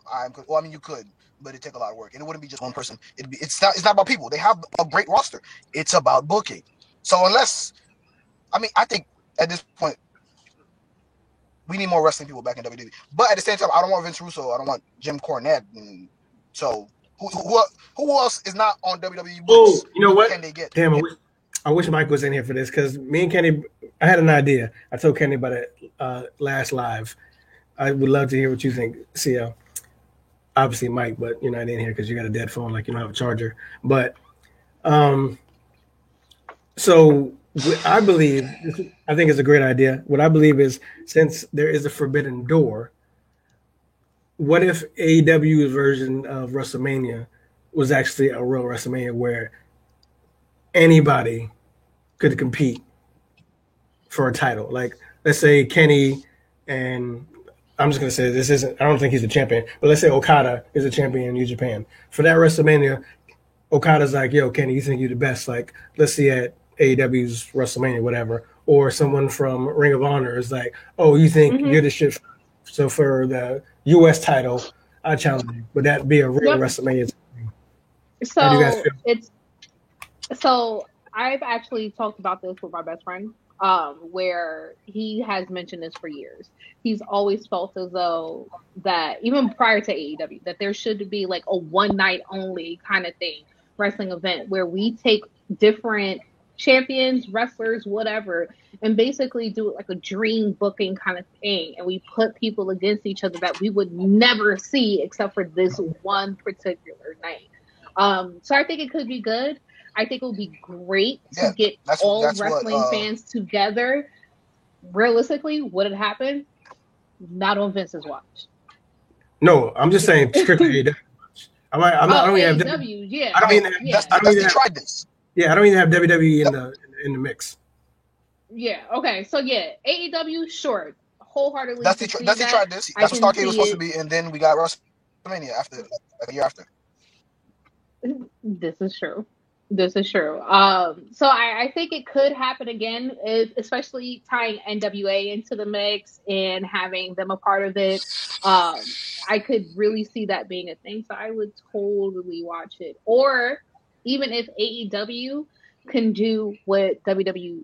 You could, but it'd take a lot of work, and it wouldn't be just one person. It's not about people. They have a great roster. It's about booking. So I think at this point we need more wrestling people back in WWE. But at the same time, I don't want Vince Russo. I don't want Jim Cornette. So who else is not on WWE books? Oh, you know what? Can they get? Damn, I wish Mike was in here for this because me and Kenny, I had an idea. I told Kenny about it last live. I would love to hear what you think, CL. Obviously, Mike, but you're not in here because you got a dead phone, like you don't have a charger. But so I think it's a great idea. What I believe is, since there is a forbidden door, what if AEW's version of WrestleMania was actually a real WrestleMania where anybody could compete for a title? Like, let's say Kenny, and I'm just going to say I don't think he's a champion, but let's say Okada is a champion in New Japan. For that WrestleMania, Okada's like, yo, Kenny, you think you're the best? Like, let's see at AEW's WrestleMania, whatever. Or someone from Ring of Honor is like, oh, you think you're the shit? So for the U.S. title, I challenge you. Would that be a real WrestleMania? So how do you guys feel? So I've actually talked about this with my best friend, where he has mentioned this for years. He's always felt as though that even prior to AEW, that there should be like a one night only kind of thing, wrestling event where we take different champions, wrestlers, whatever, and basically do it like a dream booking kind of thing. And we put people against each other that we would never see except for this one particular night. So I think it could be good. I think it would be great to get all wrestling fans together. Realistically, would it happen? Not on Vince's watch. No, I'm just saying strictly AEW. I don't even have AEW. Yeah, I don't even have. Tried this. Yeah, I don't even have WWE in the mix. Yeah. Okay. So yeah, AEW, sure, wholeheartedly. Dusty tried this. That's what Starrcade was supposed to be, and then we got WrestleMania after, like a year after. This is true. So I think it could happen again, especially tying NWA into the mix and having them a part of it. I could really see that being a thing. So I would totally watch it. Or even if AEW can do what WWE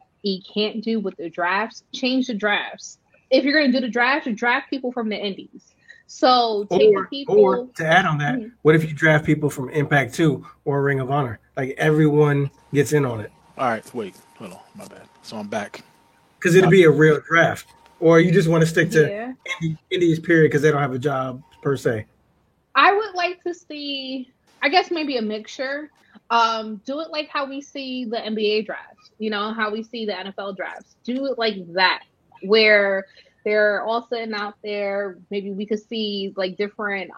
can't do with the drafts, change the drafts. If you're going to do the draft people from the indies. So or to add on that, what if you draft people from Impact 2 or Ring of Honor? Like, everyone gets in on it. All right, wait, hold on, my bad. So I'm back. Because it'd be a real draft. Or you just want to stick to indies, period, because they don't have a job per se. I would like to see, I guess maybe a mixture. Do it like how we see the NBA drafts, how we see the NFL drafts. Do it like that, where they're all sitting out there. Maybe we could see like different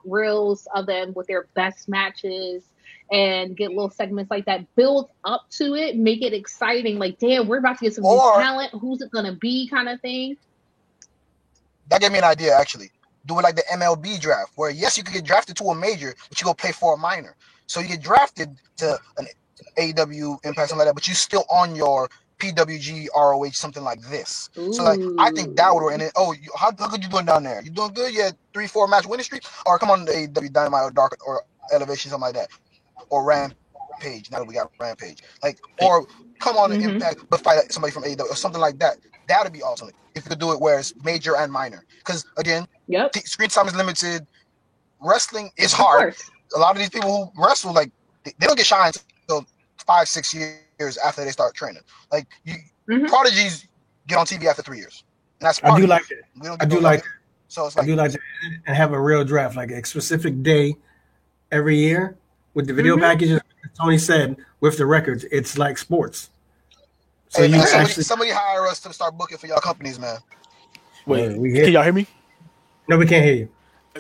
reels of them with their best matches and get little segments like that. Build up to it, make it exciting. Like, damn, we're about to get some new talent. Who's it gonna be? Kind of thing. That gave me an idea, actually. Do it like the MLB draft, where yes, you could get drafted to a major, but you go play for a minor. So you get drafted to an AEW Impact, something like that, but you still on your PWG, ROH, something like this. Ooh. So like, I think that would work. And then, how good you doing down there? You doing good? You had 3-4 match winning streak, or come on the AEW Dynamite or Dark or Elevation, something like that, or Rampage. Now that we got Rampage, like, or come on the Impact, but fight somebody from AEW or something like that. That would be awesome if you could do it where it's major and minor. Because again, screen time is limited. Wrestling is hard. A lot of these people who wrestle, like, they don't get shine until 5-6 years after they start training. Like, prodigies get on TV after 3 years. And that's I do like it. I do like it. So it's like, I do like it. And have a real draft, like a specific day every year with the video packages. Tony said with the records, it's like sports. So somebody hire us to start booking for y'all companies, man. Wait, can y'all hear me? No, we can't hear you.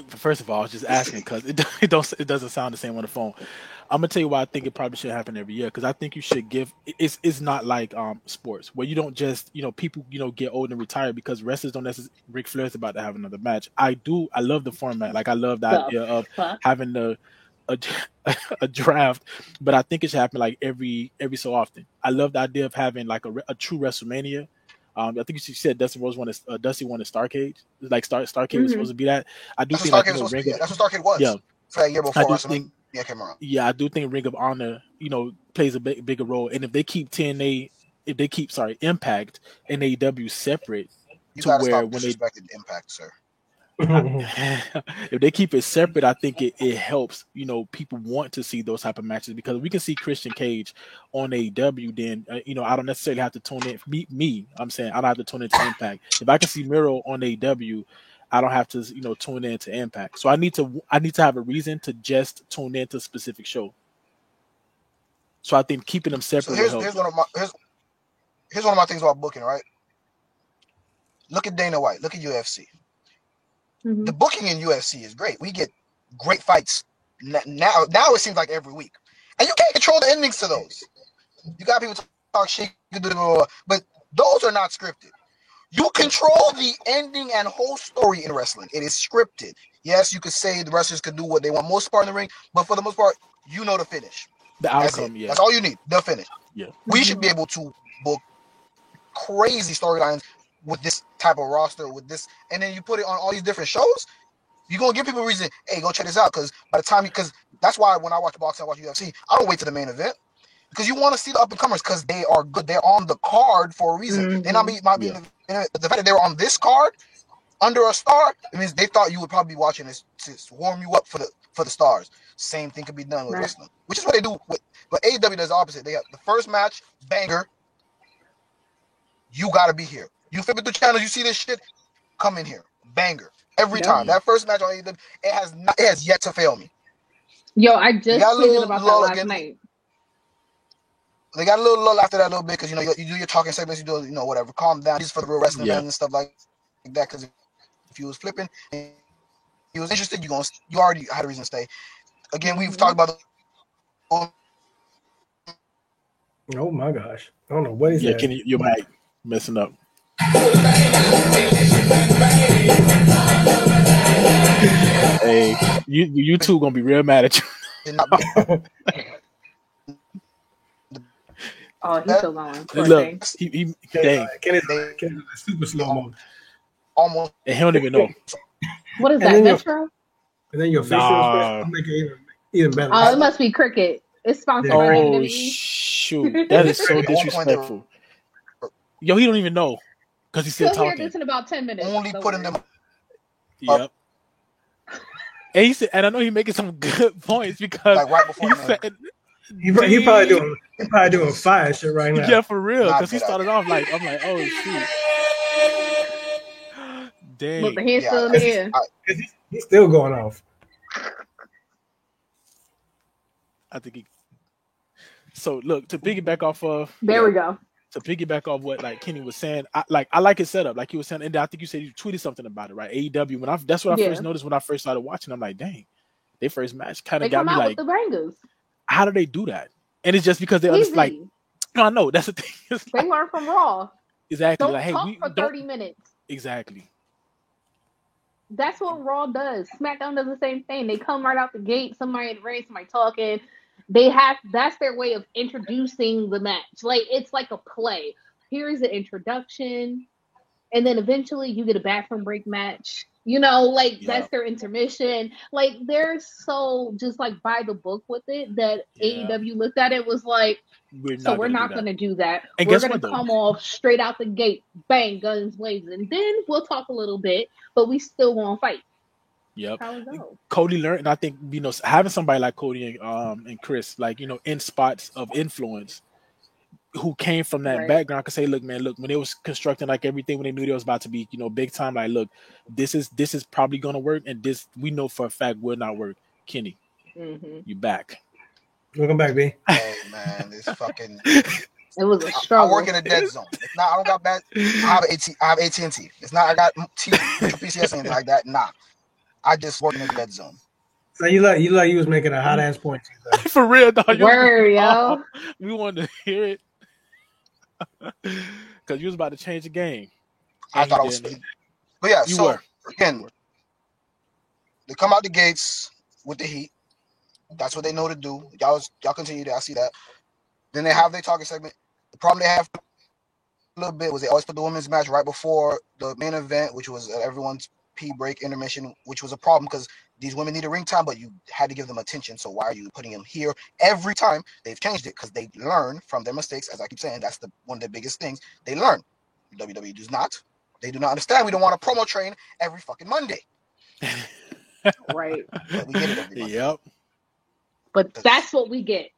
First of all, I was just asking because it doesn't sound the same on the phone. I'm gonna tell you why I think it probably should happen every year because I think you should give. It's not like sports where you don't just people get old and retire because wrestlers don't necessarily. Ric Flair's about to have another match. I love the format. Like I love the idea of having a draft, but I think it should happen like every so often. I love the idea of having like a true WrestleMania. I think you said Dusty Rose wanted Dusty wanted Starrcade. Like Starrcade was supposed to be that. I do think that's what Starrcade was. Yeah, for that year before WrestleMania came around. Yeah, I do think Ring of Honor, plays a bigger role. And if they keep Impact and AEW separate, you to where when they Impact, sir. If they keep it separate, I think it helps. People want to see those type of matches because we can see Christian Cage on AEW. Then I don't necessarily have to tune in. I'm saying I don't have to tune into Impact. If I can see Miro on AEW, I don't have to tune in to Impact. So I need to have a reason to just tune into a specific show. So I think keeping them separate. So here's one of my things about booking. Right. Look at Dana White. Look at UFC. Mm-hmm. The booking in UFC is great. We get great fights now. It seems like every week, and you can't control the endings to those. You got people talk shit, but those are not scripted. You control the ending and whole story in wrestling. It is scripted. Yes, you could say the wrestlers could do what they want most part in the ring, but for the most part, the finish. The outcome, That's all you need. The finish. Yeah. We should be able to book crazy storylines with this type of roster, with this, and then you put it on all these different shows. You're gonna give people a reason, hey, go check this out, because by the time because that's why when I watch boxing, I watch UFC, I don't wait to the main event. Because you want to see the up and comers because they are good. They're on the card for a reason. Mm-hmm. They might be the fact that they were on this card under a star. It means they thought you would probably be watching this to warm you up for the stars. Same thing could be done with wrestling, which is what they do. But AEW does the opposite. They have the first match banger. You got to be here. You flip it through channels. You see this shit. Come in here, banger every time. That first match on AEW, it has yet to fail me. Yo, I just tweeted about that last night. They got a little lull after that a little bit because you do your talking segments, you do whatever, calm down. This is for the real wrestling fans and stuff like that. Because if you was flipping, and you was interested, you already had a reason to stay. Again, we've talked about. Oh my gosh, I don't know what is that. Can your mic messing up? Hey, you two gonna be real mad at you. Oh, he's still going. Look, he dang. Kenny's super slow mo. Almost. And he don't even know. What is that, Metro? And then your facial expression make it even better. Oh, it must be Cricket. It's sponsored by WWE. Oh, shoot. That is so disrespectful. Yo, he don't even know. Because he's still talking. Hear this in about 10 minutes. Only putting them. Yep. And he said, and I know he's making some good points because like right before he said, he probably doing fire shit right now. Yeah, for real. Because he started off like, I'm like, oh shoot. Dang. But the hand's still in the air. He's still going off. I think he. So look, to piggyback off of. There we go. To piggyback off what like Kenny was saying, I like his setup. Like he was saying, and I think you said you tweeted something about it, right? AEW. That's what I first noticed when I first started watching. I'm like, dang, their first match kind of got me like, with the bangers. How do they do that? And it's just because they understand. Like, no, I know that's the thing. They learn from Raw. Exactly. Don't like, hey, talk for 30 minutes. Exactly. That's what Raw does. SmackDown does the same thing. They come right out the gate. Somebody in the ring, somebody talking. That's their way of introducing the match. Like it's like a play. Here's the introduction, and then eventually you get a bathroom break match. That's their intermission. Like they're so just like by the book with it that AEW looked at it was like, we're not going to do that. And we're going to come off straight out the gate, bang, guns blazing, and then we'll talk a little bit, but we still won't fight. Yep. Cody learned, and I think having somebody like Cody and Chris, like in spots of influence, who came from that background, could say, look, when they was constructing like everything, when they knew they was about to be big time, like, look, this is probably gonna work, and this we know for a fact will not work. Kenny, you back? Welcome back, B. Oh man, this fucking It was a struggle. I work in a dead zone. It's not. I don't got bad. I have AT&T. It's not. I got PCS and anything like that. Nah. I just work in a dead zone. So you was making a hot ass point. For real, dog. Word, yo. We wanted to hear it because you was about to change the game. I thought I was. But yeah, again, they come out the gates with the heat. That's what they know to do. Y'all continue to. I see that. Then they have their talking segment. The problem they have a little bit was they always put the women's match right before the main event, which was everyone's pee break intermission, which was a problem because these women need a ring time, but you had to give them attention. So why are you putting them here every time? They've changed it because they learn from their mistakes. As I keep saying, that's one of the biggest things. They learn. WWE does not. They do not understand. We don't want to promo train every fucking Monday. Right. But we get it every Monday. Yep. But that's what we get.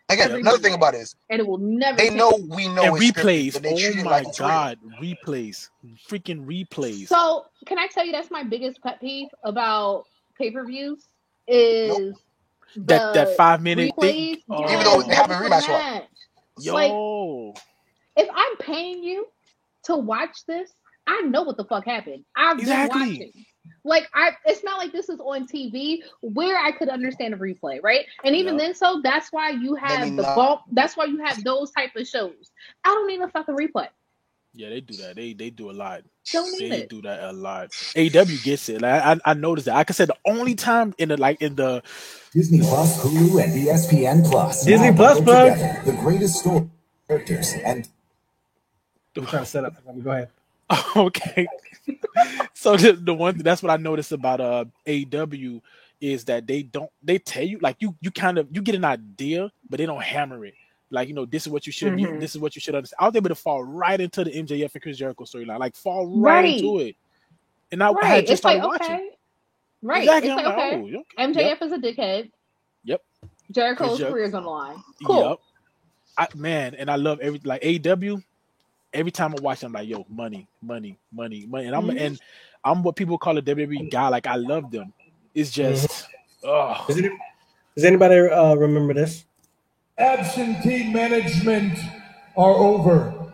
Again, another thing about it is, and it will never. They know we know. And replays. Scripted, oh my god, replays, freaking replays. So can I tell you that's my biggest pet peeve about pay-per-views is that 5-minute replays. thing. Even though they have a rematch. Yo, like, if I'm paying you to watch this, I know what the fuck happened. I've been watching. Like it's not like this is on TV where I could understand a replay, right? And even then, so that's why you have that's why you have those type of shows. I don't need a fucking replay. Yeah, they do that. They do a lot. They do that a lot. AEW gets it. Like I noticed that. Like I said, the only time in the Disney Plus, Hulu, and ESPN Plus. Disney Plus, the greatest story characters and. I'm trying to set up. Go ahead. Okay. So the one that's what I noticed about AEW is that they tell you like you get an idea, but they don't hammer it. Like, this is what you should this is what you should understand. I was able to fall right into the MJF and Chris Jericho storyline, like fall right into it. And I had just started watching. Right. Exactly. It's like, okay. MJF is a dickhead. Yep. Jericho's career's on the line. Cool. Yep. And I love AEW. Every time I watch, I'm like, yo, money. And I'm what people call a WWE guy. Like, I love them. It's just, Does anybody remember this? Absentee management are over.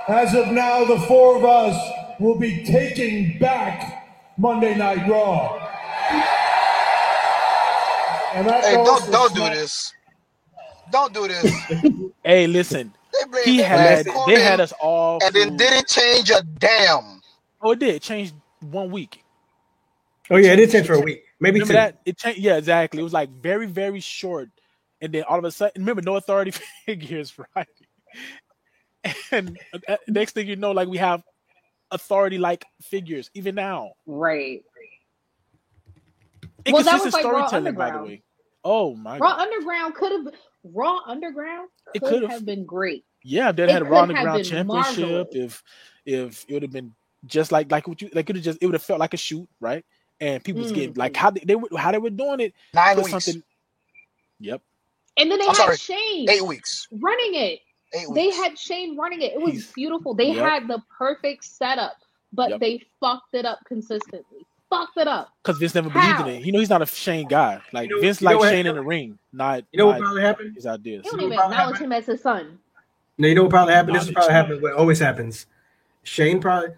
As of now, the four of us will be taking back Monday Night Raw. And don't do this. Don't do this. Hey, listen. They had us all, and it didn't change a damn. Oh, it did change 1 week. Oh yeah, it did change for a week, maybe two. That it changed. Yeah, exactly. It was like very, very short, and then all of a sudden, remember, no authority figures, right? And next thing you know, like we have authority-like figures even now. Right. Inconsistent storytelling, by the way. Oh my God. Raw Underground could have been great. Yeah, they had a Raw Underground championship. If it would have been just like it would have felt like a shoot, right? And people was getting like how they were doing it. 9 weeks. Yep. And then they had Shane 8 weeks running it. 8 weeks. They had Shane running it. It was beautiful. They had the perfect setup, but they fucked it up consistently. Fucked it up. Because Vince never believed in it. He's not a Shane guy. Like Vince likes Shane in the ring, not what probably happened? His ideas. He don't even acknowledge him as his son. No, you know what probably happened? This is probably happened. What always happens. Shane was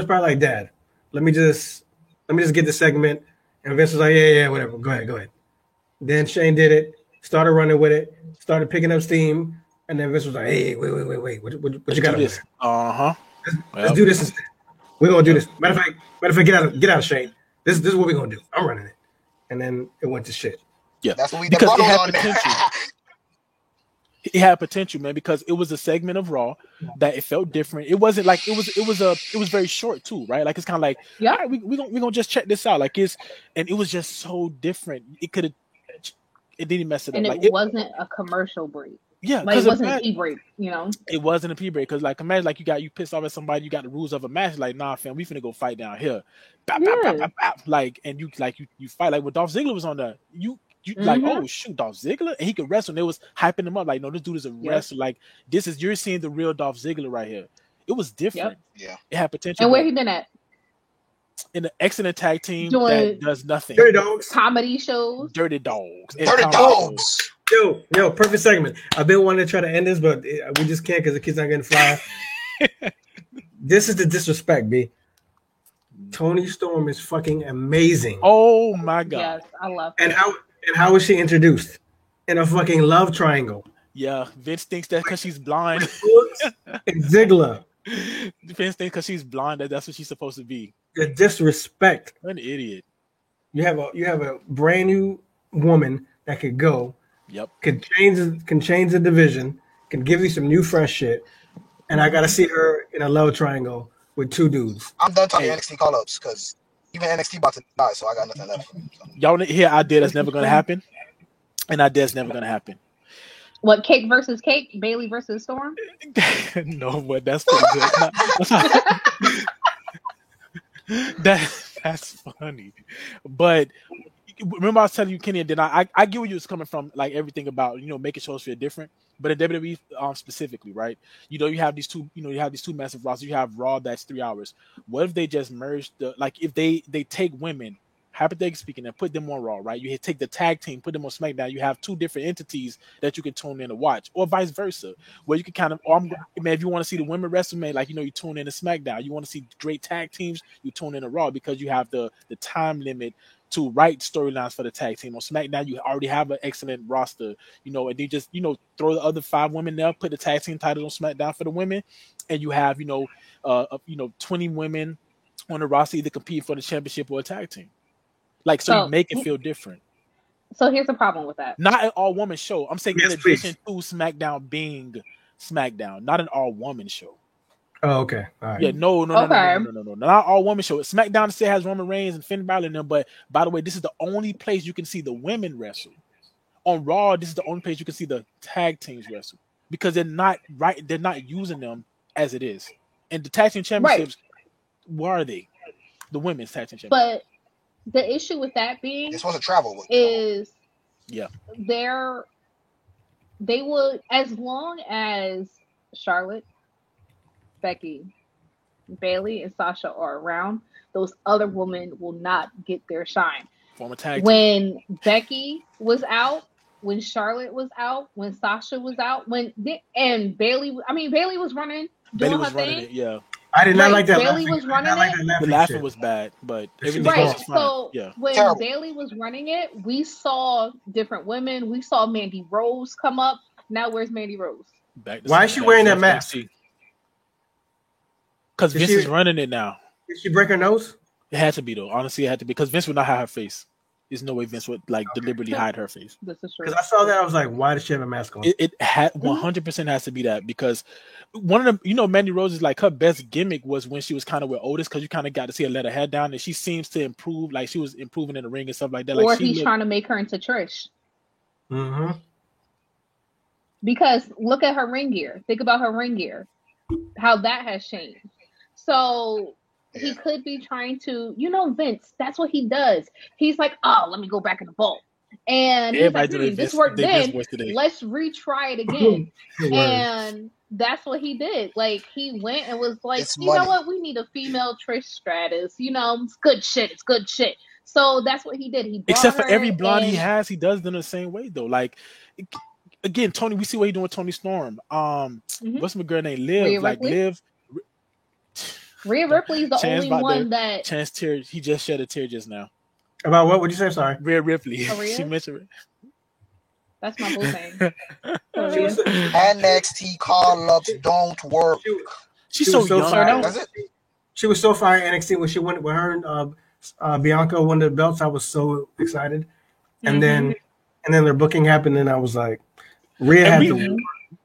probably like, Dad, let me just get the segment. And Vince was like, yeah, whatever. Go ahead. Then Shane did it, started running with it, started picking up steam, and then Vince was like, hey, wait, what you got to do? Let's do this instead. We're gonna do this. Matter of fact, get out of Shane. This is what we're gonna do. I'm running it. And then it went to shit. Yeah, that's what we because it had potential. It had potential, man, because it was a segment of Raw that it felt different. It wasn't like it was very short too, right? Like it's kind of like, all right, we're gonna just check this out. Like it was just so different. It didn't mess it up. And like it wasn't a commercial break. Yeah, like it wasn't a pee break, It wasn't a pee break because, like, imagine like you pissed off at somebody, you got the rules of a match. Like, nah, fam, we finna go fight down here. Bap, bap, bap, bap. Like, and you fight like when Dolph Ziggler was on there. You like, oh shoot, Dolph Ziggler, and he could wrestle. And they was hyping him up like, no, this dude is a wrestler. Like, you're seeing the real Dolph Ziggler right here. It was different. Yeah, it had potential. And where he been at? In an excellent tag team that does nothing. Dirty Dogs. Comedy shows. Dirty Dogs. Dirty Dogs. Yo, perfect segment. I've been wanting to try to end this, but we just can't because the kid's not getting fly. This is the disrespect, B. Toni Storm is fucking amazing. Oh my god! Yes, I love her. And how was she introduced? In a fucking love triangle. Yeah, Vince thinks that because she's blind. And Ziggler. Vince thinks because she's blind that's what she's supposed to be. The disrespect. An idiot. You have a brand new woman that could go. Yep. Can change the division. Can give you some new fresh shit. And I got to see her in a love triangle with two dudes. I'm done talking NXT call-ups because even NXT about to die, so I got nothing left. Y'all want to hear an idea that's never going to happen? An idea that's never going to happen. What, Cake versus Cake? Bailey versus Storm? No, but that's pretty good. That's funny. But remember I was telling you, Kenny, and then I get where you was coming from, like everything about, making shows feel different. But in WWE specifically, right? You have these two, massive rosters. You have Raw that's 3 hours. What if they just merged if they take women, hypothetically speaking, and put them on Raw, right? You take the tag team, put them on SmackDown. You have two different entities that you can tune in to watch, or vice versa, where you can kind of, if you want to see the women wrestle, man, you tune in to SmackDown. You want to see great tag teams, you tune in to Raw because you have the time limit to write storylines for the tag team. On SmackDown, you already have an excellent roster, and they just, throw the other 5 women there, put the tag team titles on SmackDown for the women, and you have, 20 women on the roster either compete for the championship or a tag team. So you make it feel different. So here's the problem with that. Not an all-woman show. I'm saying in addition to SmackDown being SmackDown, not an all-woman show. Oh, okay. All right. Yeah, no. Not all-woman show. SmackDown still has Roman Reigns and Finn Balor in them, but by the way, this is the only place you can see the women wrestle. On Raw, this is the only place you can see the tag teams wrestle because they're not using them as it is. And the tag team championships, where are they? The women's tag team championships. But the issue with that being it's supposed to travel is they would, as long as Charlotte, Becky, Bailey, and Sasha are around, those other women will not get their shine. Form a tag when team. Becky was out, when Charlotte was out, when Sasha was out, and Bailey was running, doing her thing. I did not like that. Bailey was running it. The laughing was bad, but everything was fine. So when Bailey was running it, we saw different women. We saw Mandy Rose come up. Now where's Mandy Rose? Why is she wearing that mask? Because Vince is running it now. Did she break her nose? It had to be though. Honestly, it had to be because Vince would not hide her face. There's no way Vince would deliberately hide her face. This is true. Because I saw that, I was like, why does she have a mask on? It had 100% has to be that because one of them, Mandy Rose is her best gimmick was when she was kind of with Otis because you kind of got to see her let her head down and she seems to improve, she was improving in the ring and stuff like that. Or he's trying to make her into Trish. Mm-hmm. Because look at her ring gear. Think about her ring gear. How that has changed. So he could be trying to, Vince, that's what he does. He's like, oh, let me go back in the vault. And he's like, this worked then. Let's retry it again. And that's what he did. He went and was like, know what? We need a female Trish Stratus. It's good shit. It's good shit. So that's what he did. He except for every blonde he has, he does them the same way, though. Again, Tony, we see what he's doing with Toni Storm. What's my girl name? Liv. Liv. Rhea Ripley's the only one that Chance tear. He just shed a tear just now. About what? What'd you say? Sorry. Rhea Ripley. She mentioned it. That's my boo thing. NXT call-ups don't work. She's so young. She was so fire in NXT when she went with her and Bianca won the belts. I was so excited. And then their booking happened and I was like, Rhea had to.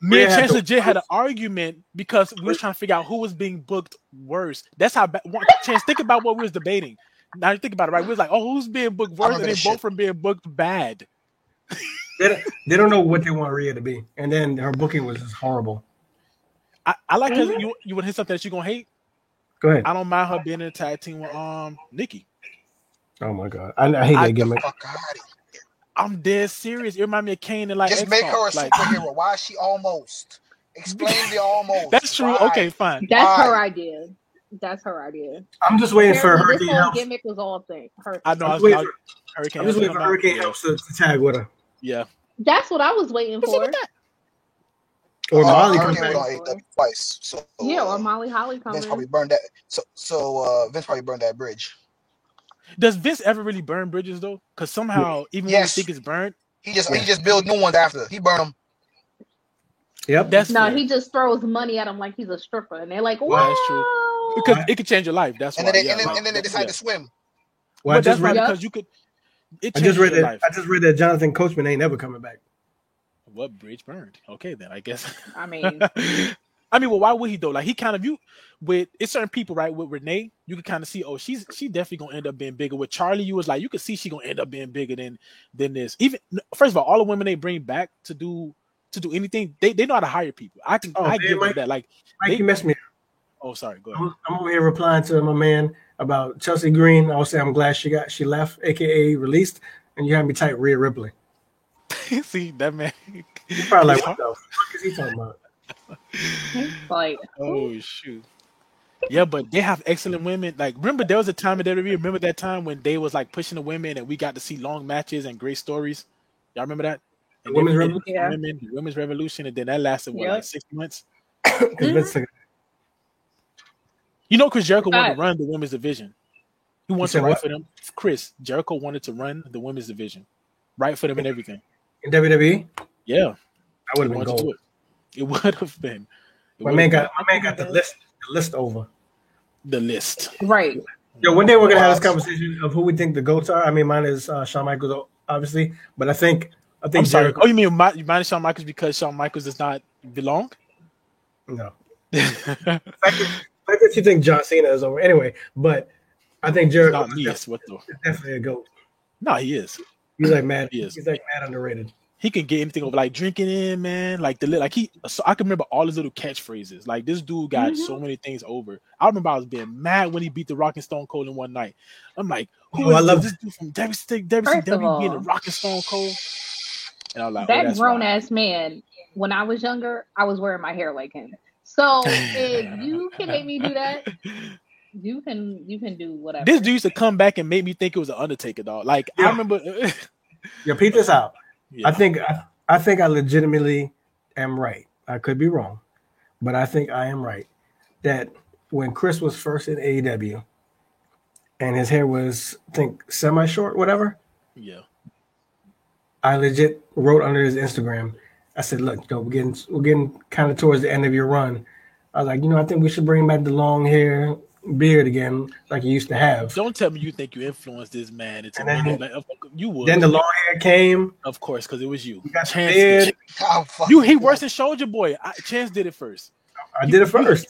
Me and Chance legit had an argument because we were trying to figure out who was being booked worse. That's how Chance, think about what we was debating. Now you think about it, right? We was like, oh, who's being booked worse? And they both from being booked bad. They don't know what they want Rhea to be. And then her booking was just horrible. I like her. You want to hit something that you're going to hate? Go ahead. I don't mind her being in a tag team with Nikki. Oh, my God. I hate that gimmick. I'm dead serious. It reminds me of Kane and just make her a superhero. Why is she almost? Explain the almost. That's true. Why? Okay, fine. That's her idea. I'm just waiting for Hurricane Helps. This whole gimmick was all thing. I know. I'm just waiting for Hurricane Helps to tag with her. Yeah. That's what I was waiting for. Or Molly comes back on AEW twice. So or Molly Holly comes. Vince probably burned that. So Vince probably burned that bridge. Does Vince ever really burn bridges though? Because somehow, even when we think it's burned, he just builds new ones after he burned them. Yep. That's fair. He just throws money at him like he's a stripper, and they're like, "Wow." Well, that's true. Because it could change your life. That's and why. Then they decide to swim. Well, that's right because you could. I just read that Jonathan Coachman ain't never coming back. What bridge burned? Okay, then I guess. I mean, well, why would he though? Like he kind of with it's certain people, right? With Renee, you can kind of see, she definitely gonna end up being bigger. With Charlie, you was like, you could see she gonna end up being bigger than this. Even first of all the women they bring back to do anything, they know how to hire people. I give them that. Like, Mike, you messed me up. Oh, sorry. Go ahead. I'm over here replying to my man about Chelsea Green. I'll say I'm glad she left, aka released, and you had me type Rhea Ripley. See that man? You're probably like, what the fuck is he talking about? Like, oh shoot. Yeah, but they have excellent women. Like, remember there was a time in WWE. Remember that time when they was like pushing the women, and we got to see long matches and great stories. Y'all remember that? And the women's revolution, and then that lasted like 6 months. You know, Chris Jericho wanted to run the women's division. He wanted to write for them. Chris Jericho wanted to run the women's division, write for them and everything. In WWE? Yeah, I would have been gold. It would have been. My man got the list over. The list, right? Yo, one day we're gonna have this conversation of who we think the GOATs are. I mean, mine is Shawn Michaels, obviously, but I think I'm sorry. Oh, you mean mine is Shawn Michaels because Shawn Michaels does not belong? No. The fact that you think John Cena is over anyway, but I think Jericho is definitely a GOAT. No, he is. He's like mad. He's like mad underrated. He can get anything over, like drinking in, man. Like so I can remember all his little catchphrases. Like this dude got so many things over. I remember I was being mad when he beat the Rock and Stone Cold in one night. I'm like, I love this dude from WCW being the Rock and Stone Cold. And I was like, that grown ass man. When I was younger, I was wearing my hair like him. So if you can make me do that, you can do whatever. This dude used to come back and make me think it was an Undertaker, dog. Like I remember. Peep this out. Yeah. I think I legitimately am right. I could be wrong, but I think I am right that when Chris was first in AEW and his hair was, I think, semi-short, whatever. Yeah. I legit wrote under his Instagram. I said, "Look, we're getting kind of towards the end of your run." I was like, I think we should bring back the long hair, beard again, like you used to have. Don't tell me you think you influenced this man. You would. Then the long hair came. Of course, because it was you. Chance. He worse than Soulja Boy. Chance did it first. I did it first.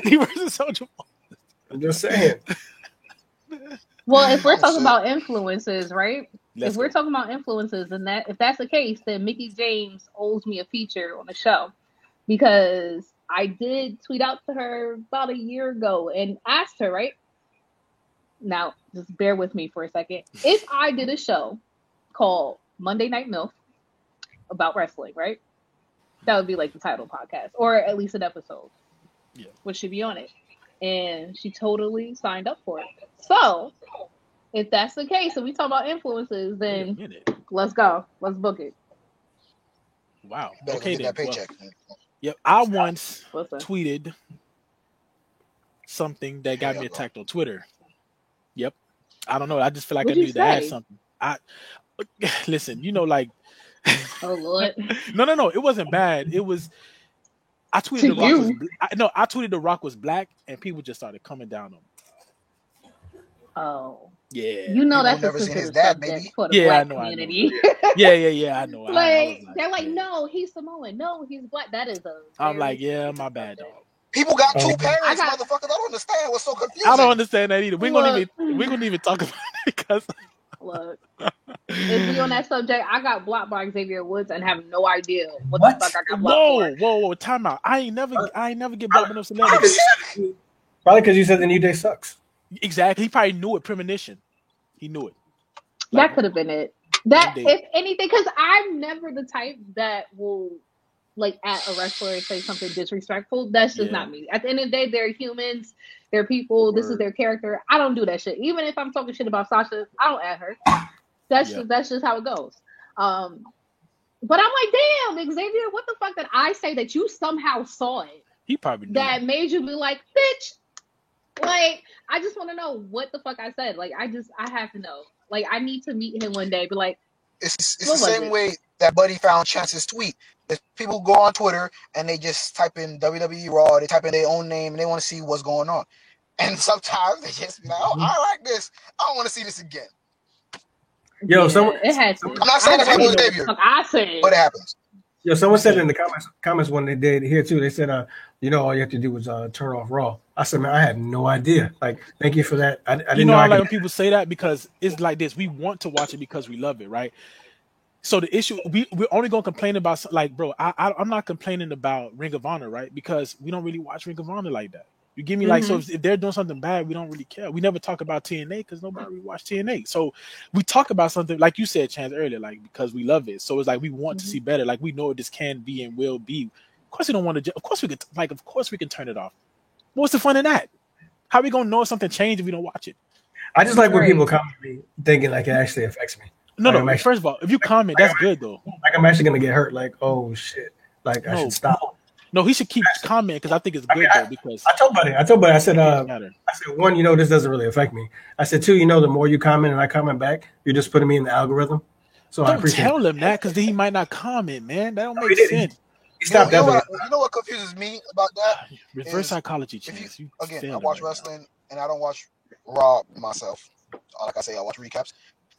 He worse than Soulja Boy. I'm just saying. Well, if we're talking about influences, right? If we're talking about influences, and if that's the case, then Mickie James owes me a feature on the show, because I did tweet out to her about a year ago and asked her, right? Now, just bear with me for a second. If I did a show called Monday Night MILF about wrestling, right? That would be like the title podcast, or at least an episode. Yeah. Which should be on it. And she totally signed up for it. So, if that's the case, and we talk about influences, then let's go. Let's book it. Wow. Okay, then. That paycheck. Yep, I once tweeted something that got me attacked on Twitter. Yep, I don't know. I just feel like I need to add something. Listen, like. Oh Lord. No. It wasn't bad. It was. I tweeted I tweeted The Rock was black, and people just started coming down on me. Oh. Yeah. That's a sensitive subject for the black community. Yeah, I know. Like, they're like, no, he's Samoan. No, he's black. That is I'm like, yeah, my bad, dog. People got two parents, motherfuckers. I don't understand what's so confusing. I don't understand that either. We're gonna even talk about it because look, if we on that subject, I got blocked by Xavier Woods and have no idea what the fuck I got blocked for. Whoa, time out. I ain't never get blocked by no celebrities. Probably because you said the New Day sucks. Exactly. He probably knew it. Premonition. He knew it. That could have been it. That, if anything, because I'm never the type that will, like, at a wrestler and say something disrespectful. That's just not me. At the end of the day, they're humans. They're people. This is their character. I don't do that shit. Even if I'm talking shit about Sasha, I don't add her. That's just how it goes. But I'm like, damn, Xavier, what the fuck did I say that you somehow saw it? He probably knew. That made you be like, bitch. Like, I just want to know what the fuck I said. Like, I have to know. Like, I need to meet him one day. Be like, it's the same way that Buddy found Chance's tweet. If people go on Twitter and they just type in WWE Raw, they type in their own name and they want to see what's going on. And sometimes they just be like, oh, I like this. I don't want to see this again. Yo, someone. It had to. I'm not saying that's what Xavier, but it happens. Yo, someone said in the comments when they did here too. They said, all you have to do was turn off Raw. I said, man, I had no idea. Like, thank you for that. I didn't know. I like when people say that because it's like this. We want to watch it because we love it, right? So the issue, we're only gonna complain about, like, bro, I'm not complaining about Ring of Honor, right? Because we don't really watch Ring of Honor like that. You give me so if they're doing something bad, we don't really care. We never talk about TNA because nobody really watch TNA. So we talk about something like you said, Chance, earlier, like because we love it. So it's like we want to see better. Like we know what this can be and will be. Of course we don't want to. Of course we could. Like of course we can turn it off. What's the fun in that? How are we gonna know something changed if we don't watch it? I just like when people comment me thinking like it actually affects me. No. First of all, if you comment, that's good though. Like I'm actually gonna get hurt. Like oh shit. Like I should stop. No, he should keep commenting because I think it's good though. Because I told Buddy, I said, one, this doesn't really affect me. I said, two, the more you comment and I comment back, you're just putting me in the algorithm. So don't tell him that because then he might not comment, man. That don't make sense. He stopped you know what confuses me about that? Reverse psychology, Chance. I watch wrestling and I don't watch Raw myself. Like I say, I watch recaps.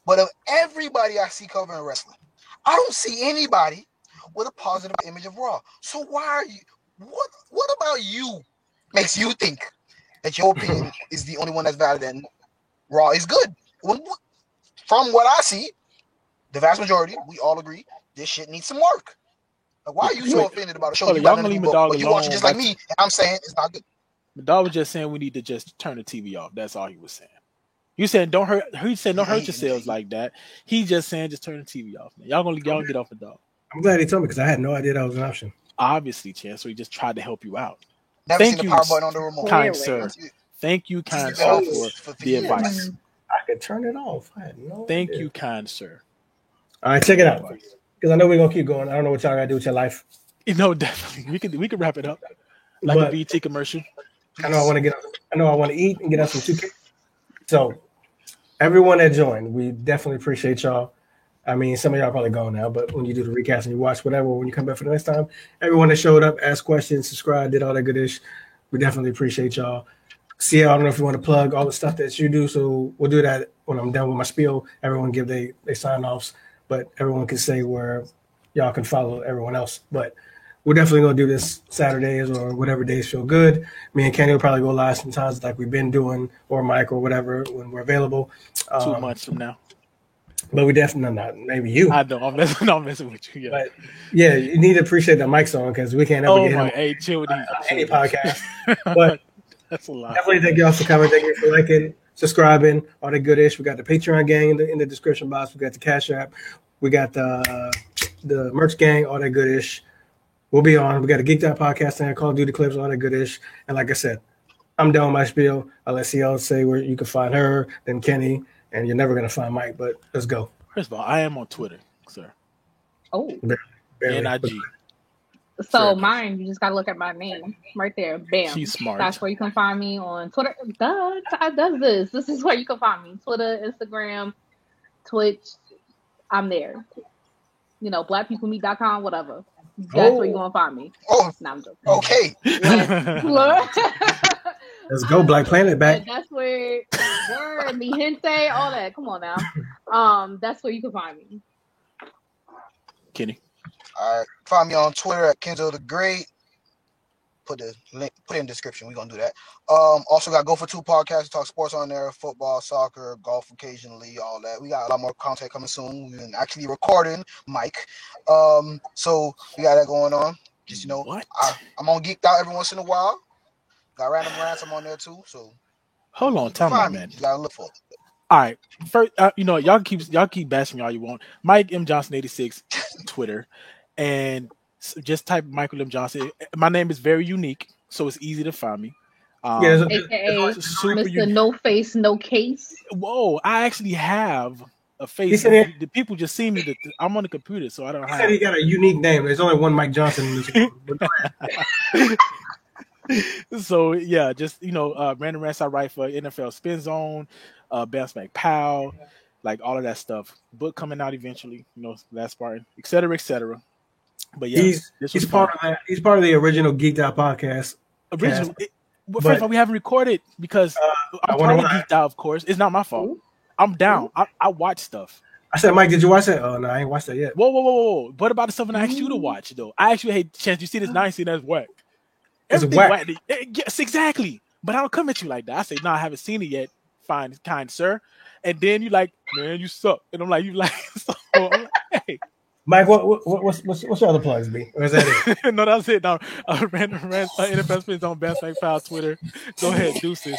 But of everybody I see covering wrestling, I don't see anybody with a positive image of Raw. So why are you? What about you makes you think that your opinion is the only one that's valid and Raw is good? From what I see, the vast majority, we all agree, this shit needs some work. Like, why are you so offended about a show? Y'all gonna leave my dog alone? You watch it just like me. And I'm saying it's not good. My dog was just saying we need to just turn the TV off. That's all he was saying. You said don't hurt. He said don't hurt yourselves like that. He's just saying just turn the TV off. Man. Y'all get off the dog. I'm glad he told me because I had no idea that was an option. Obviously, Chance. So he just tried to help you out. Thank you, power button on the remote. Kind sir. Thank you, kind sir, for the advice. I could turn it off. I had no Thank idea. you, kind sir. All right, check it out because I know we're gonna keep going. I don't know what y'all gotta do with your life. Definitely. We could wrap it up like a BT commercial. I know I want to eat and get us some 2K. So everyone that joined, we definitely appreciate y'all. I mean, some of y'all probably gone now, but when you do the recast and you watch whatever, when you come back for the next time, everyone that showed up, asked questions, subscribed, did all that goodish, we definitely appreciate y'all. See, I don't know if you want to plug all the stuff that you do, so we'll do that when I'm done with my spiel. Everyone give they sign-offs, but everyone can say where y'all can follow everyone else. But we're definitely going to do this Saturdays or whatever days feel good. Me and Kenny will probably go live sometimes like we've been doing, or Mike or whatever when we're available. 2 months from now. But we definitely not. Maybe you. I know. I'm messing with you. Yeah. But yeah, you need to appreciate that mic's on because we can't ever get him chill with any podcast. But that's a lot. Definitely thank y'all for coming. Thank you for liking, subscribing, all the goodish. We got the Patreon gang in the description box. We got the Cash App. We got the merch gang, all that goodish. We'll be on. We got a Geeked Out podcast and Call of Duty clips, all that goodish. And like I said, I'm done with my spiel. I'll let CL say where you can find her, then Kenny. And you're never going to find Mike, but let's go. First of all, I am on Twitter, sir. Oh. Barely. NIG. So mine, you just got to look at my name right there. Bam. She's smart. That's where you can find me on Twitter. Does this. This is where you can find me. Twitter, Instagram, Twitch. I'm there. blackpeoplemeet.com, whatever. That's where you're going to find me. Oh, no, I'm joking. Okay. Let's go, Black Planet back. And that's where mi gente, all that. Come on now. That's where you can find me. Kenny. All right. Find me on Twitter at Kenzo the Great. Put the link, put it in the description. We're gonna do that. Also got Go for Two podcast. We talk sports on there, football, soccer, golf occasionally, all that. We got a lot more content coming soon. We've been actually recording, Mike. So we got that going on. Just I'm on Geeked Out every once in a while. Got Random Rants, I'm on there too. So hold on, tell me, man. You gotta look for it. All right. First, y'all keep bashing me all you want. Mike M Johnson 86 Twitter, and just type Michael M Johnson. My name is very unique, so it's easy to find me. AKA Mr. No Face, No Case. Whoa, I actually have a face. The people just see me. I'm on the computer, so I don't. He said he got a unique name. There's only one Mike Johnson in this. So yeah, just random rants I write for NFL Spin Zone, Bam Smack Pow, like all of that stuff. Book coming out eventually, last part, et cetera. But yeah, he's part of that. He's part of the original Geeked Out podcast. First of all, we haven't recorded because I'm part of Geeked Out. Of course, it's not my fault. I'm down. I watch stuff. I said, Mike, did you watch that? Oh no, I ain't watched that yet. Whoa! What about the stuff I asked you to watch though? I actually, hey, Chance, you see this 9 scene that's whack. Everything whack. Yes, exactly. But I don't come at you like that. I say, no, I haven't seen it yet. Fine, kind sir. And then you like, man, you suck. And I'm like, you like, so I'm like, hey. Mike, what's your other plugs, B? Or is that it? No, that's it. No, random rants, NFL Spins on Bam Smack Pow Twitter. Go ahead, deuces.